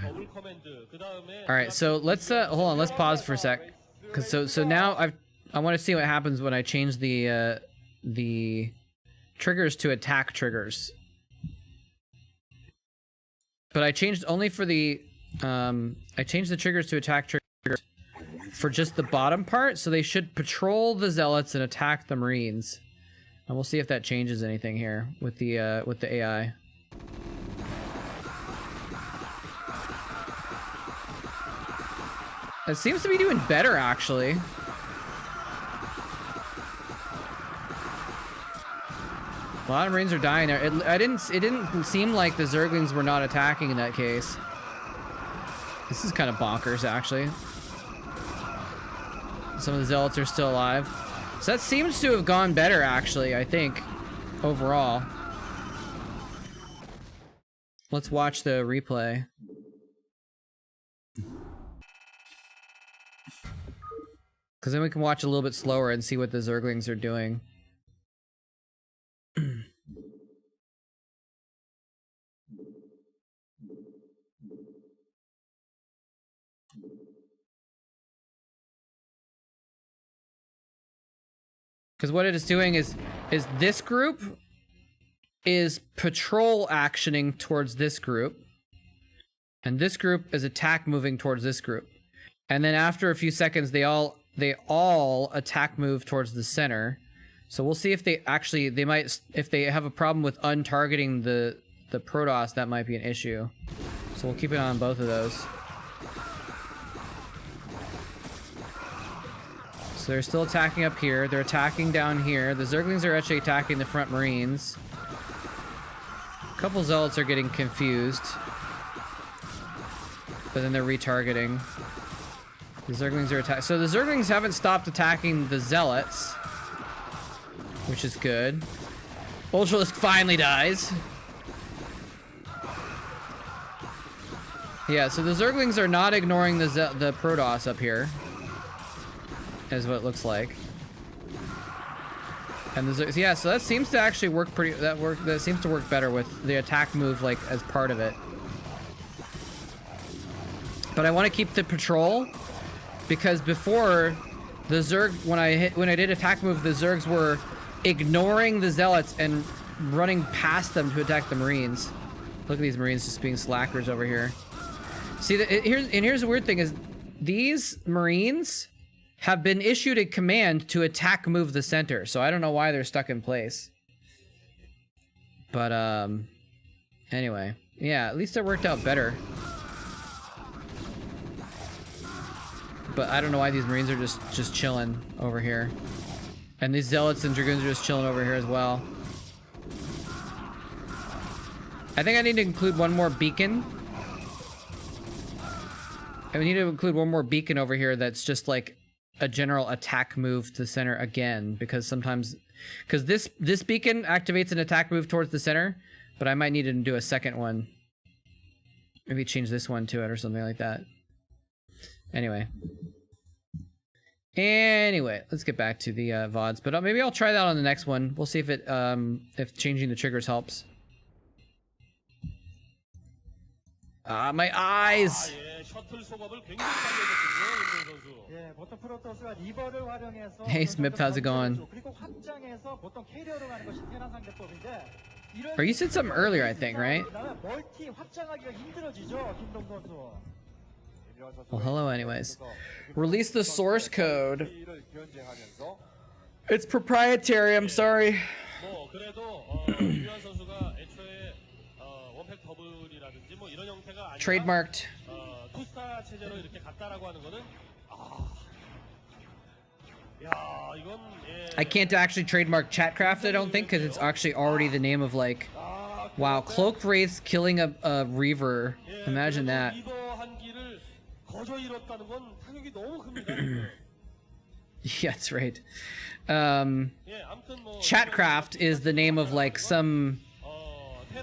더블 커맨드. 그다음에 All right, so let's hold on. Let's pause for a sec. Cause so now I want to see what happens when I change the triggers to attack triggers. But I changed only for the I changed the triggers to attack triggers for just the bottom part, so they should patrol the zealots and attack the marines. And we'll see if that changes anything here with the AI. It seems to be doing better, actually. A lot of marines are dying there. It didn't seem like the Zerglings were not attacking in that case. This is kind of bonkers, actually. Some of the zealots are still alive. So that seems to have gone better, actually, I think, overall. Let's watch the replay. Because then we can watch a little bit slower and see what the Zerglings are doing. Because what it is doing is this group is patrol actioning towards this group. And this group is attack moving towards this group. And then after a few seconds, they all attack move towards the center. So we'll see if they actually, if they have a problem with untargeting the Protoss, that might be an issue. So we'll keep it on both of those. So they're still attacking up here. They're attacking down here. The Zerglings are actually attacking the front marines. A couple zealots are getting confused. But then they're retargeting. The Zerglings are attacking. So the Zerglings haven't stopped attacking the zealots, which is good. Ultralisk finally dies. Yeah, so the Zerglings are not ignoring the Protoss up here, is what it looks like. And yeah, so that seems to actually work pretty. That seems to work better with the attack move, like, as part of it. But I want to keep the patrol, because before the Zerg, when I did attack move, the Zergs were ignoring the zealots and running past them to attack the marines. Look at these marines just being slackers over here. See, here's the weird thing is these marines have been issued a command to attack move the center, so I don't know why they're stuck in place. But anyway, yeah, at least it worked out better. But I don't know why these marines are just chilling over here. And these zealots and dragoons are just chilling over here as well. I think I need to include one more beacon. I need to include one more beacon over here that's just like a general attack move to the center again, because sometimes, because this beacon activates an attack move towards the center, but I might need to do a second one. Maybe change this one to it or something like that. Anyway, let's get back to the VODs, but maybe I'll try that on the next one. We'll see if changing the triggers helps. Ah, my eyes! Hey Smith, how's it going? Or you said something earlier, I think, right? Well, hello anyways. Release the source code. It's proprietary, I'm sorry. Trademarked. I can't actually trademark Chatcraft, I don't think, because it's actually already the name of, like, wow, Cloaked Wraiths killing a Reaver. Imagine that. Yeah, that's right. Chatcraft is the name of, like, some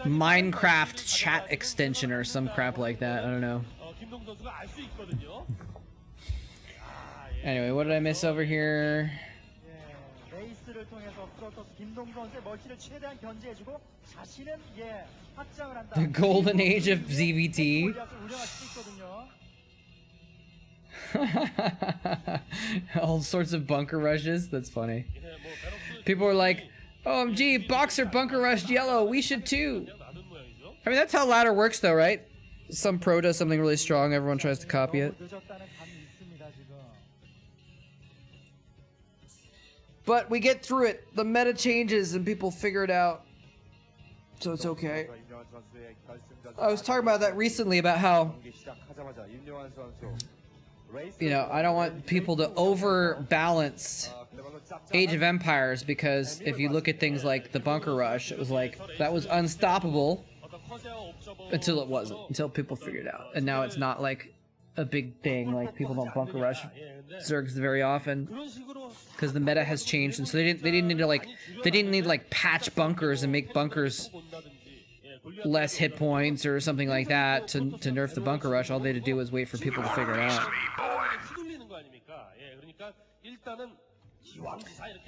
Minecraft chat extension or some crap like that. I don't know. Anyway, what did I miss over here? 멀티를 통해서 프로토스 김동 선수의 멀티를 최대한 견제해주고 자신은 확장을 한다. The golden age of ZVT. 운영할 수 있거든요. All sorts of bunker rushes. That's funny. People are like, OMG, Boxer bunker rushed yellow. We should too. I mean, that's how ladder works though, right? Some pro does something really strong. Everyone tries to copy it. But we get through it. The meta changes and people figure it out. So it's okay. I was talking about that recently about how, you know, I don't want people to overbalance Age of Empires, because if you look at things like the bunker rush, it was like, that was unstoppable until it wasn't, until people figured it out. And now it's not like a big thing, like people don't bunker rush Zergs very often because the meta has changed, and so they didn't need to patch bunkers and make bunkers less hit points or something like that to nerf the bunker rush. All they had to do was wait for people to figure it out.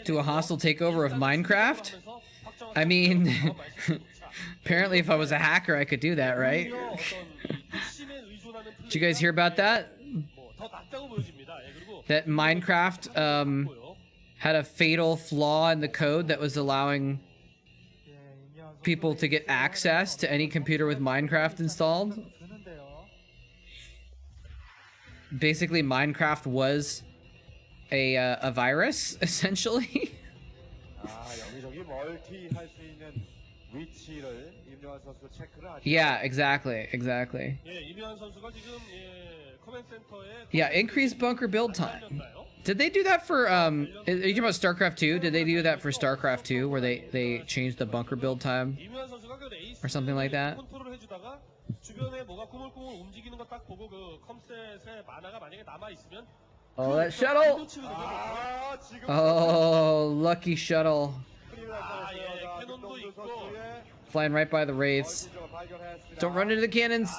Do a hostile takeover of Minecraft? I mean, apparently if I was a hacker I could do that, right? Did you guys hear about that? That Minecraft had a fatal flaw in the code that was allowing people to get access to any computer with Minecraft installed. Basically, Minecraft was a virus, essentially. Yeah, exactly. Yeah, increased bunker build time. Did they do that for, are you talking about Starcraft 2? Did they do that for Starcraft 2, where they changed the bunker build time? Or something like that? Oh, that shuttle! Oh, lucky shuttle. Flying right by the wraiths. Don't run into the cannons!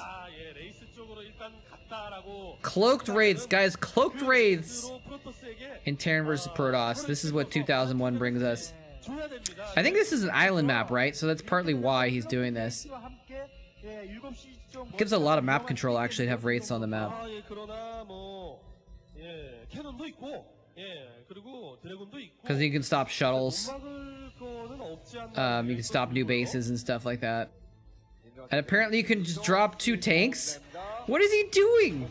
Cloaked wraiths, guys, cloaked wraiths! In Terran versus Protoss. This is what 2001 brings us. I think this is an island map, right? So that's partly why he's doing this. Gives a lot of map control, actually, to have wraiths on the map. Because you can stop shuttles. You can stop new bases and stuff like that. And apparently you can just drop 2 tanks? What is he doing?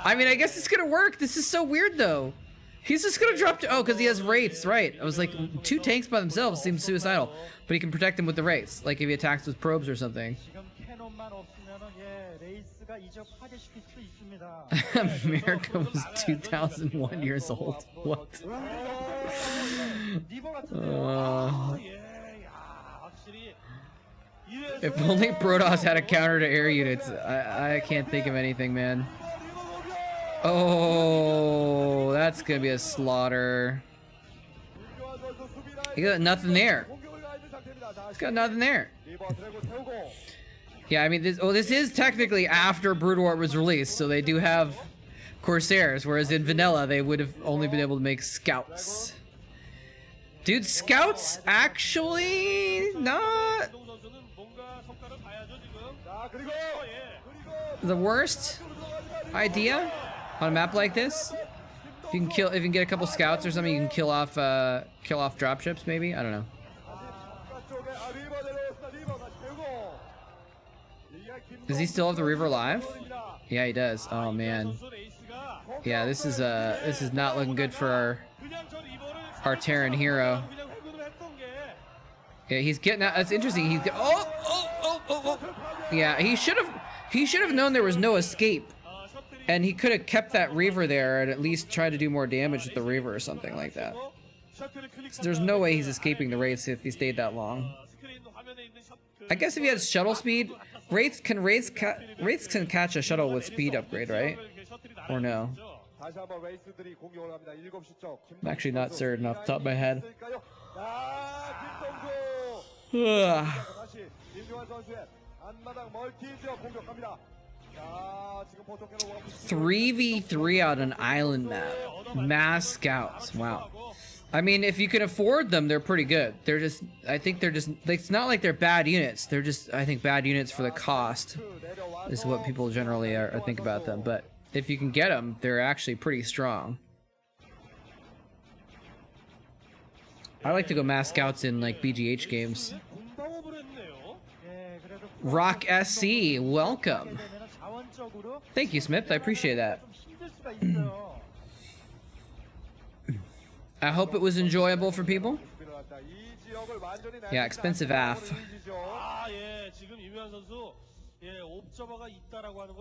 I mean, I guess it's gonna work. This is so weird, though. He's just gonna drop to— oh, because he has wraiths, right. I was like, 2 tanks by themselves seems suicidal. But he can protect them with the wraiths, like if he attacks with probes or something. America was 2001 years old. What? If only Protoss had a counter to air units. I can't think of anything, man. Oh, that's gonna be a slaughter. He got nothing there. He's got nothing there. Yeah, I mean, this is technically after Brood War was released, so they do have Corsairs, whereas in vanilla they would have only been able to make scouts. Dude, scouts actually not the worst idea on a map like this. If you can get a couple scouts or something, you can kill off dropships, maybe. I don't know. Does he still have the Reaver alive? Yeah, he does. Oh man. Yeah, this is not looking good for our Terran hero. Yeah, he's getting out. That's interesting. He's oh. Yeah, he should have known there was no escape, and he could have kept that Reaver there and at least tried to do more damage with the Reaver or something like that. So there's no way he's escaping the wraiths if he stayed that long. I guess if he had shuttle speed, wraiths can catch a shuttle with speed upgrade, right? Or no? I'm actually not certain off the top of my head. 3v3 on an island map. Mass scouts. Wow. I mean, if you can afford them, they're pretty good. They're just, I think they're just, it's not like they're bad units. They're just, I think, bad units for the cost is what people generally are think about them. But if you can get them, they're actually pretty strong. I like to go mass scouts in like BGH games. Rock SC, welcome. Thank you, Smith. I appreciate that. I hope it was enjoyable for people. Yeah, expensive AF.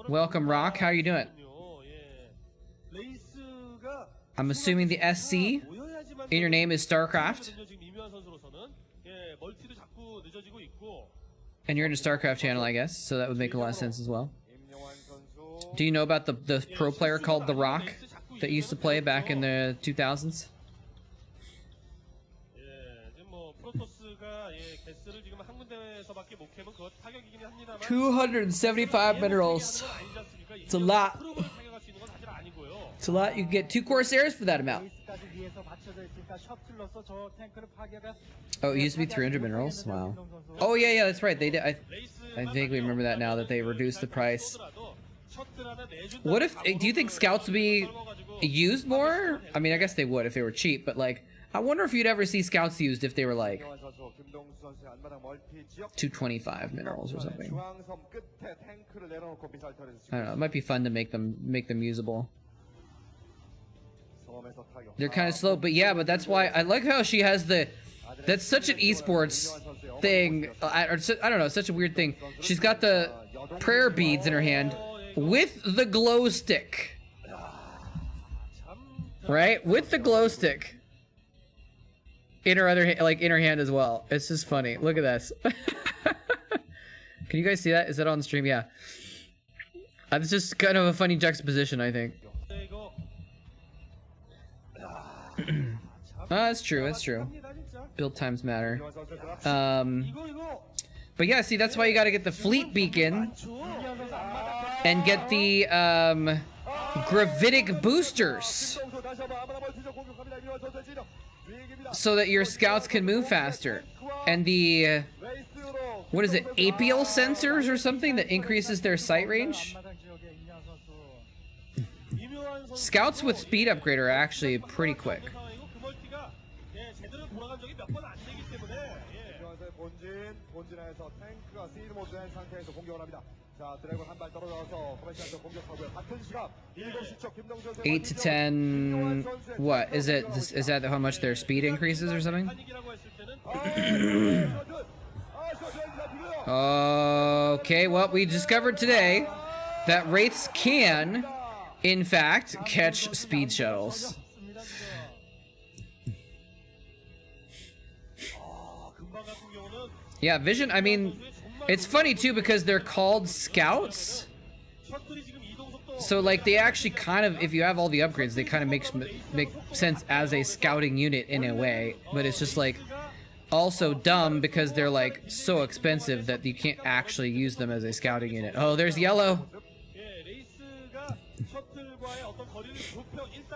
Welcome, Rock. How are you doing? I'm assuming the SC in your name is Starcraft. And you're in a Starcraft channel, I guess, so that would make a lot of sense as well. Do you know about the pro player called The Rock that used to play back in the 2000s? 275 minerals. It's a lot. It's a lot. You can get 2 Corsairs for that amount. Oh, it used to be 300 minerals? Wow. Oh, yeah, that's right. They did. I vaguely remember that now, that they reduced the price. What if... Do you think scouts would be used more? I mean, I guess they would if they were cheap, but like... I wonder if you'd ever see scouts used if they were like 225 minerals or something. I don't know. It might be fun to make them usable. They're kind of slow, but yeah, but that's why I like how she has the. That's such an esports thing. I don't know. Such a weird thing. She's got the prayer beads in her hand with the glow stick. Right, with the glow stick. In her other, like in her hand as well. It's just funny. Look at this. Can you guys see that? Is that on the stream? Yeah. It's just kind of a funny juxtaposition, I think. That's true. That's true. Build times matter. But yeah, see, that's why you got to get the fleet beacon and get the gravitic boosters, so that your scouts can move faster. And the, what is it, apial sensors or something that increases their sight range? Scouts with speed upgrade are actually pretty quick. Eight to 10. What is it? Is that how much their speed increases or something? Okay, well, we discovered today that wraiths can, in fact, catch speed shuttles. Yeah, vision. I mean, it's funny too because they're called scouts. So like they actually kind of, if you have all the upgrades, they kind of make sense as a scouting unit in a way. But it's just like also dumb because they're like so expensive that you can't actually use them as a scouting unit. Oh, there's yellow.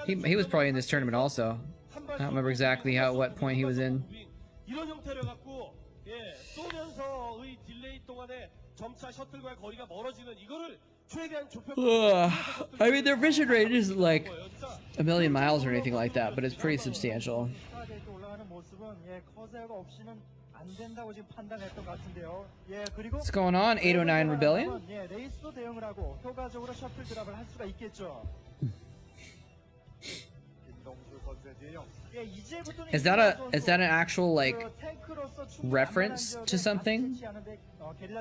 He was probably in this tournament also. I don't remember exactly what point he was in. I mean, their vision range isn't like a million miles or anything like that, but it's pretty substantial. What's going on, 809 Rebellion? Is that an actual like reference to something?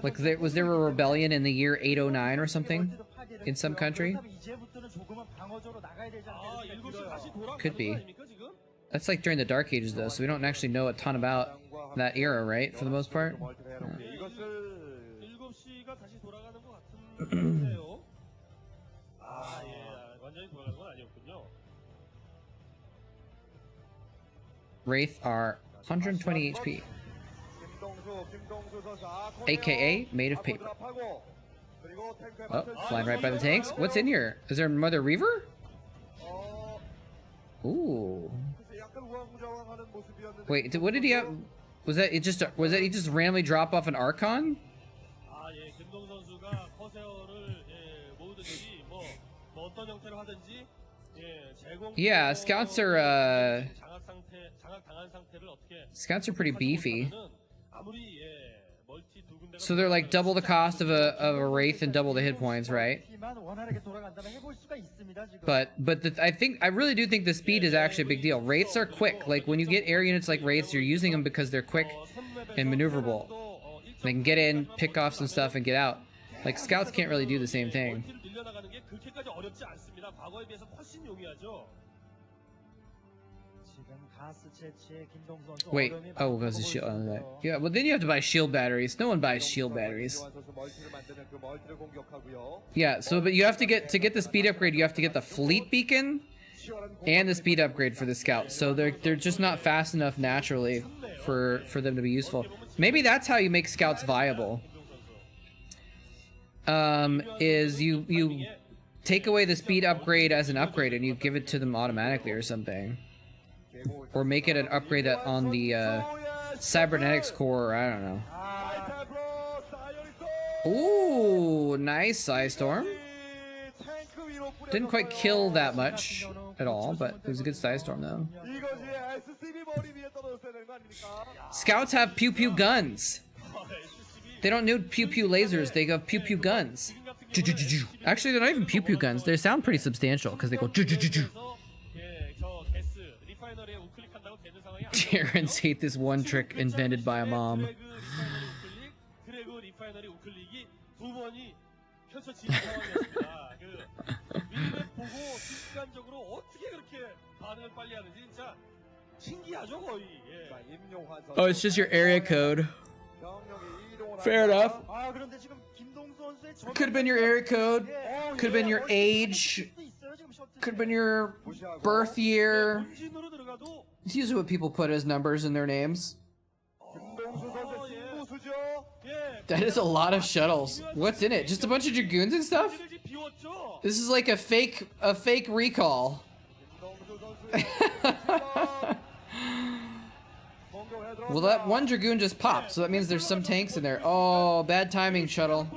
Like was there a rebellion in the year 809 or something in some country? Could be. That's like during the Dark Ages though, so we don't actually know a ton about that era, right? For the most part. Wraith are 120 HP. AKA made of paper. Oh, flying right by the tanks. What's in here? Is there Mother Reaver? Ooh. Wait, what did he have? Was that he just randomly drop off an Archon? 아, 예, 김동 선수가 커세어를 모으든지 뭐 어떤 형태로 하든지 Yeah, scouts are scouts are pretty beefy. So they're like double the cost of a wraith and double the hit points, right? But I really do think the speed is actually a big deal. Wraiths are quick. Like when you get air units like wraiths, you're using them because they're quick and maneuverable. They can get in, pick off some stuff, and get out. Like scouts can't really do the same thing. Wait, oh, because the shield on that. Yeah, well then you have to buy shield batteries. No one buys shield batteries. Yeah, so but you have to get the speed upgrade, you have to get the fleet beacon and the speed upgrade for the scouts. So they're just not fast enough naturally for them to be useful. Maybe that's how you make scouts viable. Is you take away the speed upgrade as an upgrade and you give it to them automatically or something. Or make it an upgrade that on the cybernetics core, I don't know. Ooh, nice Psy Storm. Didn't quite kill that much at all, but it was a good Psy Storm though. Scouts have pew pew guns. They don't need pew pew lasers, they have pew pew guns. Actually, they're not even pew pew guns. They sound pretty substantial because they go. Terrans hate this one trick invented by a mom. Oh, it's just your area code. Fair enough. Could have been your area code. Could have been your age. Could have been your birth year. It's usually what people put as numbers in their names. That is a lot of shuttles. What's in it? Just a bunch of Dragoons and stuff? This is like a fake recall. Well, that one Dragoon just popped, so that means there's some tanks in there. Oh, bad timing, shuttle.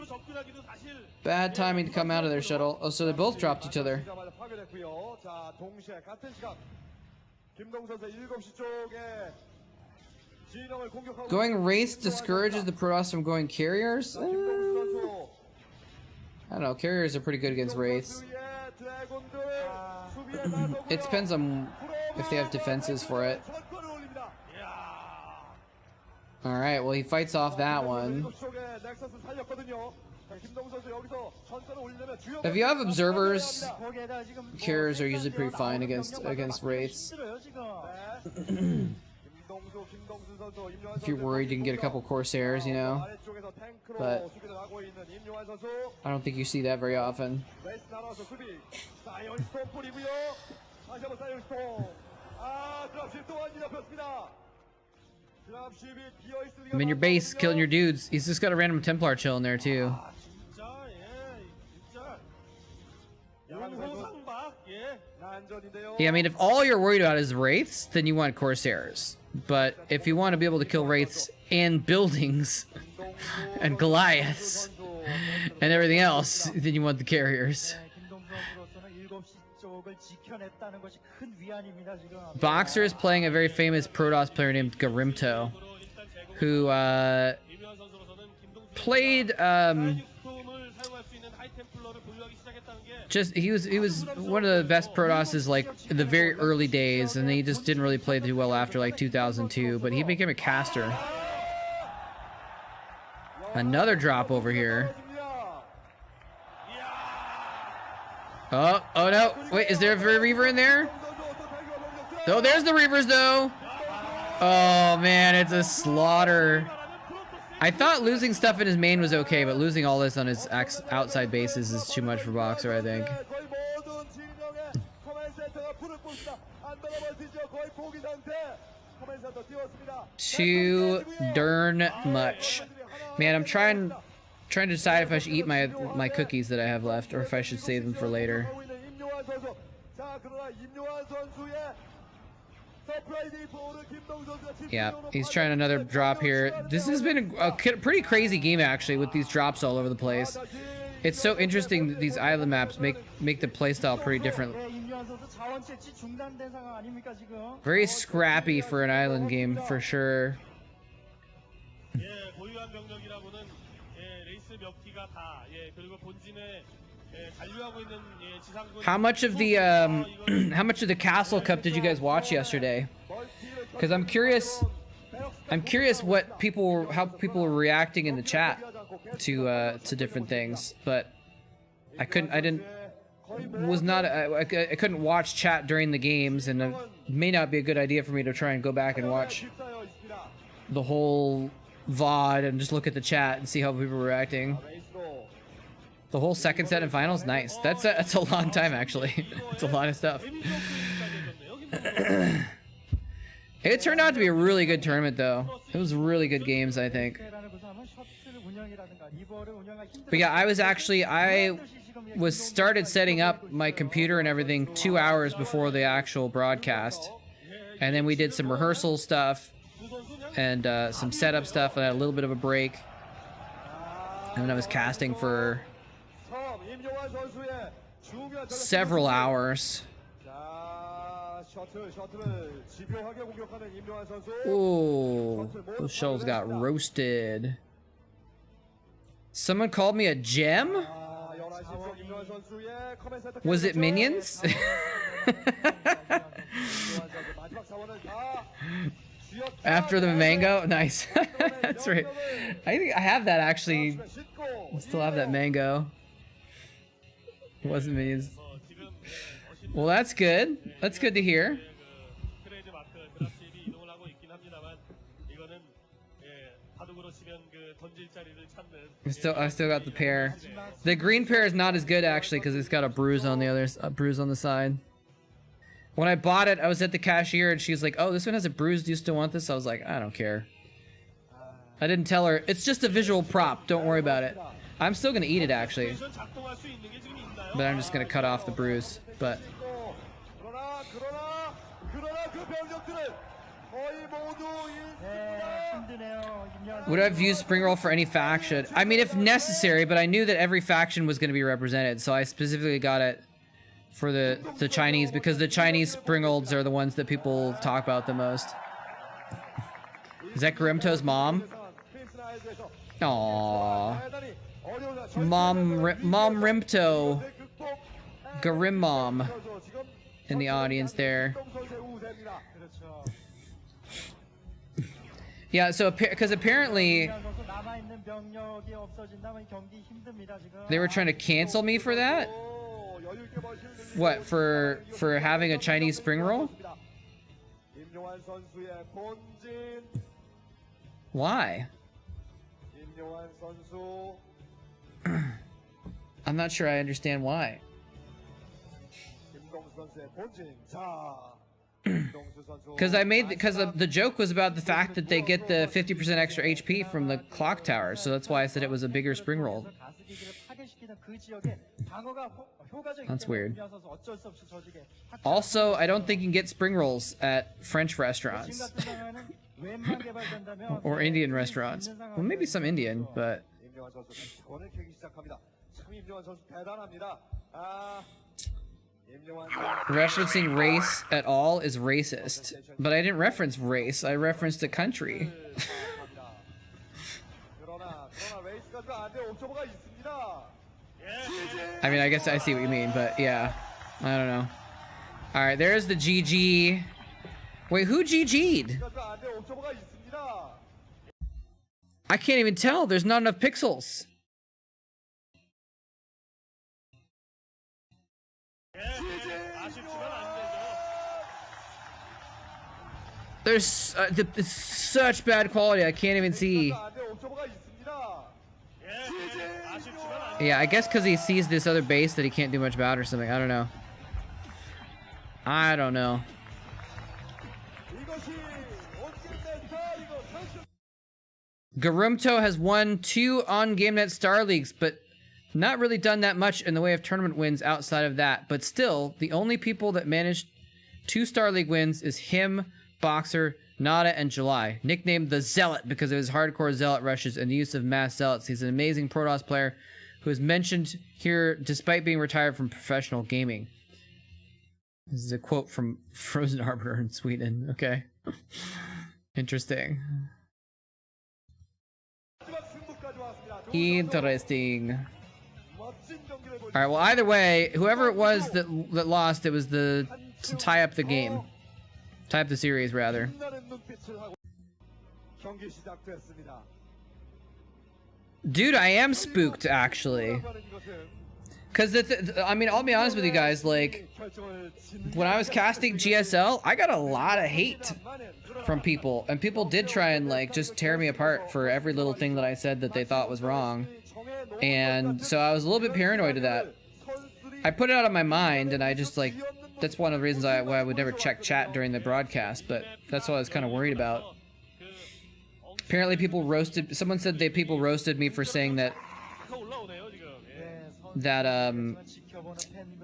Bad timing to come out of their shuttle. Oh, so they both dropped each other. Going wraiths discourages the Protoss from going carriers? I don't know, carriers are pretty good against wraiths. It depends on if they have defenses for it. Alright, well he fights off that one. If you have observers, carriers are usually pretty fine against wraiths. If you're worried, you can get a couple Corsairs, you know. But I don't think you see that very often. I'm in your base, killing your dudes. He's just got a random Templar chill in there too. Yeah, I mean, if all you're worried about is wraiths, then you want Corsairs. But if you want to be able to kill wraiths and buildings and Goliaths and everything else, then you want the carriers. Boxer is playing a very famous Protoss player named Garimto, who played he was one of the best Protosses like in the very early days, and he just didn't really play too well after like 2002, but he became a caster. Another drop over here. Oh no, wait, is there a Reaver in there? Oh, there's the Reavers though. Oh man, it's a slaughter. I thought losing stuff in his main was okay, but losing all this on his outside bases is too much for Boxer, I think. Too darn much. Man, I'm trying to decide if I should eat my cookies that I have left, or if I should save them for later. Yeah, he's trying another drop here. This has been a pretty crazy game actually, with these drops all over the place. It's so interesting that these island maps make the playstyle pretty different. Very scrappy for an island game for sure. How much of the how much of the Castle Cup did you guys watch yesterday? Because I'm curious what how people were reacting in the chat to different things, but I couldn't watch chat during the games, and it may not be a good idea for me to try and go back and watch the whole VOD and just look at the chat and see how people were reacting. The whole second set and finals, nice. That's a long time actually. It's a lot of stuff. It turned out to be a really good tournament though. It was really good games, I think. But yeah, I was started setting up my computer and everything 2 hours before the actual broadcast, and then we did some rehearsal stuff and some setup stuff, and I had a little bit of a break, and then I was casting for several hours. Ooh, those shells got roasted. Someone called me a gem? Was it minions? After the mango? Nice. That's right. I think I have that actually. I still have that mango. It wasn't minions. Well, that's good. That's good to hear. I still got the pair. The green pair is not as good actually because it's got a bruise on the side. When I bought it, I was at the cashier and she's like, "Oh, this one has a bruise. Do you still want this?" I was like, "I don't care." I didn't tell her. It's just a visual prop. Don't worry about it. I'm still gonna eat it actually, but I'm just gonna cut off the bruise. But would I have used spring roll for any faction? I mean, if necessary, but I knew that every faction was going to be represented, so I specifically got it for the Chinese, because the Chinese spring rolls are the ones that people talk about the most. Is that Grimto's mom? Aww. Mom Rimto. Garim Mom in the audience there. Yeah, so because apparently they were trying to cancel me for that. What, for having a Chinese spring roll? Why? I'm not sure I understand why. Because the joke was about the fact that they get the 50% extra HP from the clock tower, so that's why I said it was a bigger spring roll. That's weird. Also, I don't think you can get spring rolls at French restaurants. Or Indian restaurants. Well, maybe some Indian, but... Referencing race at all is racist. But I didn't reference race, I referenced a country. I mean, I guess I see what you mean, but yeah. I don't know. Alright, there's the GG. Wait, who GG'd? I can't even tell, there's not enough pixels. There's it's such bad quality, I can't even see. Yeah, I guess because he sees this other base that he can't do much about or something. I don't know. I don't know. Garumto has won 2 on GameNet Star Leagues, but not really done that much in the way of tournament wins outside of that. But still, the only people that managed 2 Star League wins is him, Boxer, Nada, and July. Nicknamed the Zealot because of his hardcore Zealot rushes and the use of mass Zealots. He's an amazing Protoss player who is mentioned here despite being retired from professional gaming. This is a quote from Frozen Arbiter in Sweden. Okay. Interesting. Interesting. Alright, well, either way, whoever it was that lost, it was to tie up the game. Tie up the series, rather. Dude, I am spooked, actually. Because, I mean, I'll be honest with you guys, like, when I was casting GSL, I got a lot of hate from people. And people did try and, like, just tear me apart for every little thing that I said that they thought was wrong. And so I was a little bit paranoid of that. I put it out of my mind, and I just, like, that's one of the reasons why I would never check chat during the broadcast, but that's what I was kind of worried about. Apparently people roasted, someone said people roasted me for saying that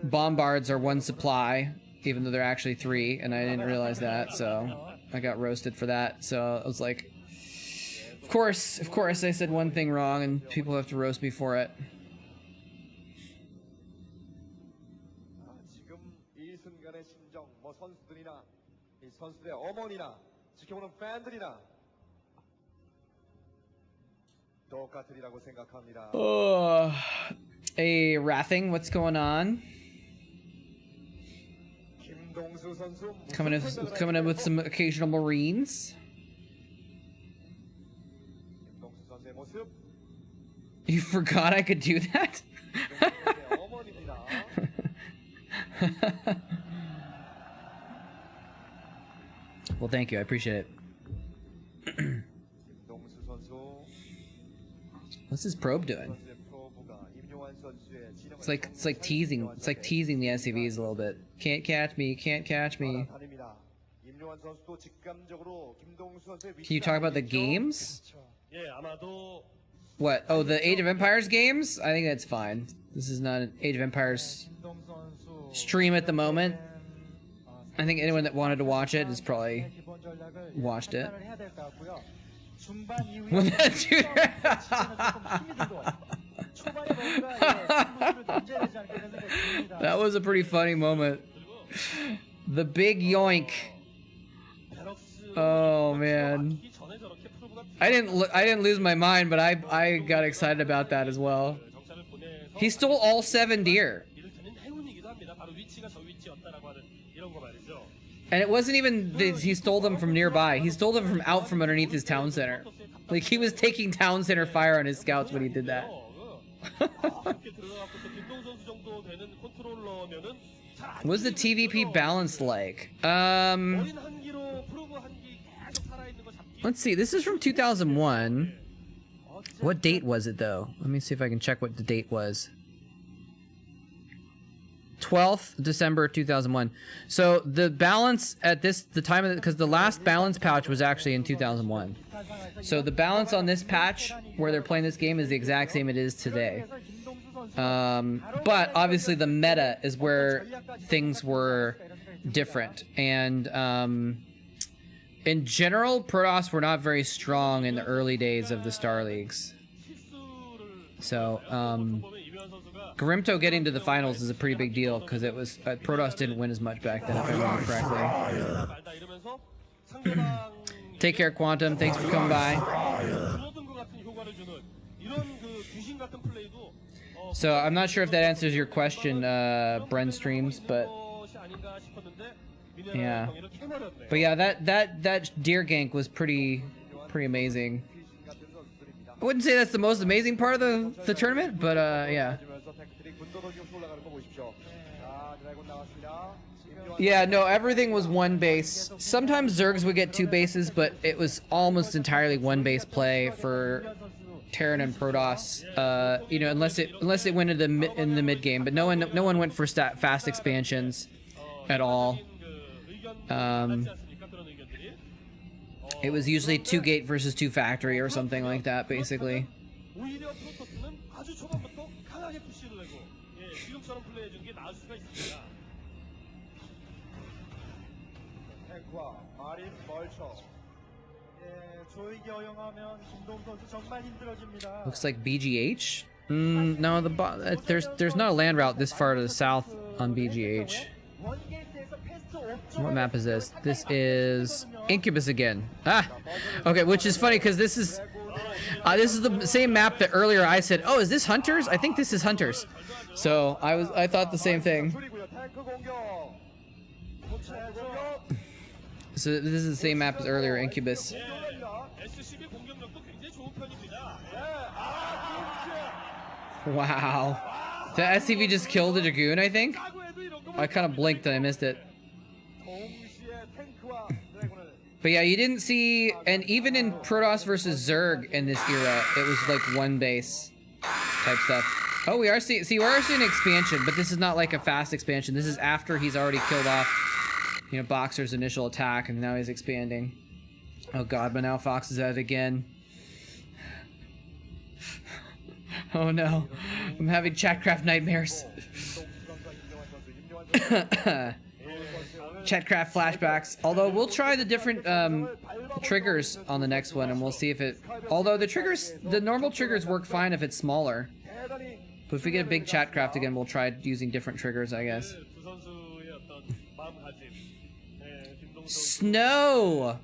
bombards are one supply, even though they're actually 3, and I didn't realize that, so I got roasted for that. So I was like, of course I said one thing wrong, and people have to roast me for it. Hey, Wrathing, what's going on? Coming in with some occasional Marines. You forgot I could do that? Well, thank you. I appreciate it. What's this probe doing? It's like teasing. It's like teasing the SCVs a little bit. Can't catch me. Can't catch me. Can you talk about the games? What? Oh, the Age of Empires games? I think that's fine. This is not an Age of Empires stream at the moment. I think anyone that wanted to watch it has probably watched it. That was a pretty funny moment. The big yoink. Oh man. I didn't lose my mind, but I got excited about that as well. He stole all 7 deer. And it wasn't even that he stole them from nearby. He stole them from out from underneath his town center. Like, he was taking town center fire on his scouts when he did that. What's the TVP balance like? Let's see. This is from 2001. What date was it, though? Let me see if I can check what the date was. 12th December 2001. So the balance at the time of it, because the last balance patch was actually in 2001. So the balance on this patch where they're playing this game is the exact same it is today. But obviously the meta is where things were different. And in general, Protoss were not very strong in the early days of the Star Leagues. So Grimto getting to the finals is a pretty big deal because it was Protoss didn't win as much back then, if I remember correctly. Take care, Quantum. Thanks for coming by. So I'm not sure if that answers your question, Bren Streams, but yeah. But yeah, that deer gank was pretty amazing. I wouldn't say that's the most amazing part of the tournament, but yeah. Yeah, no, everything was one base. Sometimes Zergs would get 2 bases, but it was almost entirely one base play for Terran and Protoss. You know, unless it went in the mid game, but no one went for fast expansions at all. It was usually 2 gate versus 2 factory or something like that, basically. 탱크와 마린 멀처. 예, 조이기 허용하면 김동 선수 정말 힘들어집니다. Looks like BGH. No, there's not a land route this far to the south on BGH. What map is this? This is Incubus again. Ah, okay, which is funny because this is the same map that earlier I said, oh, is this Hunters? I think this is Hunters. So I thought the same thing. So this is the same map as earlier, Incubus. Wow. The SCV just killed the Dragoon, I think? I kind of blinked and I missed it. But yeah, you didn't see, and even in Protoss versus Zerg in this era, it was like one base type stuff. Oh, we are seeing an expansion, but this is not like a fast expansion. This is after he's already killed off, you know, Boxer's initial attack, and now he's expanding. Oh god, but now Fox is at it again. Oh no, I'm having Chatcraft nightmares. Chatcraft flashbacks. Although we'll try the different triggers on the next one, and we'll see if it. Although the normal triggers work fine if it's smaller. But if we get a big Chatcraft again, we'll try using different triggers, I guess. Snow.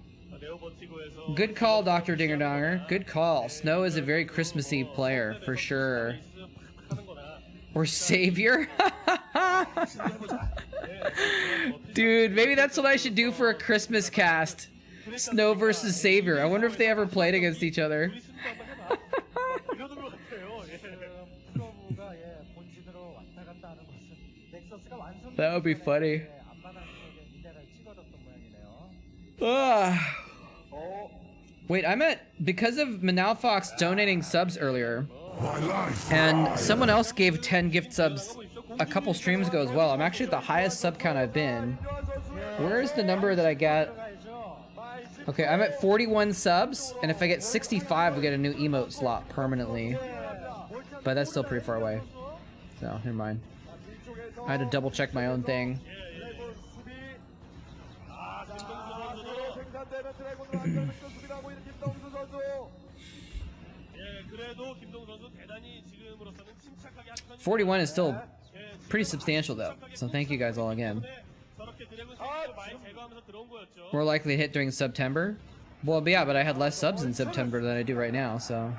Good call, Dr. Dingerdonger. Good call. Snow is a very Christmassy player, for sure. Or Savior? Dude, maybe that's what I should do for a Christmas cast. Snow versus Savior. I wonder if they ever played against each other. That would be funny. Wait, I meant because of Manalfox donating subs earlier, and someone else gave 10 gift subs a couple streams ago as well. I'm actually at the highest sub count I've been. Where is the number that I got? Okay, I'm at 41 subs, and if I get 65, we get a new emote slot permanently. But that's still pretty far away. So, never mind. I had to double check my own thing. 음. 41 is still pretty substantial though, so thank you guys all again. More likely to hit during September? Well, yeah, but I had less subs in September than I do right now, so.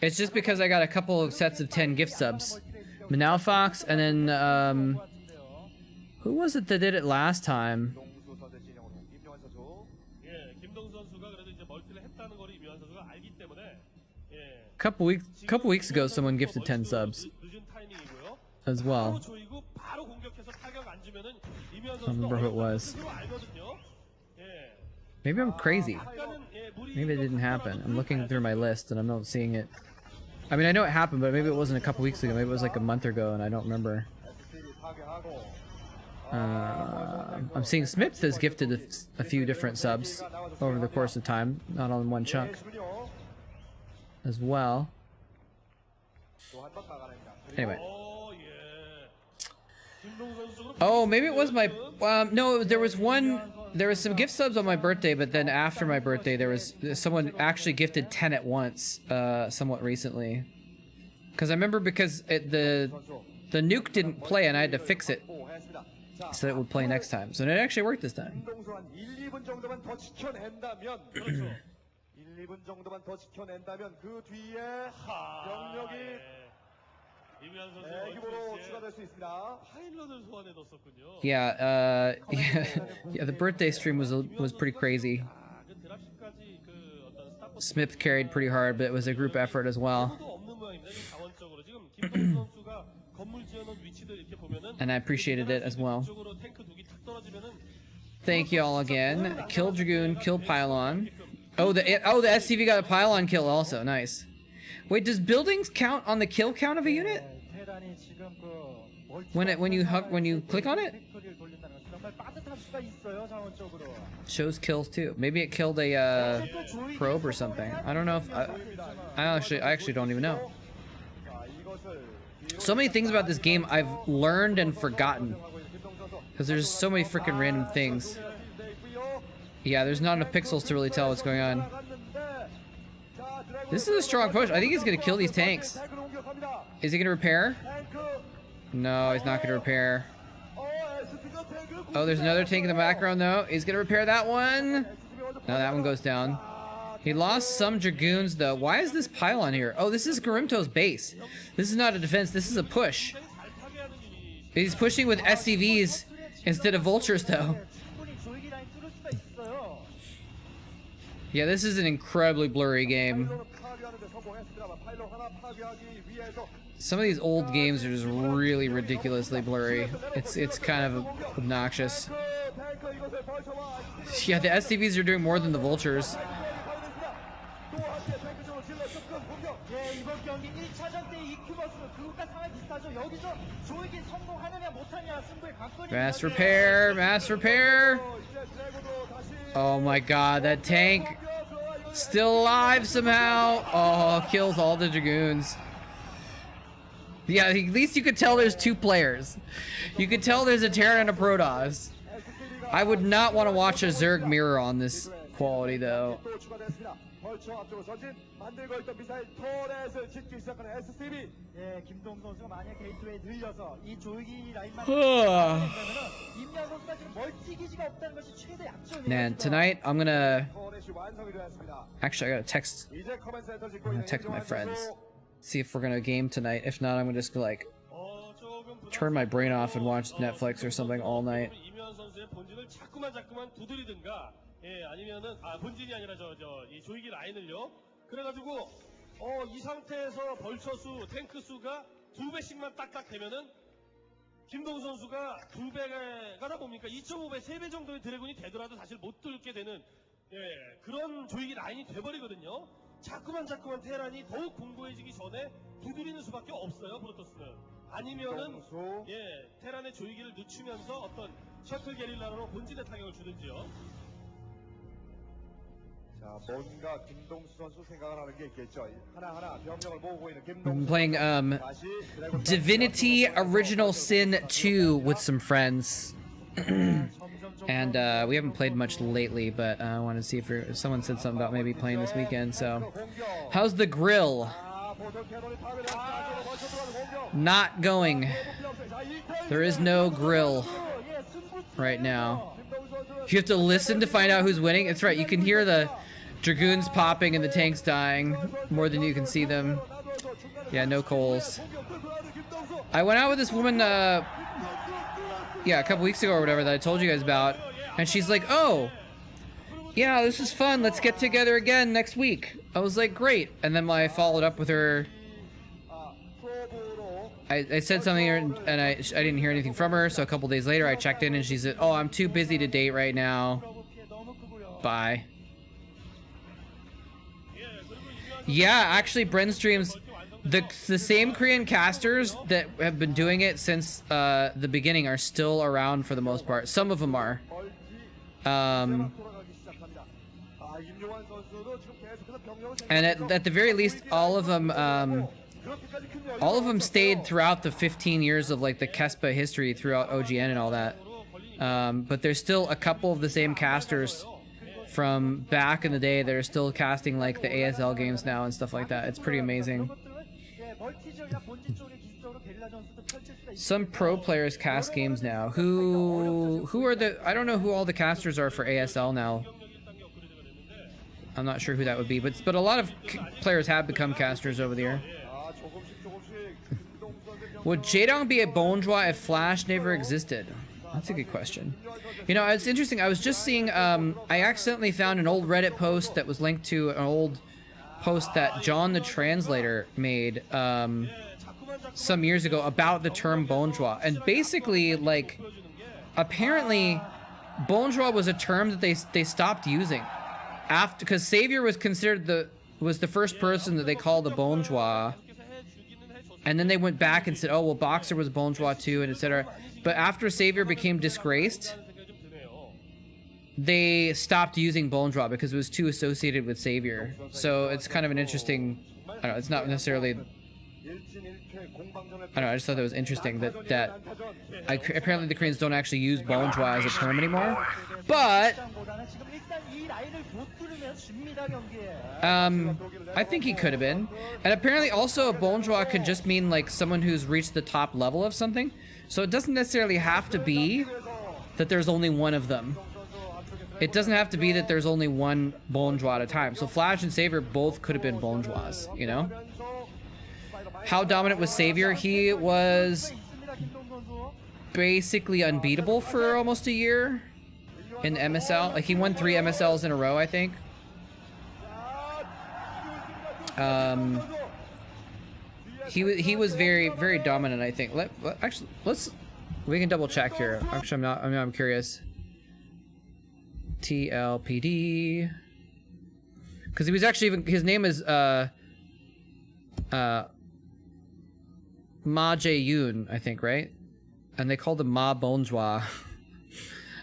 It's just because I got a couple of sets of 10 gift subs. Manalfox, and then, who was it that did it last time? Couple weeks ago, someone gifted 10 subs as well. I don't remember who it was. Maybe I'm crazy. Maybe it didn't happen. I'm looking through my list and I'm not seeing it. I mean, I know it happened, but maybe it wasn't a couple weeks ago. Maybe it was like a month ago and I don't remember. I'm seeing Smith has gifted a few different subs over the course of time, not on one chunk as well. Anyway. Oh, maybe it was my no, there was some gift subs on my birthday, but then after my birthday there was someone actually gifted 10 at once somewhat recently. Because I remember the nuke didn't play and I had to fix it so that it would play next time. So it actually worked this time. Yeah, yeah, the birthday stream was pretty crazy. Smith carried pretty hard, but it was a group effort as well. And I appreciated it as well. Thank you all again. Kill Dragoon, kill Pylon. Oh, the SCV got a Pylon kill also. Nice. Wait, does buildings count on the kill count of a unit? When you click on it? 탈 수가 있어요, 자원적으로. Shows kills too. Maybe it killed a probe or something. I don't know if I actually don't even know. So many things about this game I've learned and forgotten because there's so many freaking random things. Yeah, there's not enough pixels to really tell what's going on. This is a strong push. I think he's gonna kill these tanks. Is he gonna repair? No, he's not gonna repair. Oh, there's another tank in the background though. He's gonna repair that one. No, that one goes down. He lost some Dragoons though. Why is this pylon here? Oh, this is Garimto's base. This is not a defense, this is a push. He's pushing with SCVs instead of Vultures though. Yeah, this is an incredibly blurry game. Some of these old games are just really ridiculously blurry. It's kind of obnoxious. Yeah, the SCVs are doing more than the Vultures. Mass repair, mass repair. Oh my god, that tank still alive somehow. Oh, kills all the Dragoons. Yeah, at least you could tell there's two players. You could tell there's a Terran and a Protoss. I would not want to watch a Zerg mirror on this quality though. Man, tonight I'm gonna actually I'm gonna text my friends, see if we're gonna game tonight. If not, I'm gonna just like turn my brain off and watch Netflix or something all night. 예, 아니면은 본진이 아니라 이 조이기 라인을요. 그래가지고 이 상태에서 벌처 수, 탱크 수가 2배씩만 딱딱 되면은 김동 선수가 2배가 가다 보니까 2.5배, 3배 정도의 드래곤이 되더라도 사실 못 뚫게 되는 그런 조이기 라인이 돼버리거든요. 자꾸만 테란이 더욱 공고해지기 전에 두드리는 수밖에 없어요, 프로토스는. 아니면은 테란의 조이기를 늦추면서 어떤 셔틀 게릴라로 본진에 타격을 주든지요. I'm playing Divinity Original Sin 2 with some friends. And we haven't played much lately, but I want to see if someone said something about maybe playing this weekend. So, how's the grill? Not going. There is no grill right now. You have to listen to find out who's winning. That's right, you can hear the Dragoons popping and the tanks dying more than you can see them. Yeah, no coals. I went out with this woman, yeah, a couple weeks ago or whatever that I told you guys about, and she's like, oh, yeah, this is fun, let's get together again next week. I was like, great. And then I followed up with her. I said something and I didn't hear anything from her, so a couple days later I checked in and she said, oh, I'm too busy to date right now. Bye. Yeah, actually, Bren streams, the same Korean casters that have been doing it since the beginning are still around for the most part. Some of them are. And at the very least, all of them stayed throughout the 15 years of like the Kespa history throughout OGN and all that. But there's still a couple of the same casters from back in the day that are still casting like the ASL games now and stuff like that. It's pretty amazing. Some pro players cast games now. Who are the... I don't know who all the casters are for ASL now. I'm not sure who that would be, but a lot of players have become casters over the year. Would Jaedong be a Bonjour if Flash never existed? That's a good question. You know, it's interesting. I was just seeing, I accidentally found an old Reddit post that was linked to an old post that John the Translator made some years ago about the term Bonjour. And basically, like, apparently, Bonjour was a term that they stopped using after, because Savior was considered the first person that they called the Bonjour. And then they went back and said, oh, well, Boxer was Bonjour too, and etc. But after Savior became disgraced, they stopped using Bone Draw because it was too associated with Savior. So it's kind of an interesting, I don't know, it's not necessarily, I don't know, I just thought that was interesting that apparently the Koreans don't actually use Bone Draw as a term anymore. But I think he could have been. And apparently also a Bone Draw could just mean like someone who's reached the top level of something. So it doesn't necessarily have to be that there's only one of them. It doesn't have to be that there's only one Bone Draw at a time. So Flash and Savior both could have been Bone Draws, you know? How dominant was Savior? He was basically unbeatable for almost a year in MSL. Like he won 3 MSLs in a row, I think. He was very dominant, I think. Actually, we can double check here. Actually, I'm curious. TLPD, because he was actually even, his name is Ma Jae-yoon, I think, right? And they called him Ma Bonjour.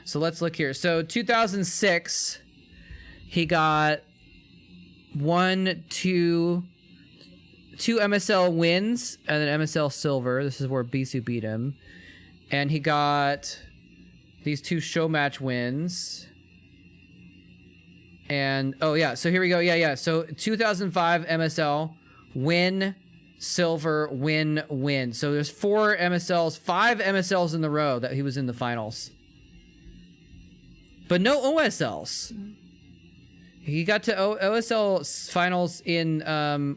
So let's look here. So 2006, he got 2 MSL wins and an MSL silver. This is where Bisu beat him. And he got these 2 show match wins. And, oh yeah, so here we go. Yeah. So 2005 MSL, win, silver, win. So there's 4 MSLs, 5 MSLs in the row that he was in the finals. But no OSLs. He got to OSL finals in,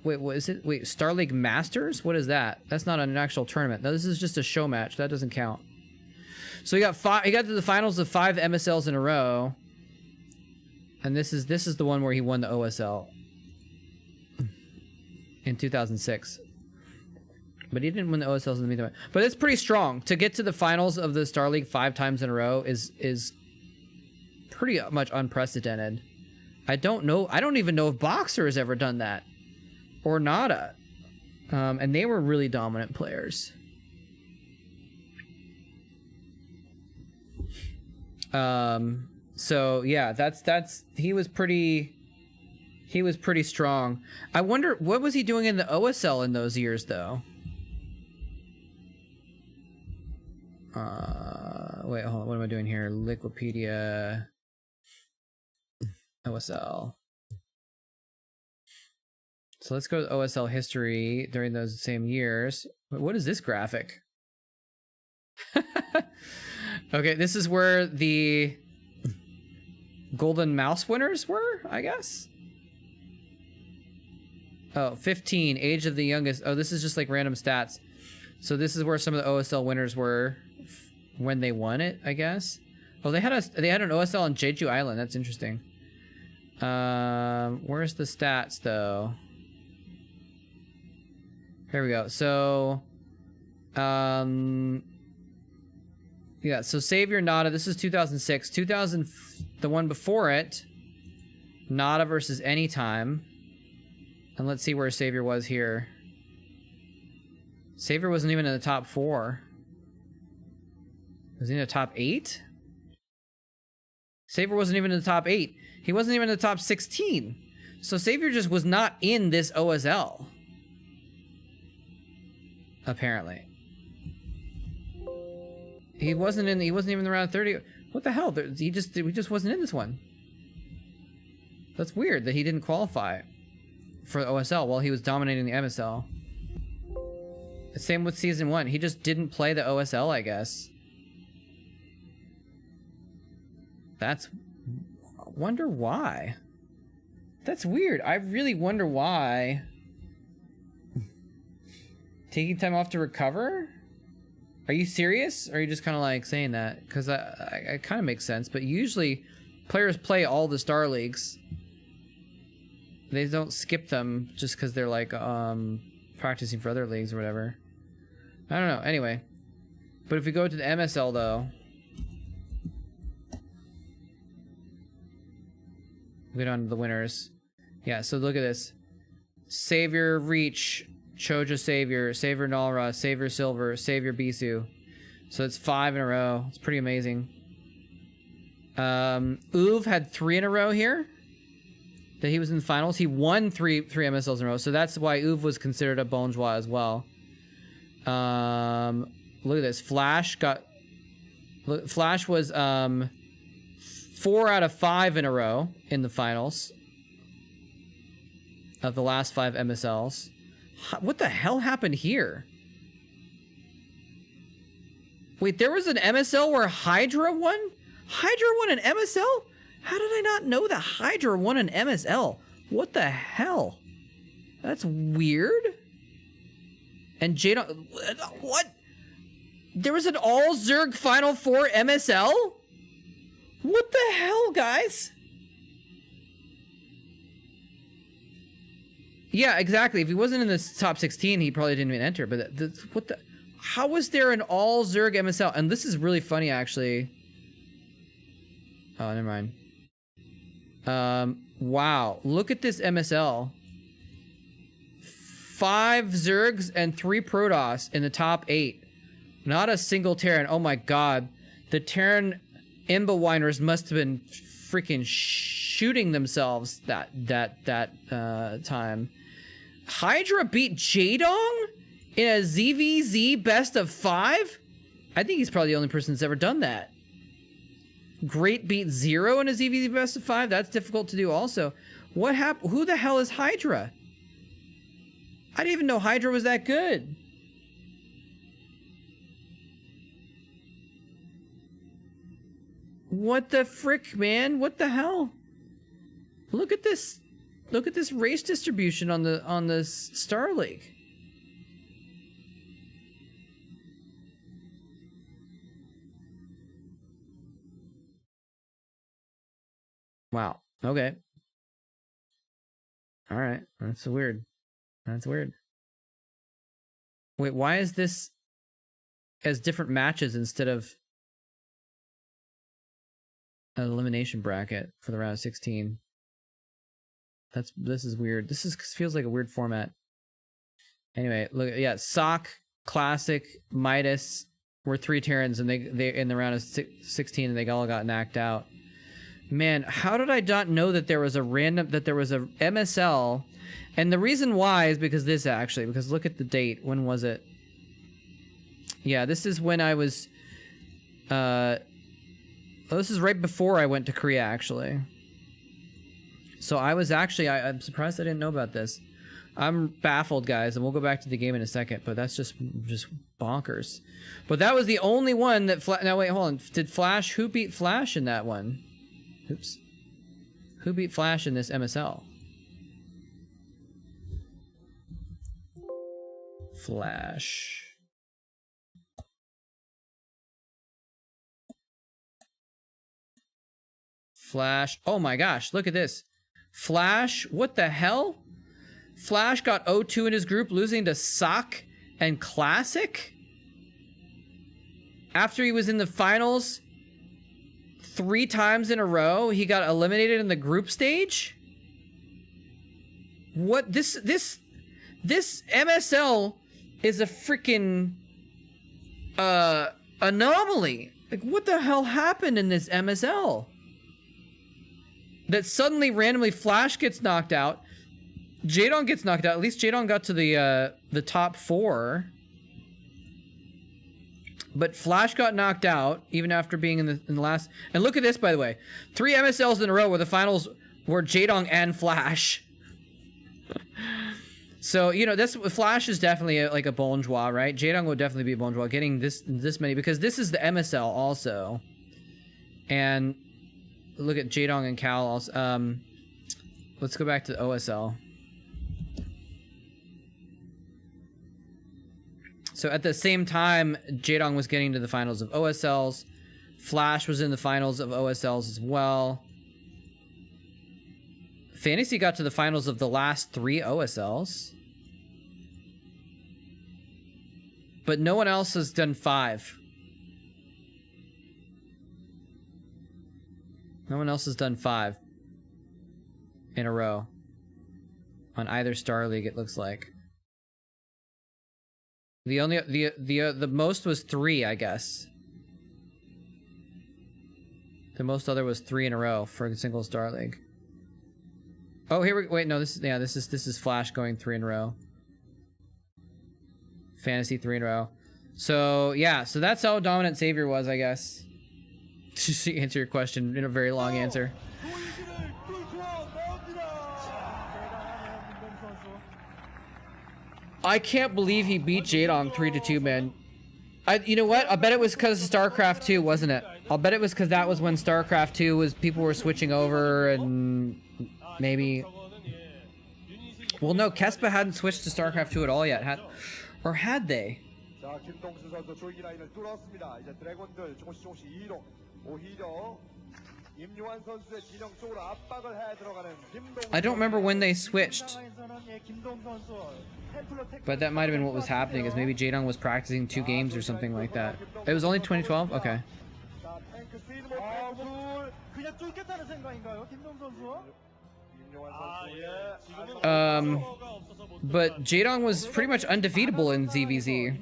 wait, what is it? Wait, Star League Masters? What is that? That's not an actual tournament. No, this is just a show match. That doesn't count. So he got to the finals of 5 MSLs in a row. And this is the one where he won the OSL in 2006. But he didn't win the OSLs in the meantime. But it's pretty strong. To get to the finals of the Star League 5 times in a row is pretty much unprecedented. I don't even know if Boxer has ever done that. Or Nada. And they were really dominant players. So yeah, he was pretty strong. I wonder what was he doing in the OSL in those years though? Wait, hold on, what am I doing here? Liquipedia OSL. So let's go to OSL history during those same years. What is this graphic? Okay, this is where the Golden Mouse winners were, I guess. Oh, 15, age of the youngest. Oh, this is just like random stats. So this is where some of the OSL winners were when they won it, I guess. Oh, they had an OSL on Jeju Island. That's interesting. Where's the stats though? Here we go. So, yeah, so Savior Nada, this is 2006. The one before it, Nada versus Anytime. And let's see where Savior was here. Savior wasn't even in the top 4. Was he in the top 8? Savior wasn't even in the top 8. He wasn't even in the top 16. So Savior just was not in this OSL. Apparently. He wasn't even in the round 30. What the hell? He just wasn't in this one. That's weird that he didn't qualify for OSL while he was dominating the MSL. Same with season 1. He just didn't play the OSL, I guess. Wonder why. That's weird. I really wonder why. Taking time off to recover? Are you serious? Or are you just kind of like saying that? Because it kind of makes sense. But usually players play all the Star Leagues. They don't skip them just because they're like practicing for other leagues or whatever. I don't know. Anyway. But if we go to the MSL though. We go on to the winners. Yeah, so look at this. Savior Reach. Choja Savior, Savior Nalra, Savior Silver, Savior Bisu. So it's 5 in a row. It's pretty amazing. Uv had 3 in a row here. That he was in the finals. He won three MSLs in a row, so that's why Uv was considered a bourgeois as well. Look at this. Flash was 4 out of 5 in a row in the finals of the last 5 MSLs. What the hell happened here? Wait, there was an MSL where Hydra won? Hydra won an MSL? How did I not know that Hydra won an MSL? What the hell? That's weird. And Jadon... What? There was an all Zerg Final 4 MSL? What the hell, guys? Yeah, exactly. If he wasn't in the top 16, he probably didn't even enter. But what the... How was there an all Zerg MSL? And this is really funny, actually. Oh, never mind. Wow. Look at this MSL. 5 Zergs and 3 Protoss in the top 8. Not a single Terran. Oh my god. The Terran Imba Whiners must have been freaking shooting themselves that time. Hydra beat Jadong in a ZVZ best of 5? I think he's probably the only person that's ever done that. Great beat 0 in a ZVZ best of 5? That's difficult to do also. What happened? Who the hell is Hydra? I didn't even know Hydra was that good. What the frick, man? What the hell? Look at this. Look at this race distribution on the Star League. Wow. Okay. All right. That's weird. That's weird. Wait, why is this as different matches instead of an elimination bracket for the round of 16? This is weird. Feels like a weird format. Anyway, look, yeah, Sock, Classic, Midas were 3 Terrans, and they in the round of 16, and they all got knocked out. Man, how did I not know that there was a MSL? And the reason why is because because look at the date. When was it? Yeah, this is when I was, this is right before I went to Korea, actually. So I was actually, I'm surprised I didn't know about this. I'm baffled, guys, and we'll go back to the game in a second, but that's just bonkers. But that was the only one that, now wait, hold on. Who beat Flash in that one? Oops. Who beat Flash in this MSL? Flash. Oh my gosh, look at this. Flash, what the hell? Flash got 0-2 in his group, losing to Sock and Classic? After he was in the finals 3 times in a row, he got eliminated in the group stage? What? This MSL is a freaking anomaly. Like, what the hell happened in this MSL? That suddenly, randomly, Flash gets knocked out. Jadon gets knocked out. At least Jadon got to the top 4. But Flash got knocked out, even after being in the last... And look at this, by the way. 3 MSLs in a row where the finals were Jadong and Flash. So, you know, Flash is definitely like a bourgeois, right? Jadong would definitely be a bourgeois. Getting this many, because this is the MSL also. And look at Jadong and Cal also. Let's go back to the OSL. So at the same time, Jadong was getting to the finals of OSLs. Flash was in the finals of OSLs as well. Fantasy got to the finals of the last 3 OSLs. But no one else has done 5. No one else has done 5 in a row on either Star League, it looks like. The most was 3, I guess. The most other was 3 in a row for a single Star League. Oh, here we wait. No, this is Flash going 3 in a row. Fantasy 3 in a row. So yeah, so that's how dominant Savior was, I guess. To answer your question in a very long answer. I can't believe he beat Jadong 3-2, man. You know what? I bet it was because of Starcraft 2, wasn't it? I'll bet it was because that was when Starcraft 2 was people were switching over and maybe. Well, no, Kespa hadn't switched to Starcraft 2 at all yet, or had they? 자, 김동수 선수 조이기 라인을 뚫었습니다. 이제 드래곤들 조금씩 이동. 오히려 임요한 선수의 진영 쪽으로 압박을 해 들어가는 김동수. I don't remember when they switched. But that might have been what was happening, is maybe Jadong was practicing 2 games or something like that. It was only 2012? Okay. 그냥 뚫겠다는 생각인가요, 김동 선수? But Jadong was pretty much undefeatable in ZVZ.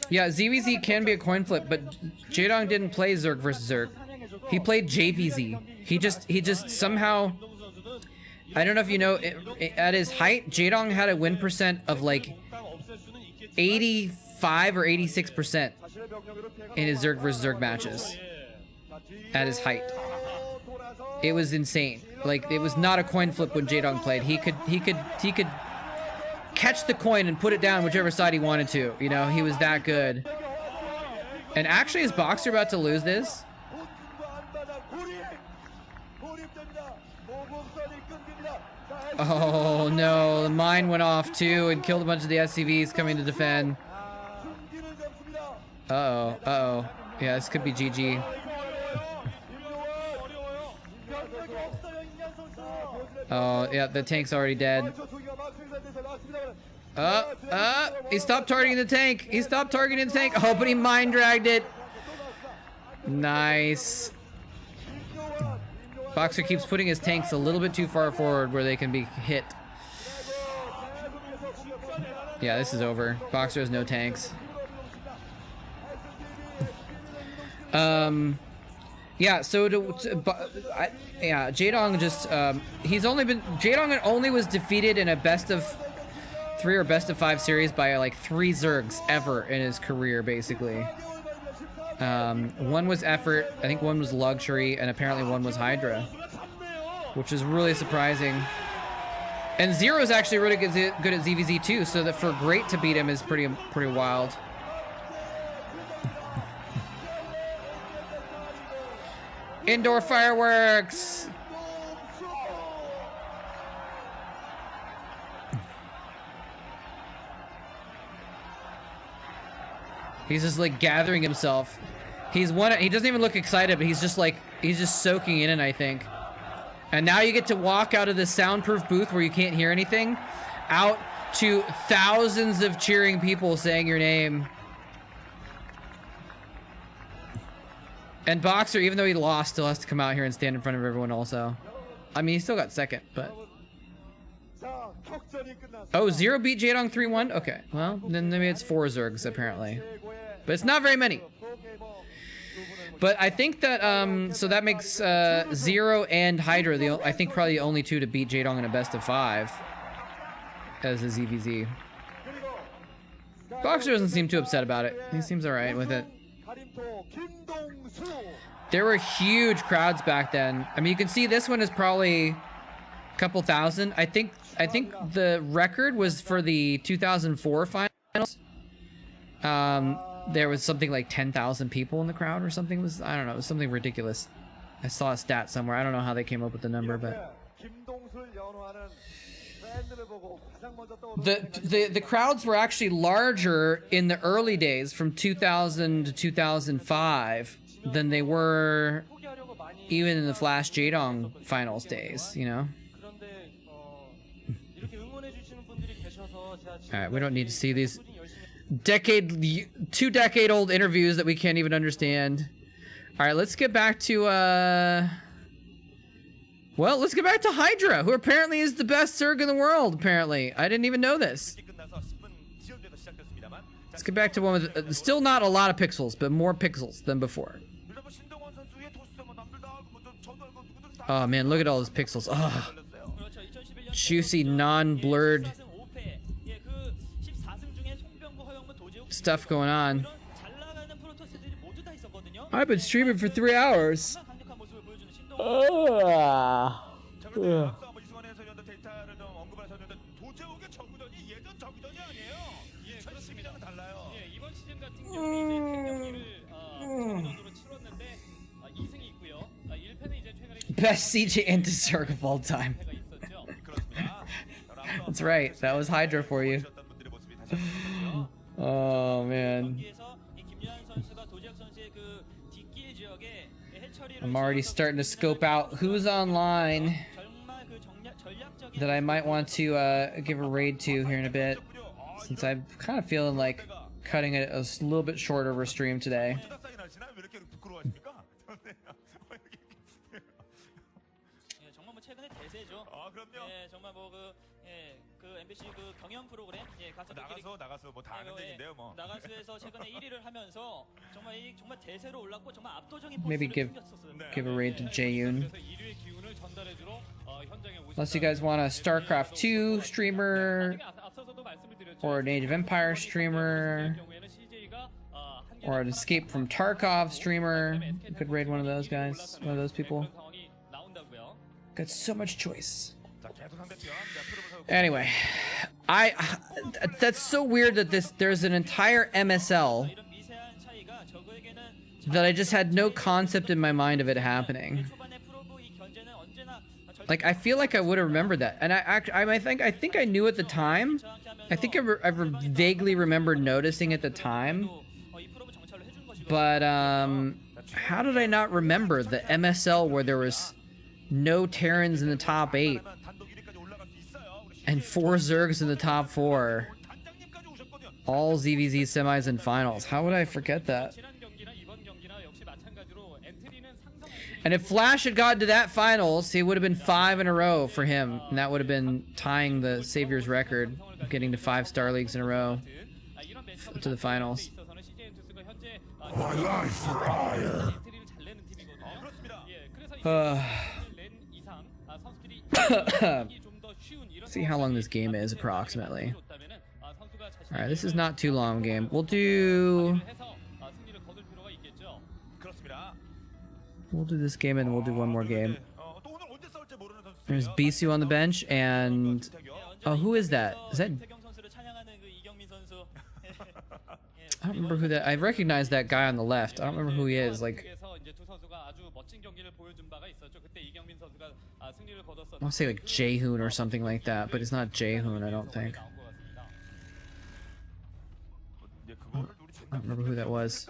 Yeah, ZVZ can be a coin flip, but Jadong didn't play Zerg versus Zerg. He played JVZ. He just somehow, I don't know if you know, at his height, Jadong had a win percent of like 85 or 86% in his Zerg versus Zerg matches. At his height. It was insane. Like, it was not a coin flip when Jadong played. He could catch the coin and put it down whichever side he wanted to. You know, he was that good. And actually, is Boxer about to lose this? Oh no, the mine went off too and killed a bunch of the SCVs coming to defend. Uh-oh. Yeah, this could be GG. Oh, yeah, the tank's already dead. He stopped targeting the tank. Oh, but he mine dragged it. Nice. Boxer keeps putting his tanks a little bit too far forward where they can be hit. Yeah, this is over. Boxer has no tanks. Yeah, so Jadong just Jadong only was defeated in a best of 3 or best of 5 series by like 3 Zergs ever in his career, basically. One was Effort, I think one was Luxury, and apparently one was Hydra, which is really surprising. And Zero is actually really good at ZVZ too, so that for Great to beat him is pretty wild. Indoor fireworks! He's just like gathering himself. He doesn't even look excited, but he's just soaking in it, I think. And now you get to walk out of the soundproof booth where you can't hear anything, out to thousands of cheering people saying your name. And Boxer, even though he lost, still has to come out here and stand in front of everyone also. I mean, he still got second, but... Oh, Zero beat Jadong 3-1? Okay, well, then maybe it's 4 Zergs, apparently. But it's not very many. But I think that, so that makes Zero and Hydra, I think probably the only 2 to beat Jadong in a best of 5. As a ZVZ. Boxer doesn't seem too upset about it. He seems alright with it. There were huge crowds back then. I mean, you can see this one is probably a couple thousand. I think the record was for the 2004 finals. There was something like 10,000 people in the crowd or something. I don't know, it was something ridiculous. I saw a stat somewhere. I don't know how they came up with the number, but the crowds were actually larger in the early days from 2000 to 2005 than they were even in the Flash Jadong finals days, you know? Alright, we don't need to see these 2-decade-old interviews that we can't even understand. Alright, let's get back to, well, let's get back to Hydra, who apparently is the best Zerg in the world, apparently. I didn't even know this. Let's get back to one with, still not a lot of pixels, but more pixels than before. Oh man, look at all those pixels. Oh, juicy, non-blurred stuff going on. I've been streaming for 3 hours. Best Seige into Zerg of all time. That's right. That was Hydra for you. Oh man. I'm already starting to scope out who's online that I might want to give a raid to here in a bit, since I'm kind of feeling like cutting it a little bit shorter of a stream today. Maybe give a raid to Jaeyoon. Unless you guys want a Starcraft 2 streamer, or an Age of Empire streamer, or an Escape from Tarkov streamer. You could raid one of those guys, one of those people. Got so much choice. Anyway, that's so weird that there's an entire MSL that I just had no concept in my mind of it happening. Like, I feel like I would have remembered that, and I think I knew at the time. I think I vaguely remember noticing at the time, but how did I not remember the MSL where there was no Terrans in the top 8 and 4 Zergs in the top 4, all ZVZ semis and finals? How would I forget that? And if Flash had gotten to that finals, it would have been 5 in a row for him, and that would have been tying the Savior's record of getting to 5 Star Leagues in a row to the finals. My life for hire. See how long this game is approximately. Alright, this is not too long a game. We'll do this game and we'll do one more game. There's Bisu on the bench and oh, who is that? Is that? I don't remember who that. I recognize that guy on the left. I don't remember who he is. Like, I want to say like Jaehoon or something like that, but it's not Jaehoon, I don't think. I don't remember who that was.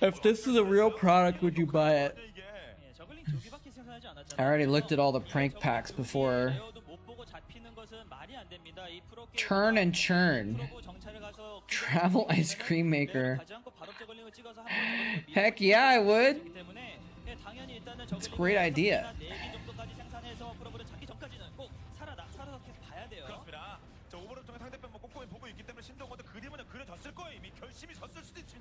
If this is a real product, would you buy it? I already looked at all the prank packs before. Turn and churn. Travel ice cream maker. Heck yeah, I would. It's a great idea.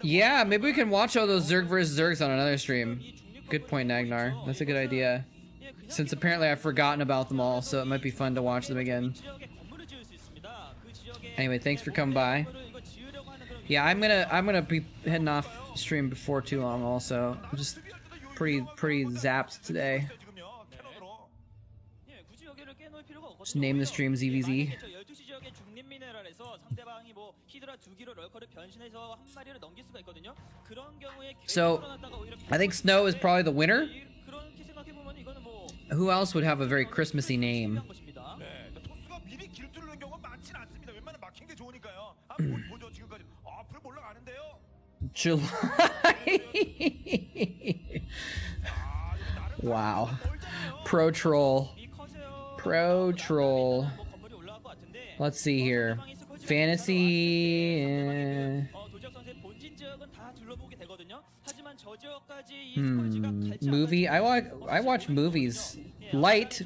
Yeah, maybe we can watch all those Zerg vs. Zergs on another stream. Good point, Nagnar. That's a good idea. Since apparently I've forgotten about them all, so it might be fun to watch them again. Anyway, thanks for coming by. Yeah, I'm gonna be heading off stream before too long. Also, I'm just pretty zapped today. Just name the stream ZVZ. So, I think Snow is probably the winner. Who else would have a very Christmassy name? July. Wow. Pro Troll. Let's see here. Fantasy. Movie. I watch movies. Light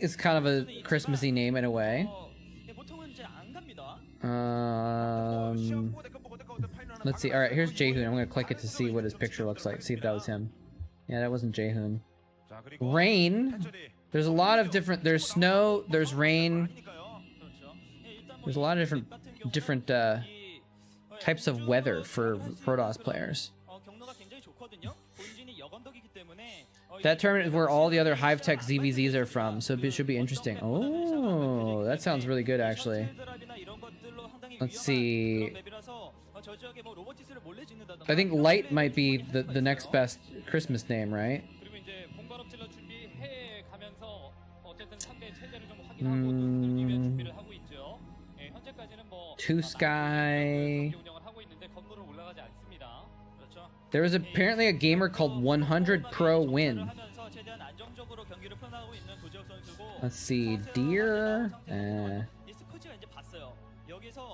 is kind of a Christmassy name in a way. Let's see. All right, here's Jaehoon. I'm gonna click it to see what his picture looks like. See if that was him. Yeah, that wasn't Jaehoon. Rain. There's a lot of different. There's snow. There's rain. There's a lot of different types of weather for Protoss players. That tournament is where all the other Hive Tech ZVZs are from, so it should be interesting. Oh, that sounds really good, actually. Let's see. I think Light might be the next best Christmas name, right? Two Sky. There was apparently a gamer called 100 Pro Win. Let's see, Deer.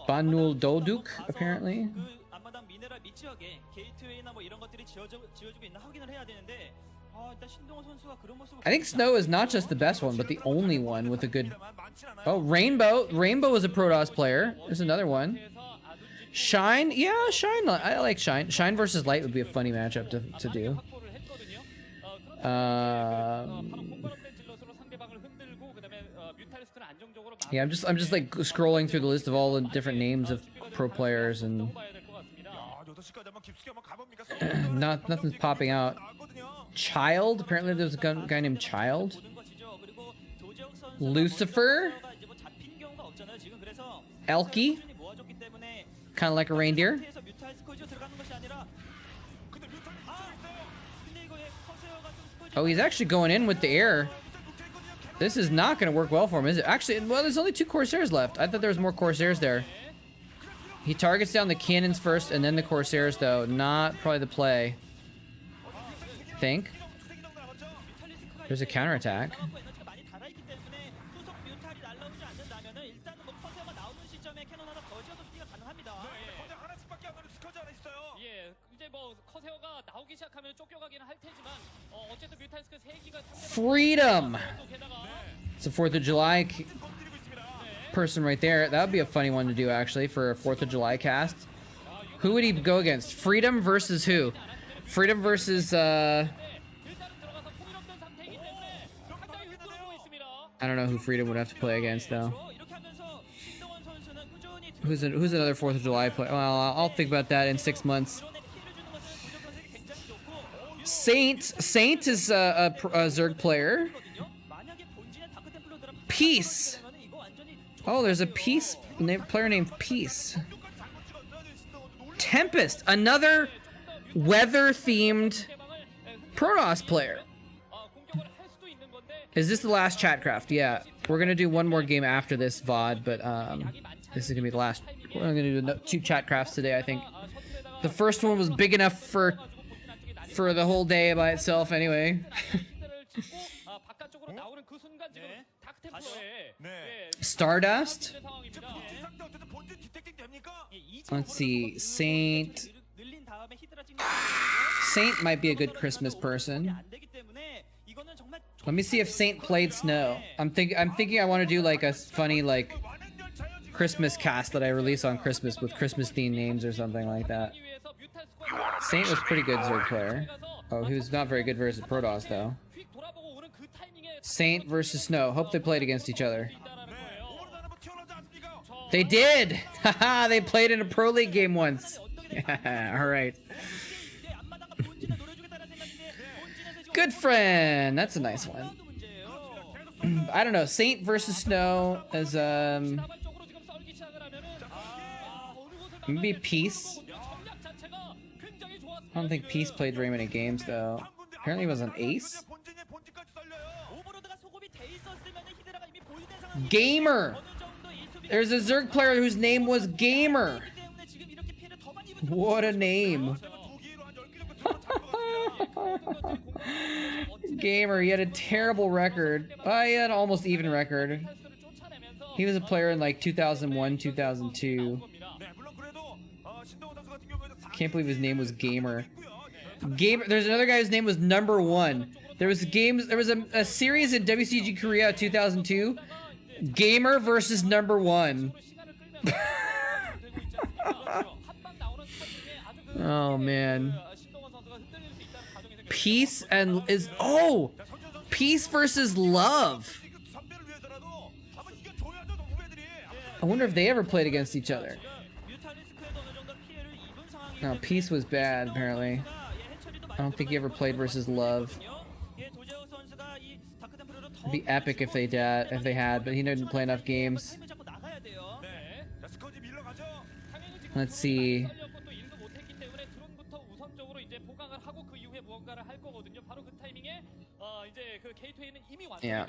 Banul Doduk, apparently. I think Snow is not just the best one, but the only one with a good... Oh, Rainbow. Rainbow is a Protoss player. There's another one. Shine? Yeah, Shine. I like Shine. Shine versus Light would be a funny matchup to do. Yeah, I'm just like scrolling through the list of all the different names of pro players, and nothing's popping out. Child? Apparently there's a guy named Child. Lucifer? Elky? Kind of like a reindeer. Oh, he's actually going in with the air. This is not going to work well for him, is it? Actually, well, there's only 2 Corsairs left. I thought there was more Corsairs there. He targets down the cannons first and then the Corsairs, though. Not probably the play. I think. There's a counterattack. Freedom! It's a 4th of July person right there. That would be a funny one to do, actually, for a 4th of July cast. Who would he go against? Freedom versus who? Freedom versus, I don't know who Freedom would have to play against, though. Who's another 4th of July player? Well, I'll think about that in 6 months. Saint is a Zerg player. Peace. Oh, there's a Peace player named Peace. Tempest, another weather-themed Protoss player. Is this the last Chatcraft? Yeah, we're gonna do one more game after this VOD, but this is gonna be the last. We're gonna do 2 Chatcrafts today, I think. The first one was big enough for the whole day by itself, anyway. Stardust. Let's see, Saint might be a good Christmas person. Let me see if Saint played Snow. I'm thinking I want to do like a funny like Christmas cast that I release on Christmas with Christmas themed names or something like that. Saint was pretty good Zerg player. Oh, he was not very good versus Protoss though. Saint versus Snow. Hope they played against each other. They did! Haha, they played in a Pro League game once. Alright. Good friend! That's a nice one. I don't know, Saint versus Snow as, maybe Peace. I don't think Peace played very many games, though. Apparently he was an ace. Gamer! There's a Zerg player whose name was Gamer! What a name. Gamer, he had a terrible record. He had an almost even record. He was a player in like 2001, 2002. Can't believe his name was Gamer. There's another guy whose name was Number One. There was a series in WCG Korea 2002. Gamer versus Number One. Oh man. Peace and is peace versus love. I wonder if they ever played against each other. No, peace was bad apparently. I don't think he ever played versus love. It'd be epic if they had, but he didn't play enough games. Let's see. Yeah.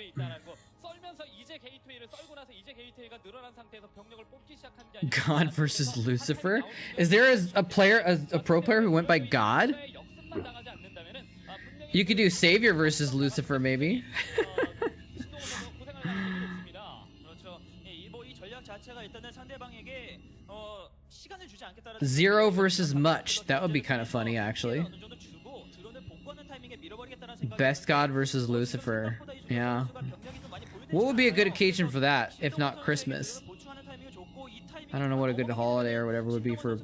God versus Lucifer? Is there a player, a pro player who went by God? You could do Savior versus Lucifer, maybe. Zero versus much. That would be kind of funny, actually. Best God versus Lucifer. Yeah. What would be a good occasion for that, if not Christmas? I don't know what a good holiday or whatever would be for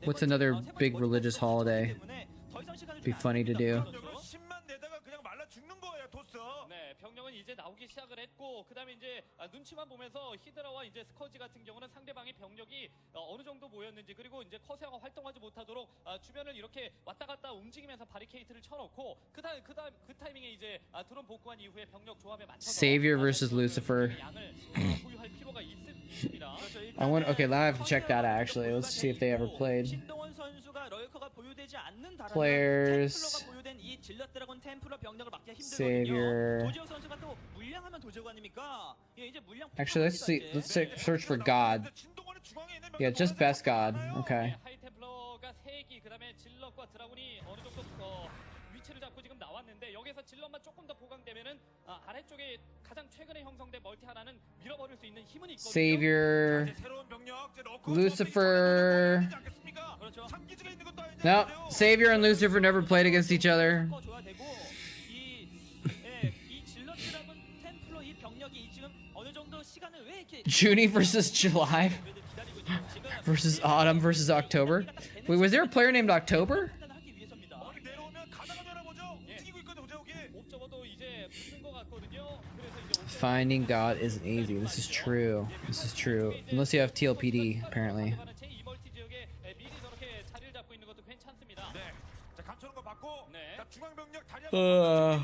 what's another big religious holiday? Be funny to do. 이제 나오기 시작을 했고 그다음에 이제 눈치만 보면서 히드라와 이제 스커지 같은 경우는 상대방의 병력이 어느 정도 모였는지 그리고 이제 커세어가 활동하지 못하도록 주변을 이렇게 왔다 갔다 움직이면서 바리케이트를 쳐놓고 그 타이밍에 이제 드론 복구한 이후에 병력 조합에 맞춰서 Savior versus Lucifer. 보유할 필요가 있습니다. I want. Okay, now I have to check that actually. Let's see if they ever played. Players. Savior. Actually, let's see. Let's search for God. Yeah, just best God. Okay. Savior. Lucifer. No, Savior and Lucifer never played against each other. Junie versus July versus Autumn versus October. Wait, was there a player named October? Finding God isn't easy. This is true. This is true. Unless you have TLPD, apparently. Oh.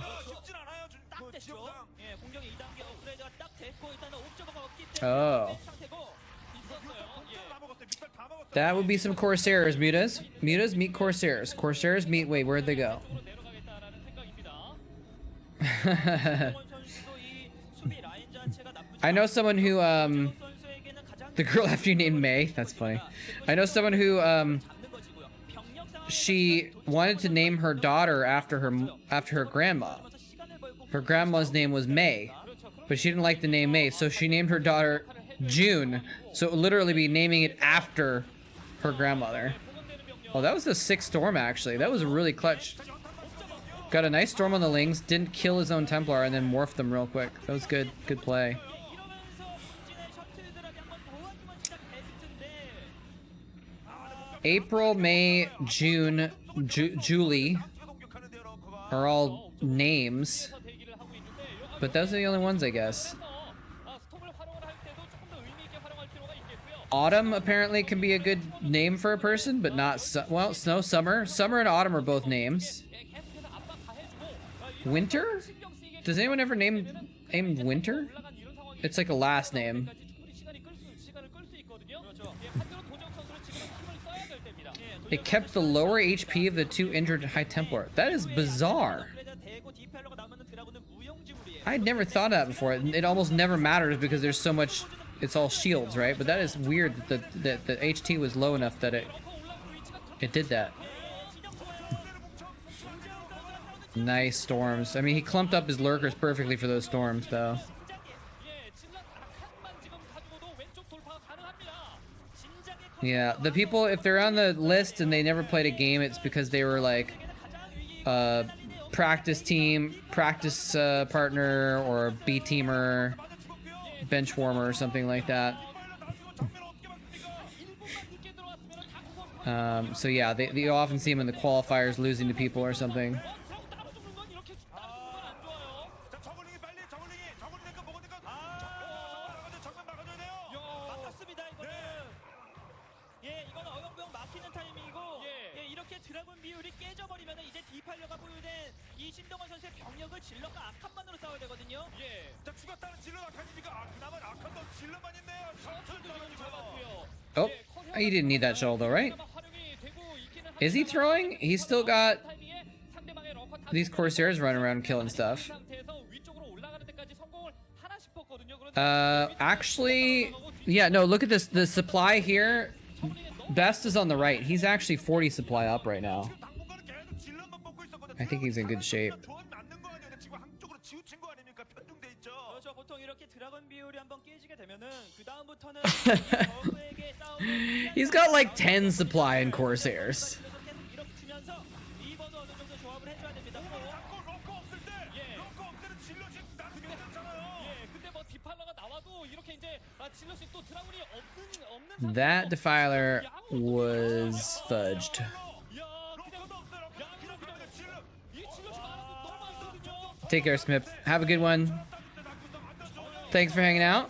That would be some Corsairs, Mutas. Mutas meet Corsairs. Corsairs meet... Wait, where'd they go? I know someone who, the girl after you named May. That's funny. I know someone who, she wanted to name her daughter after her grandma. Her grandma's name was May, but she didn't like the name May, so she named her daughter June. So it would literally be naming it after her grandmother. Oh, that was a 6 storm actually. That was really clutch. Got a nice storm on the Lings, didn't kill his own Templar, and then morphed them real quick. That was good. Good play. April, May, June, Julie are all names, but those are the only ones, I guess. Autumn apparently can be a good name for a person, but not well. Snow, summer, summer, and autumn are both names. Winter? Does anyone ever name Winter? It's like a last name. It kept the lower HP of the 2 injured High Templar. That is bizarre. I'd never thought of that before. It almost never matters because there's so much... It's all shields, right? But that is weird that the HT was low enough that it did that. Nice storms. I mean, he clumped up his lurkers perfectly for those storms, though. Yeah, the people, if they're on the list and they never played a game, it's because they were like practice team, practice partner, or B-teamer, bench warmer, or something like that. So yeah, you often see him in the qualifiers losing to people or something. Oh, you didn't need that shuttle though, right? Is he throwing? He's still got these Corsairs running around killing stuff. Actually, yeah, no, look at this. The supply here, Best is on the right. He's actually 40 supply up right now. I think he's in good shape. He's got like 10 supply in Corsairs. That Defiler was fudged. Take care, Smip. Have a good one. Thanks for hanging out.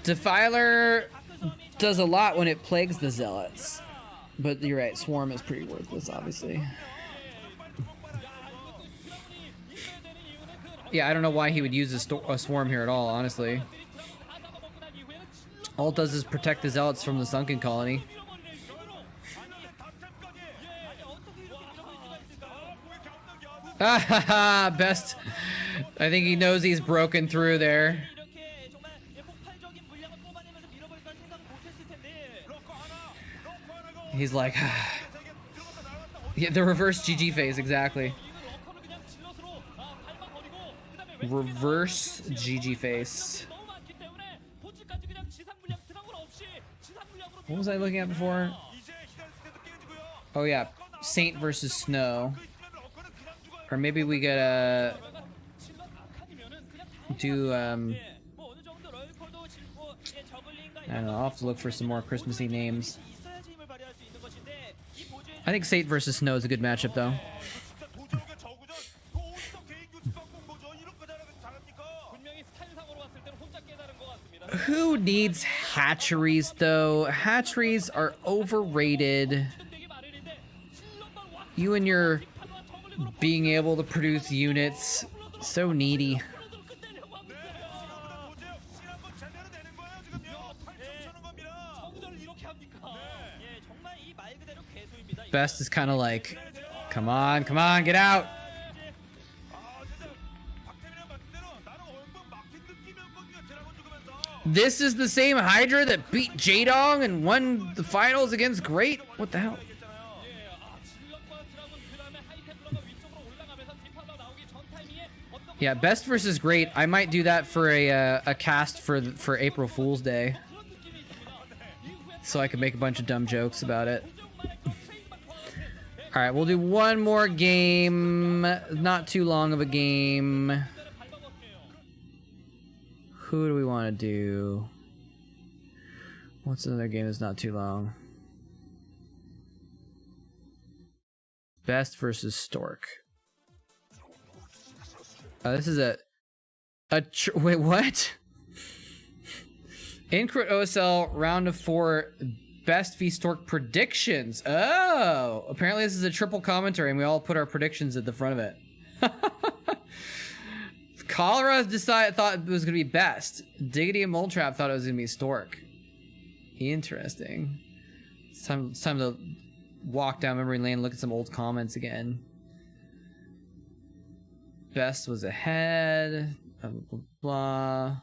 Defiler does a lot when it plagues the Zealots. But you're right, Swarm is pretty worthless, obviously. Yeah, I don't know why he would use a Swarm here at all, honestly. All it does is protect the Zealots from the Sunken Colony. Best. I think he knows he's broken through there. He's like, yeah, the reverse GG phase, exactly. Reverse GG face. What was I looking at before? Oh yeah, Saint versus Snow. Or maybe we gotta do I don't know, I'll have to look for some more Christmassy names. I think Saint versus Snow is a good matchup though. Who needs hatcheries though? Hatcheries are overrated. You and your being able to produce units, so needy. Best is kind of like, come on, get out. This is the same Hydra that beat Jadong and won the finals against Great? What the hell? Yeah, Best versus Great. I might do that for a cast for April Fool's Day, so I can make a bunch of dumb jokes about it. All right, we'll do one more game. Not too long of a game. Who do we want to do? What's another game that's not too long? Best versus Stork. This is wait, what? Incrit OSL round of 4 Best v Stork predictions. Oh, apparently this is a triple commentary and we all put our predictions at the front of it. Cholera thought it was gonna be Best. Diggity and Moletrap thought it was gonna be Stork. Interesting. It's time to walk down memory lane and look at some old comments again. Best was ahead. Blah, blah, blah.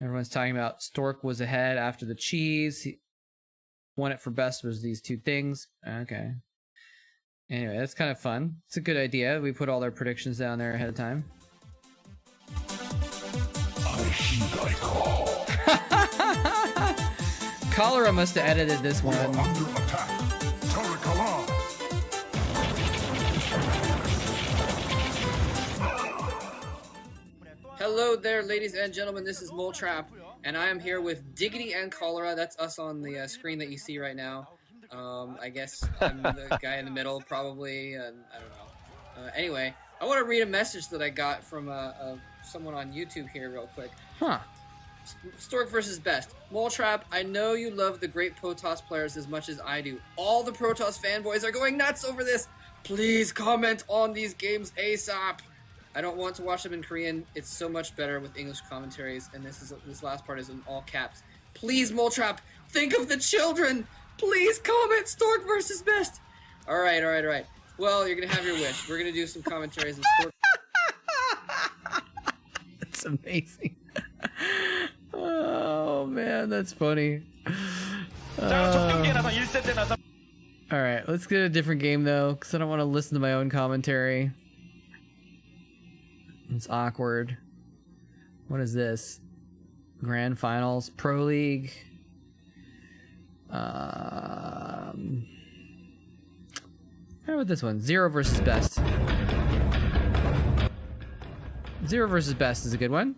Everyone's talking about Stork was ahead after the cheese. He won it for Best was these two things. Okay. Anyway, that's kind of fun. It's a good idea. We put all our predictions down there ahead of time. I heed thy call. Cholera must have edited this one. Under attack. Turret alarm. Hello there, ladies and gentlemen. This is moletrap, and I am here with Diggity and Cholera. That's us on the screen that you see right now. I guess I'm the guy in the middle, probably, and I don't know. Anyway, I want to read a message that I got from someone on YouTube here real quick. Huh. Stork versus Best. Moletrap, I know you love the great Protoss players as much as I do. All the Protoss fanboys are going nuts over this. Please comment on these games ASAP. I don't want to watch them in Korean. It's so much better with English commentaries, and this last part is in all caps. Please, Moletrap, think of the children. Please comment Stork versus Best. All right. Well, you're gonna have your wish. We're gonna do some commentaries and Stork. That's amazing. Oh man, that's funny. Alright, let's get a different game though, because I don't want to listen to my own commentary. It's awkward. What is this? Grand Finals? Pro League? How about this one? Zero versus Best. Zero versus Best is a good one.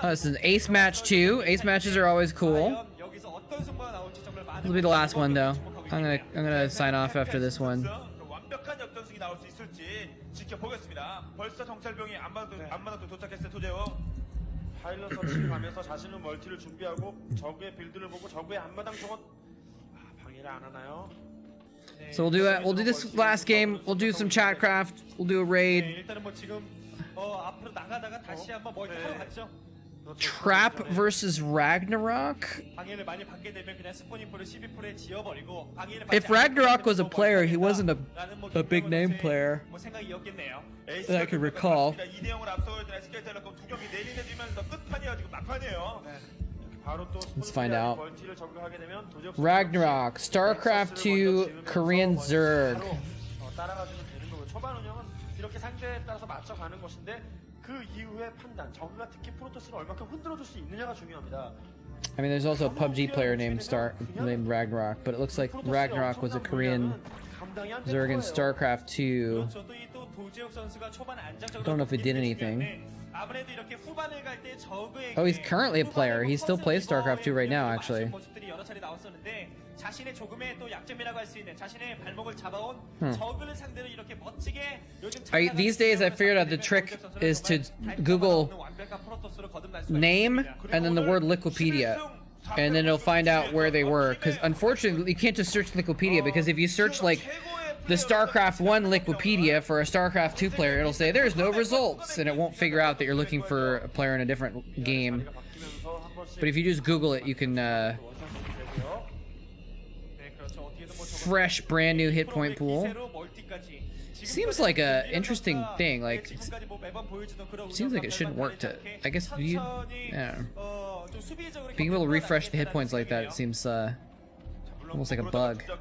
This is an ace match too. Ace matches are always cool. This will be the last one though. I'm gonna sign off after this one. So we'll do that. We'll do this last game. We'll do some Chatcraft. We'll do a raid. Trap versus Ragnarok. If Ragnarok was a player, he wasn't a big name player that I can recall. Let's find out. Ragnarok, Starcraft 2, Korean Zerg. I mean, there's also a PUBG player named Ragnarok, but it looks like Ragnarok was a Korean Zerg in Starcraft 2. Don't know if it did anything. Oh, he's currently a player. He still plays Starcraft 2 right now, actually. These days, I figured out the trick is to Google name and then the word Liquipedia, and then it'll find out where they were. Because unfortunately, you can't just search Liquipedia, because if you search like the StarCraft 1 Liquipedia for a StarCraft 2 player, it'll say there's no results, and it won't figure out that you're looking for a player in a different game. But if you just Google it, you can fresh, brand new hit point pool. Seems like a interesting thing. Like, seems like it shouldn't work to. I guess you. I don't know. Being able to refresh the hit points like that, it seems almost like a bug. In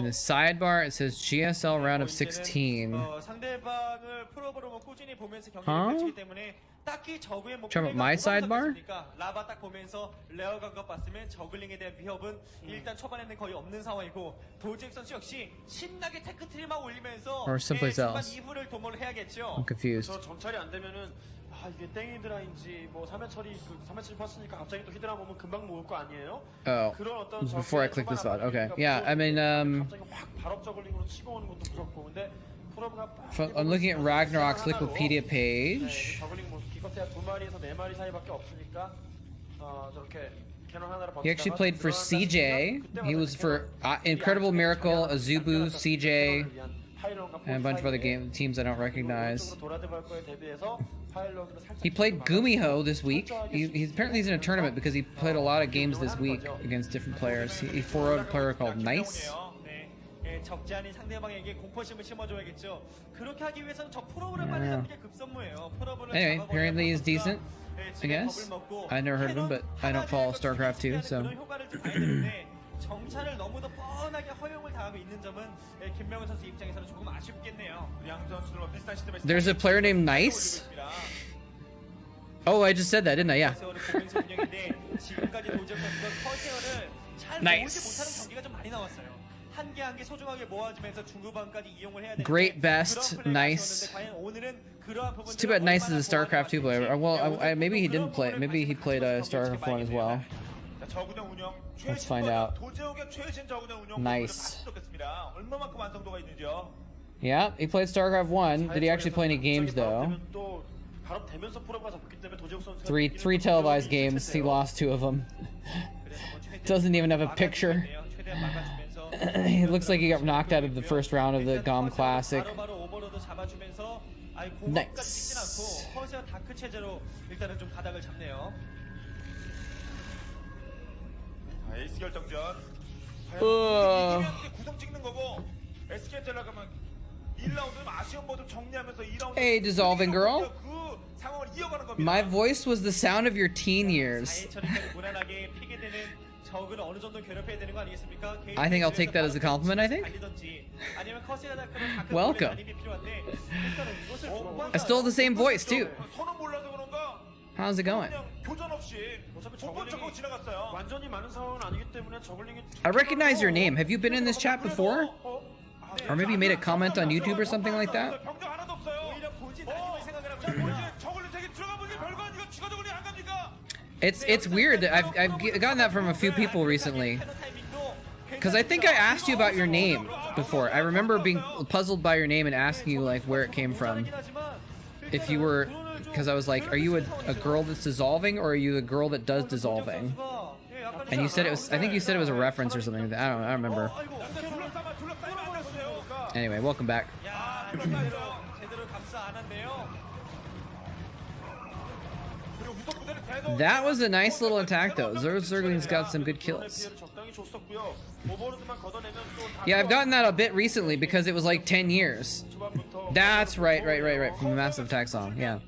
the sidebar, it says GSL round of 16. Huh? Talking about my sidebar? Or someplace else? I'm confused. Oh, it was before I clicked this spot. Okay, yeah, I mean, I'm looking at Ragnarok's Liquipedia page. He actually played for Seige. He was for Incredible Miracle, Azubu, Seige, and a bunch of other teams I don't recognize. He played Gumiho this week. He's apparently in a tournament because he played a lot of games this week against different players. He 4-0'd a player called Nice. Anyway, apparently he's decent, I guess. I never heard of him, but I don't follow StarCraft 2, so. There's a player named Nice. Oh, I just said that, didn't I? Yeah. 커세어를 보면서 운영인데 지금까지 도지혁 선수가 커세어를 잘 Nice. 모으지 못하는 경기가 좀 많이 나왔어요. 한 개 한 개 소중하게 모아주면서 중후반까지 이용을 해야 되는데 Great, best, 그런 플레이가 nice. 있었는데 과연 오늘은 그러한 It's too bad Nice is a StarCraft 2 player. Well, maybe he didn't play. Maybe he played StarCraft 1 as well. 저그전 운영 Let's find out. 도지혁의 최신 저그전 운영 Nice. 뵙겠습니다. 얼마만큼 완성도가 있는지요. Yeah, he played StarCraft 1. Did he actually play any games though? Three televised games. He lost 2 of them. Doesn't even have a picture. He looks like he got knocked out of the first round of the GOM Classic. Nice. 커세어 다크 체제로 일단은 좀 바닥을 잡네요. 에이스 결정전. 구성 찍는 거고 SK 텔레콤은 1라운드는 아쉬운 모습 정리하면서 2라운드. Hey, dissolving girl. 그 상황을 이어가는 겁니다. My voice was the sound of your teen years. 무난하게 피게 되는 적을 어느 정도 괴롭혀야 되는 거 아니겠습니까? I think I'll take that as a compliment, I think. 아니면 커세어 다크는 다크 Welcome. 필요한데 일단은 이것을 I stole the same voice too. 손은 몰라서 그런가? How's it going? 교전 없이 못 쫓고 지나갔어요. 완전히 많은 상황은 아니기 때문에 저글링이 I recognize your name. Have you been in this chat before? Or maybe you made a comment on YouTube or something like that? 병력 하나도 없어요. 오히려 본진 아니면 생각을 하고 있습니다. 저글링 되게 들어가 보니 별거 아니고 추가 저글링 안 갑니까? It's weird that I've gotten that from a few people recently. Because I think I asked you about your name before. I remember being puzzled by your name and asking you like where it came from. If you were, because I was like, are you a girl that's dissolving or are you a girl that does dissolving? And you said it was, I think you said it was a reference or something like that. I don't remember. Anyway, welcome back. That was a nice little attack though. Zergling's got some good kills. Yeah, I've gotten that a bit recently because it was like 10 years. That's right, from the Massive Attack song, yeah.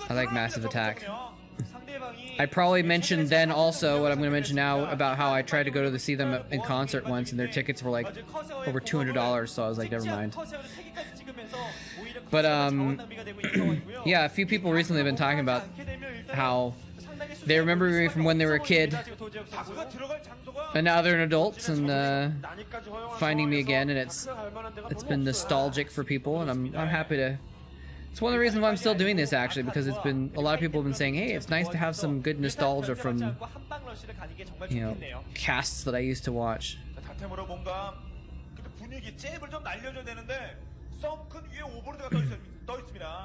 I like Massive Attack. I probably mentioned then also what I'm going to mention now about how I tried to go to see them in concert once and their tickets were like over $200, so I was like, never mind. But yeah, a few people recently have been talking about how they remember me from when they were a kid and now they're an adult and finding me again, and it's been nostalgic for people, and I'm happy to. It's one of the reasons why I'm still doing this actually, because it's been a lot of people have been saying, hey, it's nice to have some good nostalgia from, you know, casts that I used to watch.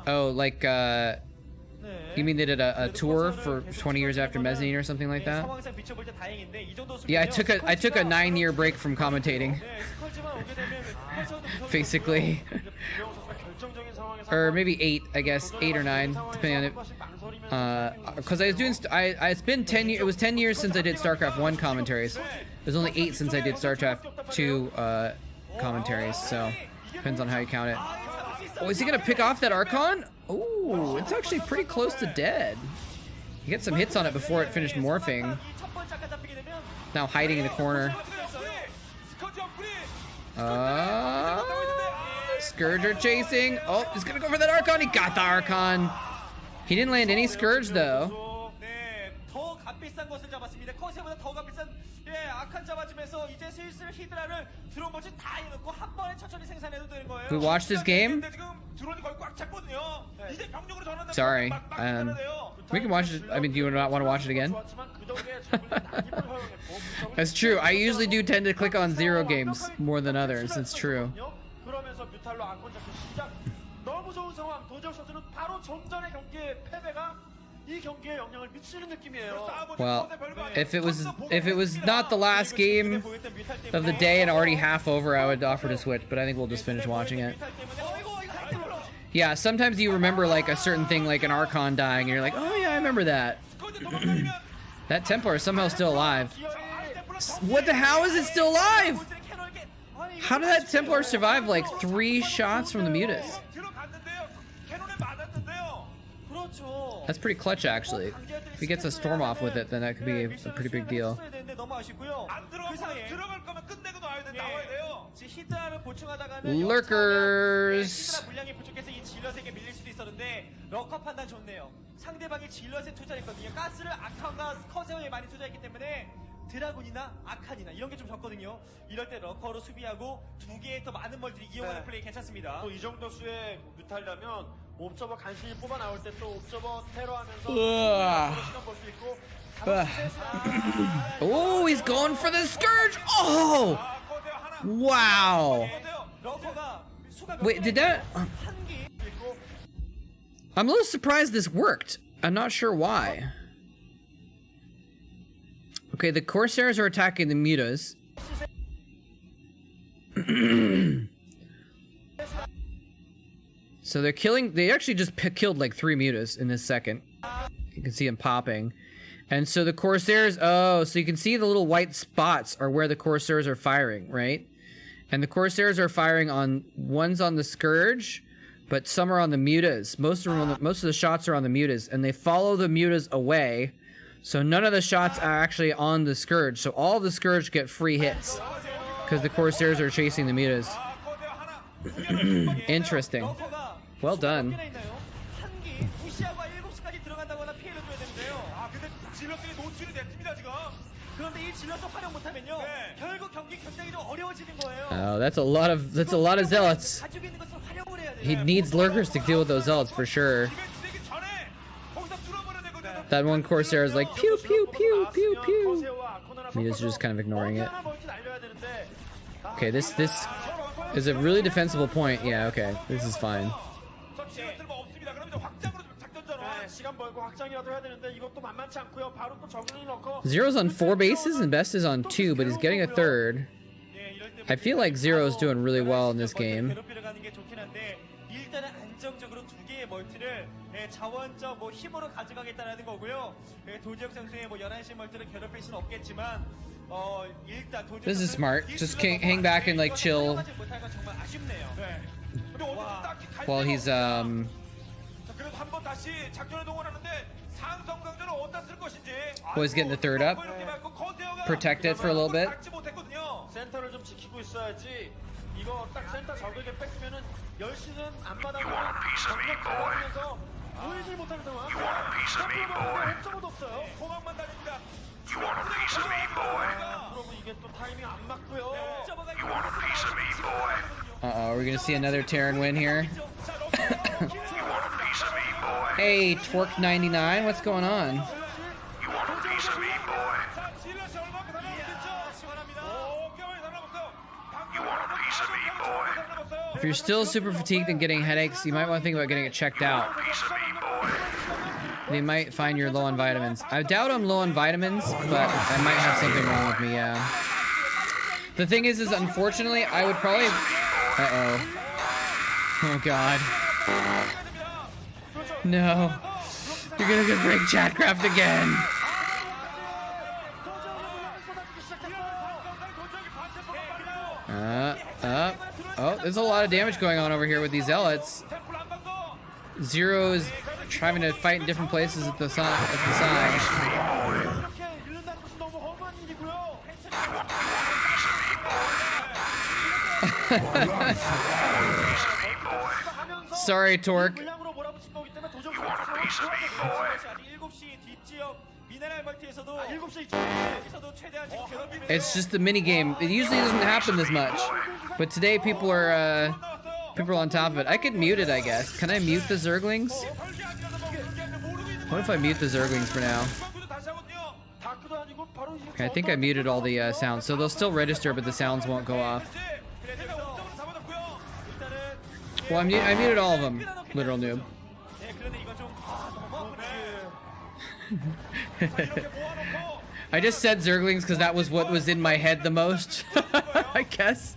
Oh, like you mean they did a tour for 20 years after Mezzanine or something like that? Yeah, I took a 9-year break from commentating. Basically. Or maybe 8, I guess, 8 or 9, depending on it. Because I was doing, it's been 10 years. It was 10 years since I did StarCraft 1 commentaries. It was only 8 since I did StarCraft 2 commentaries. So depends on how you count it. Oh, is he gonna pick off that Archon? Oh, it's actually pretty close to dead. You get some hits on it before it finished morphing. Now hiding in the corner. Scourger chasing. Oh, he's gonna go for that Archon. He got the Archon. He didn't land any Scourge though. We watched this game? Sorry. We can watch it. I mean, do you not want to watch it again? That's true. I usually do tend to click on 0 games more than others. It's true. Well, if it was not the last game of the day and already half over, I would offer to switch, but I think we'll just finish watching it. Yeah, sometimes you remember like a certain thing, like an Archon dying, and you're like, oh yeah, I remember that. That Templar is somehow still alive. What the hell is it still alive? How did that Templar survive like 3 shots from the Mutas? 그렇죠. That's pretty clutch, actually. If he gets a storm off with it, then that could be a pretty big deal. 너무 아쉽고요. 안 그 사이에 들어갈 거면 끝내고 나와야 돼요. 지금 히드라를 보충하다가는 Lurkers. 히드라 물량이 부족해서 이 질럿에게 밀릴 수도 있었는데 러커 판단 좋네요. 상대방이 질럿에 투자했거든요. 가스를 아칸과 커세어에 많이 투자했기 때문에 드라군이나 아칸이나 이런 게 좀 적거든요. 이럴 때 러커로 수비하고 두 개의 더 많은 멀티를 이용하는 플레이 괜찮습니다. 또 이 정도 수의 뮤탈이라면 옵저버 간신히 뽑아 나올 때 또 옵저버 테러하면서 시간 벌 수 있고. Oh, he's going for the Scourge! Oh! Wow! Wait, did that... I'm a little surprised this worked. I'm not sure why. Okay, the Corsairs are attacking the Mutas. So they're killing... They actually just killed like 3 Mutas in this second. You can see them popping. And so the Corsairs... Oh, so you can see the little white spots are where the Corsairs are firing, right? And the Corsairs are firing on... One's on the Scourge, but some are on the Mutas. Most of the shots are on the Mutas, and they follow the Mutas away. So none of the shots are actually on the Scourge. So all the Scourge get free hits because the Corsairs are chasing the Mutas. Interesting. Well done. Oh, that's a lot of zealots. He needs lurkers to deal with those zealots for sure. That one Corsair is like pew pew pew pew pew. He's just kind of ignoring it. Okay, this is a really defensible point. Yeah, okay, this is fine. Zero's on 4 bases and Best is on 2, but he's getting a 3rd. I feel like Zero's doing really well in this game. This is smart. Just hang back and like chill while he's well, he's getting the 3rd up. Protect it for a little bit. You want a piece of me, boy? You want a piece of me, boy? You want a piece of me, boy? You want a piece of me, boy? Uh-oh, we're gonna see another Terran win here. You want a piece of me, boy? Hey, Twerk99, what's going on? You want a piece of me, boy? You want a piece of me, boy? If you're still super fatigued and getting headaches, you might want to think about getting it checked out. They might find you're low on vitamins. I doubt I'm low on vitamins, but I might have something wrong with me, yeah. The thing is unfortunately, I would probably... Uh-oh. Oh, God. No. You're gonna break Chatcraft again. Oh, there's a lot of damage going on over here with these zealots. Zero is trying to fight in different places at the side. Sorry, Torque. It's just the mini game. It usually doesn't happen this much, but today people are on top of it. I could mute it, I guess. Can I mute the Zerglings? What if I mute the Zerglings for now? Okay, I think I muted all the sounds, so they'll still register, but the sounds won't go off. Well, I muted all of them, literal noob. I just said Zerglings because that was what was in my head the most, I guess.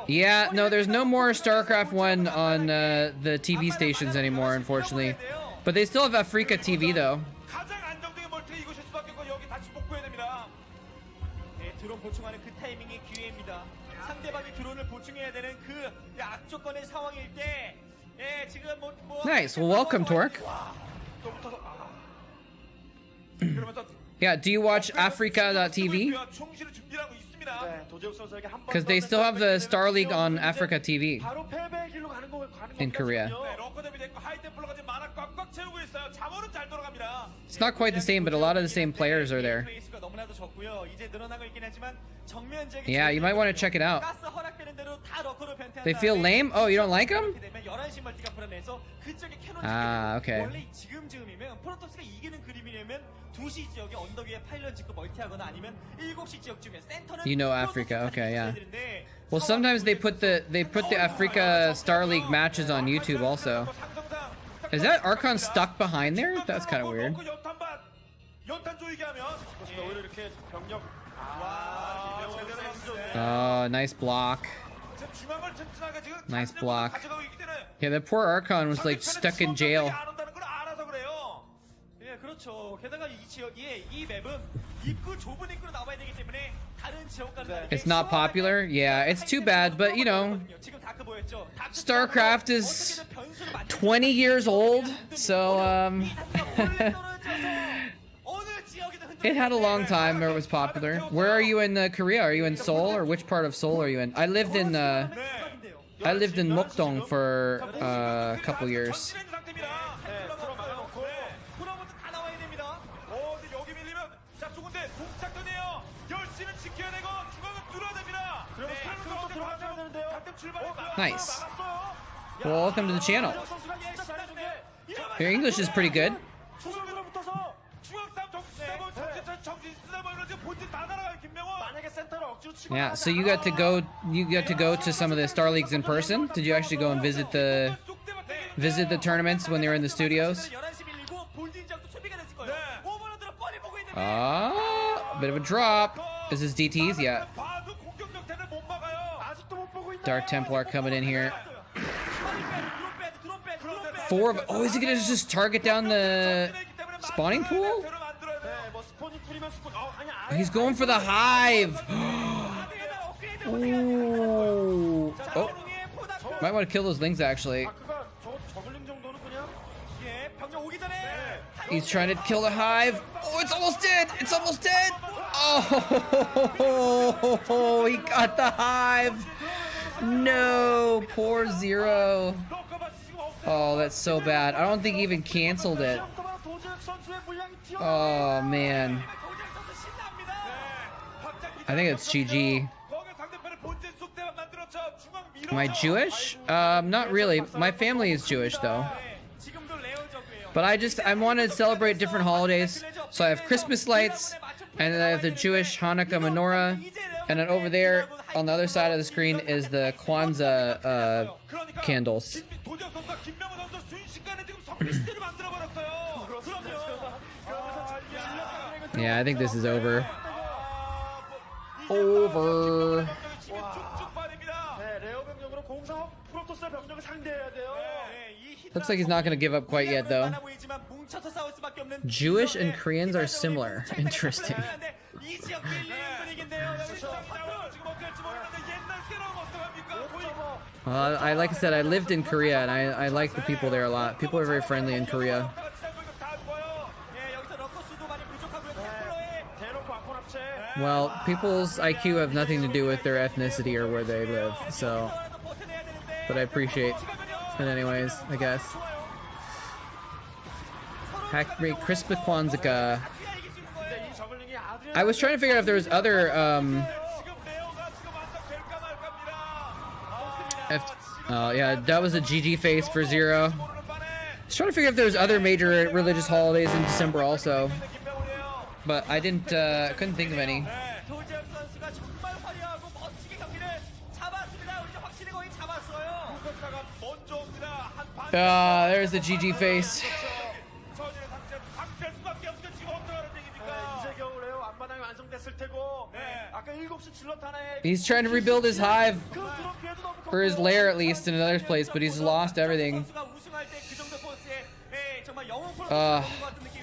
Yeah, no, there's no more Starcraft 1 on the TV stations anymore, unfortunately. But they still have Africa TV, though. 상대방이 드론을 보충해야 되는 그 악조건의 상황일 때, 예, 지금 Nice. Well, welcome, Torque. Yeah, do you watch Africa.tv? Because they still have the Star League on Africa TV in Korea. It's not quite the same, but a lot of the same players are there. Yeah, you might want to check it out. They feel lame? Oh, you don't like them? Ah, okay. You know Africa, okay, yeah. Well, sometimes they put the Africa Star League matches on YouTube also. Is that Archon stuck behind there? That's kind of weird. Oh, nice block. Nice block. Yeah, that poor Archon was like stuck in jail. It's not popular? Yeah, it's too bad, but you know, Starcraft is 20 years old, so it had a long time where it was popular. Where are you in Korea? Are you in Seoul, or which part of Seoul are you in? I lived in Mokdong for a couple years. Nice. Well, welcome to the channel. Your English is pretty good. Yeah, so you got to go to some of the Star Leagues in person? Did you actually go and visit the tournaments when they were in the studios? Ah, a bit of a drop. Is this DTs? Yeah. Dark Templar coming in here. 4 of... Oh, is he gonna just target down the spawning pool? Oh, he's going for the hive. Ooh. Oh. Might want to kill those lings, actually. He's trying to kill the hive. Oh, it's almost dead. It's almost dead. Oh, he got the hive. No, poor Zero. Oh, that's so bad. I don't think he even canceled it. Oh, man. I think it's GG. Am I Jewish? Not really. My family is Jewish, though. But I want to celebrate different holidays. So I have Christmas lights, and then I have the Jewish Hanukkah menorah, and then over there, on the other side of the screen, is the Kwanzaa candles. Yeah, I think this is over. Over. Looks like he's not going to give up quite yet, though. Jewish and Koreans are similar. Interesting. Like I said, I lived in Korea, and I like the people there a lot. People are very friendly in Korea. Well, people's IQ have nothing to do with their ethnicity or where they live, so... But I appreciate it anyways, I guess. Hackbreak, Crispy Kwanzaa. I was trying to figure out if there was other, yeah, that was a GG face for Zero. I was trying to figure out if there was other major religious holidays in December also. But I didn't, couldn't think of any. There's the GG face. He's trying to rebuild his hive, or his lair at least, in another place, but he's lost everything.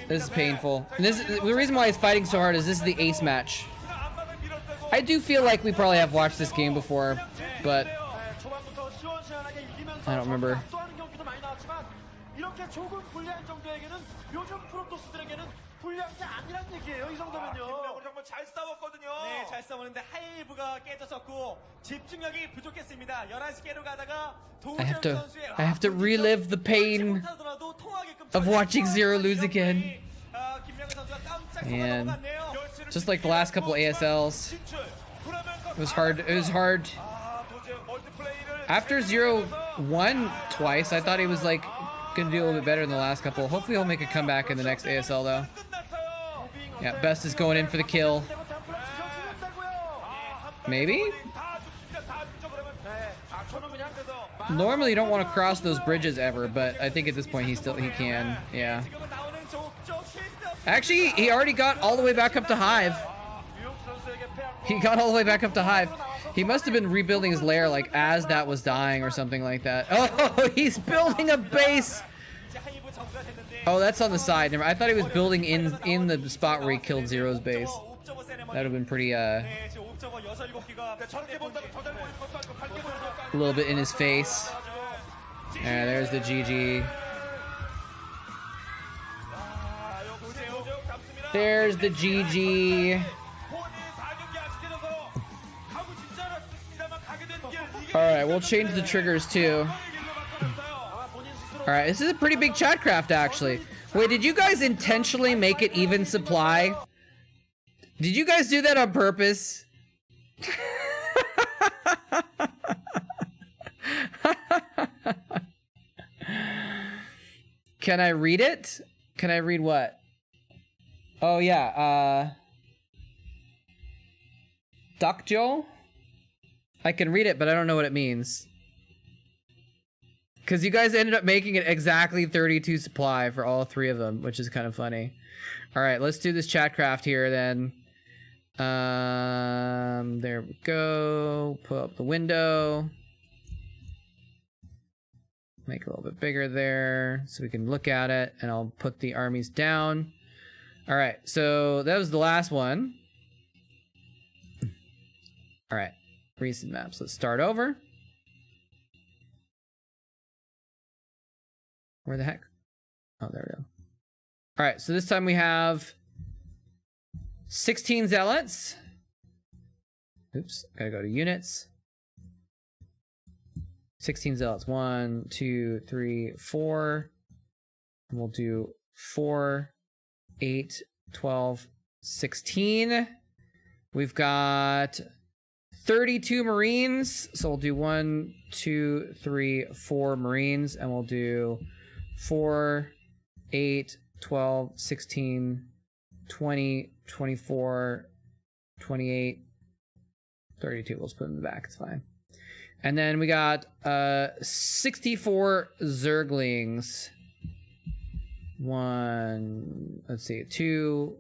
This is painful. And the reason why he's fighting so hard is this is the ace match. I do feel like we probably have watched this game before, but 초반부터 시원시원하게 이기면서 I don't remember. 압도하는 경기도 많이 나왔지만 이렇게 조금 불리한 정도에게는 요즘 프로토스들에게는 불리한 게 아니란 얘기예요. 이 정도면요. 김명훈 정말 잘 싸웠거든요. 네, 잘 싸웠는데 하이브가 깨졌었고 집중력이 부족했습니다. 11시계로 가다가 I have to relive the pain of watching Zero lose again. And just like the last couple ASLs, it was hard. It was hard. After Zero won twice, I thought he was like gonna do a little bit better in the last couple. Hopefully he'll make a comeback in the next ASL though. Yeah, Best is going in for the kill. Maybe? Normally you don't want to cross those bridges ever, but I think at this point he can. Yeah. Actually, he already got all the way back up to Hive. He got all the way back up to Hive. He must have been rebuilding his lair like as that was dying or something like that. Oh, he's building a base. Oh, that's on the side. I thought he was building in the spot where he killed Zero's base. That would have been pretty a little bit in his face. Yeah, there's the GG. There's the GG. Alright, we'll change the triggers too. Alright, this is a pretty big Chatcraft actually. Wait, did you guys intentionally make it even supply? Did you guys do that on purpose? Can I read it? Can I read what? Oh yeah, Dokjo? I can read it, but I don't know what it means. Because you guys ended up making it exactly 32 supply for all three of them, which is kind of funny. Alright, let's do this Chatcraft here then. There we go. Pull up the window. Make it a little bit bigger there so we can look at it, and I'll put the armies down. Alright, so that was the last one. Alright, recent maps. Let's start over. Where the heck? Oh, there we go. Alright, so this time we have 16 zealots. Oops, gotta go to units. 16 zealots. 1, 2, 3, 4. And we'll do 4, 8, 12, 16. We've got 32 Marines. So we'll do 1, 2, 3, 4 Marines. And we'll do 4, 8, 12, 16, 20, 24, 28, 32. We'll just put them in the back. It's fine. And then we got 64 Zerglings. 1, let's see, 2.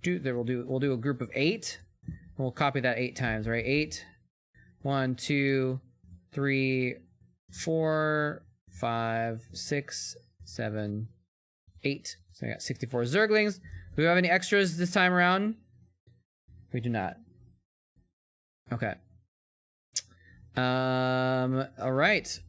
There we'll do a group of 8. We'll copy that 8 times, right? 8. 1, 2, 3, 4, 5, 6, 7, 8. So I got 64 Zerglings. Do we have any extras this time around? We do not. Okay. All right.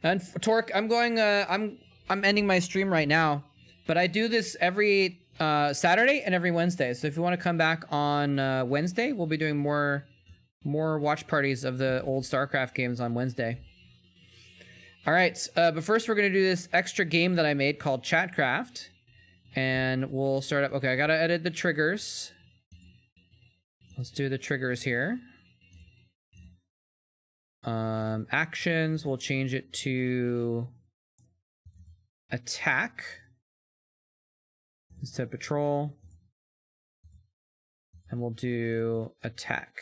And Torque, I'm going. I'm ending my stream right now, but I do this every Saturday and every Wednesday. So if you want to come back on Wednesday, we'll be doing more watch parties of the old Starcraft games on Wednesday. All right, but first we're gonna do this extra game that I made called Chatcraft, and we'll start up. Okay, I gotta edit the triggers. Let's do the triggers here. Actions, we'll change it to attack instead of patrol, and we'll do attack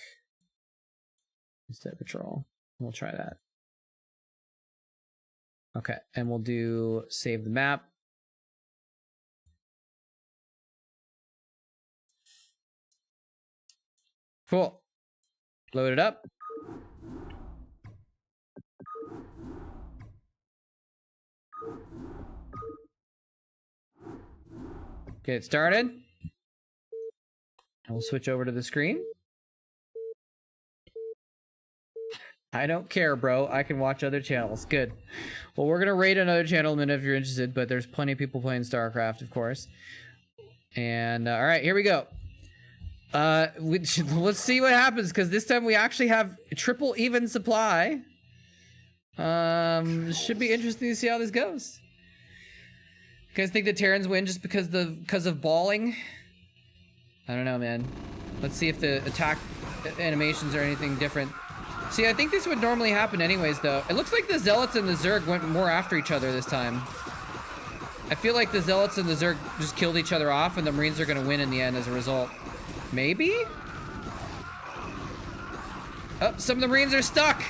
instead of patrol. We'll try that. Okay, and we'll do save the map. Cool. Load it up. Get it started. We'll switch over to the screen. I don't care, bro. I can watch other channels. Good. Well, we're gonna raid another channel in a minute if you're interested, but there's plenty of people playing StarCraft, of course. And all right, here we go. Let's see what happens, because this time we actually have triple even supply. Should be interesting to see how this goes. You guys think the Terrans win just because of balling? I don't know, man. Let's see if the attack animations are anything different. See, I think this would normally happen anyways, though. It looks like the Zealots and the Zerg went more after each other this time. I feel like the Zealots and the Zerg just killed each other off, and the Marines are going to win in the end as a result. Maybe? Oh, some of the Marines are stuck!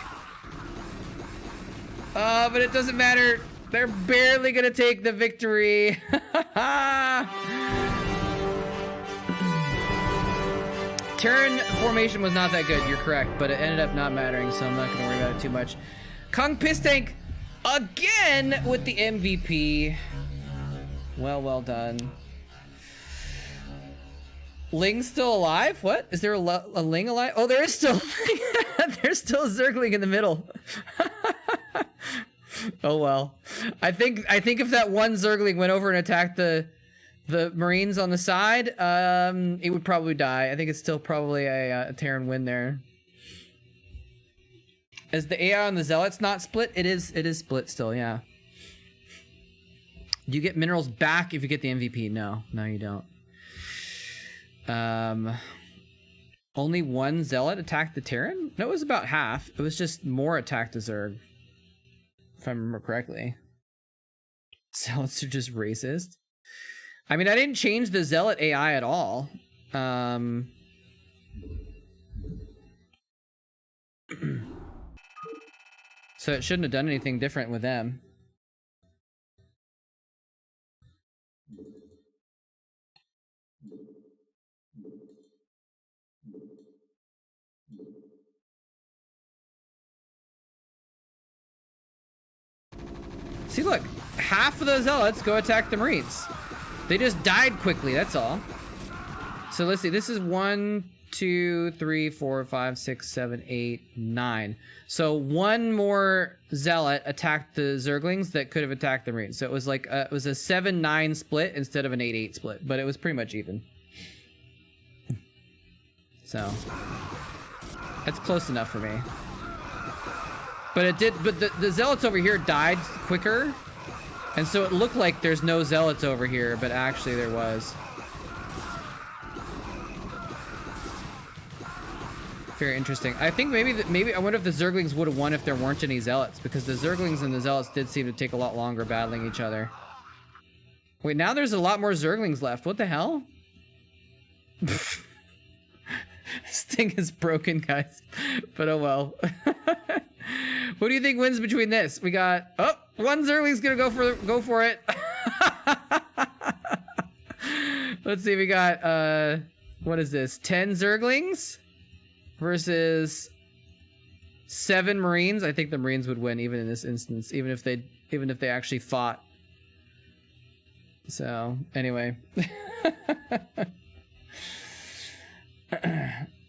But it doesn't matter. They're barely going to take the victory. Terran formation was not that good, you're correct, but it ended up not mattering, so I'm not going to worry about it too much. Kung Piss Tank again with the MVP. Well done. Ling's still alive? What? Is there a Ling alive? Oh, there is still there's still a Zergling in the middle. Oh well. I think if that one Zergling went over and attacked the Marines on the side, it would probably die. I think it's still probably a Terran win there. Is the AI on the Zealots not split? It is split still, yeah. Do you get minerals back if you get the MVP? No, you don't. Only one Zealot attacked the Terran? No, it was about half. It was just more attacked the Zerg, if I remember correctly. Zealots are just racist. I mean, I didn't change the Zealot AI at all. So it shouldn't have done anything different with them. See, look, half of the Zealots go attack the Marines. They just died quickly, that's all. So let's see, this is 1, 2, 3, 4, 5, 6, 7, 8, 9. So one more Zealot attacked the Zerglings that could have attacked the Marines. So it was like, it was a 7-9 split instead of an 8-8 split, but it was pretty much even. So, that's close enough for me. But it did, but the Zealots over here died quicker. And so it looked like there's no Zealots over here, but actually there was. Very interesting. I think maybe I wonder if the Zerglings would have won if there weren't any Zealots, because the Zerglings and the Zealots did seem to take a lot longer battling each other. Wait, now there's a lot more Zerglings left. What the hell? This thing is broken, guys. But oh well. What do you think wins between this? We got, oh, one Zergling's gonna go for it. Let's see, we got what is this? 10 Zerglings versus 7 Marines. I think the Marines would win even in this instance, even if they actually fought. So anyway.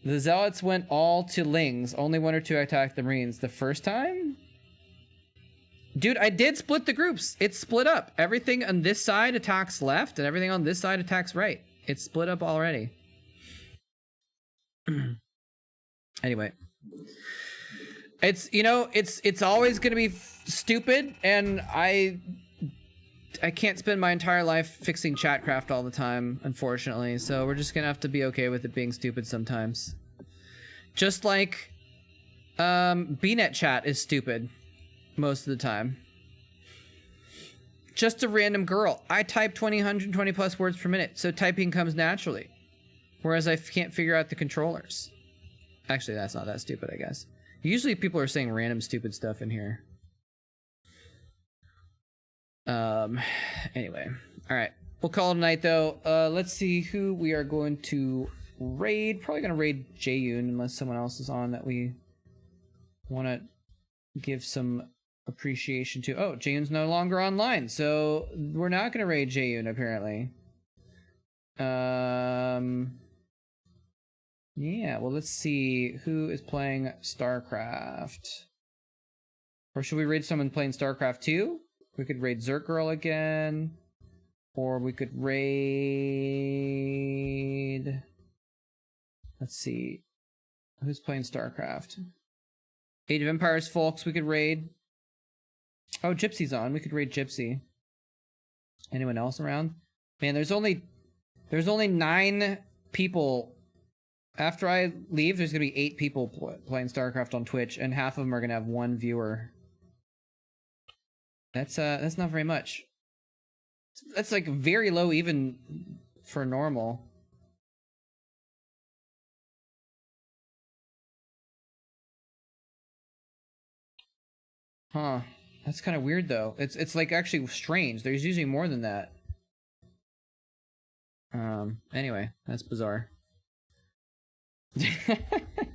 The Zealots went all to Lings. Only 1 or 2 attacked the Marines. The first time? Dude, I did split the groups. It's split up. Everything on this side attacks left, and everything on this side attacks right. It's split up already. Anyway. It's, you know, it's always going to be stupid, and I can't spend my entire life fixing Chatcraft all the time, unfortunately, so we're just gonna have to be okay with it being stupid sometimes. Just like, BNet chat is stupid most of the time. Just a random girl. I type 120 plus words per minute, so typing comes naturally. Whereas I can't figure out the controllers. Actually, that's not that stupid, I guess. Usually people are saying random stupid stuff in here. Anyway, all right, we'll call it a night though. Let's see who we are going to raid. Probably gonna raid Jaeyoon unless someone else is on that we want to give some appreciation to. Oh, Jaeyoon's no longer online, so we're not gonna raid Jaeyoon apparently. Yeah, well, let's see who is playing Starcraft. Or should we raid someone playing Starcraft 2? We could raid Zerg Girl again. Or we could raid... Let's see. Who's playing Starcraft? Age of Empires folks we could raid. Oh, Gypsy's on. We could raid Gypsy. Anyone else around? Man, there's only 9 people. After I leave, there's gonna be 8 people playing Starcraft on Twitch, and half of them are gonna have 1 viewer. That's not very much. That's like very low even for normal. Huh. That's kind of weird though. It's like actually strange. There's usually more than that. Anyway, that's bizarre.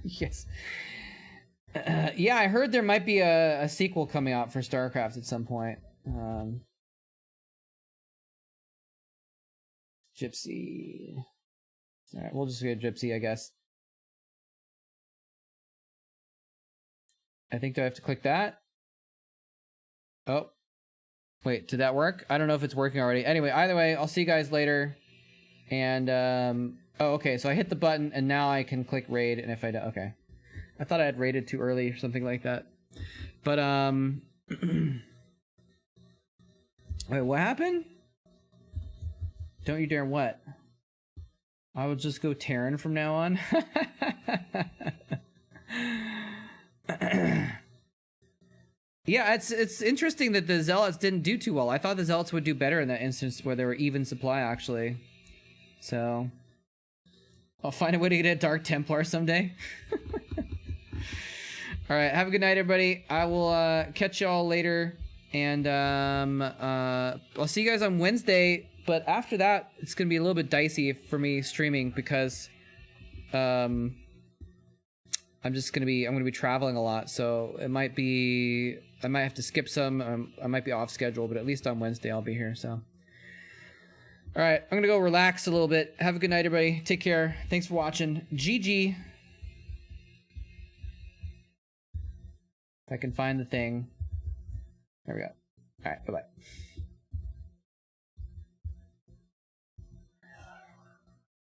Yes. Yeah, I heard there might be a sequel coming out for StarCraft at some point. Gypsy. Alright, we'll just get Gypsy, I guess. I think, do I have to click that? Oh. Wait, did that work? I don't know if it's working already. Anyway, either way, I'll see you guys later. And, oh, okay, so I hit the button, and now I can click raid, and if I do, okay. I thought I had raided too early or something like that. But, wait, what happened? Don't you dare what? I will just go Terran from now on? Yeah, it's interesting that the Zealots didn't do too well. I thought the Zealots would do better in that instance where they were even supply, actually. So, I'll find a way to get a Dark Templar someday. Alright, have a good night, everybody. I will catch y'all later. And I'll see you guys on Wednesday. But after that, it's going to be a little bit dicey for me streaming because I'm going to be traveling a lot. So it might be, I might have to skip some. I might be off schedule, but at least on Wednesday I'll be here. So. All right, I'm going to go relax a little bit. Have a good night, everybody. Take care. Thanks for watching. GG. If I can find the thing. There we go. All right, bye-bye.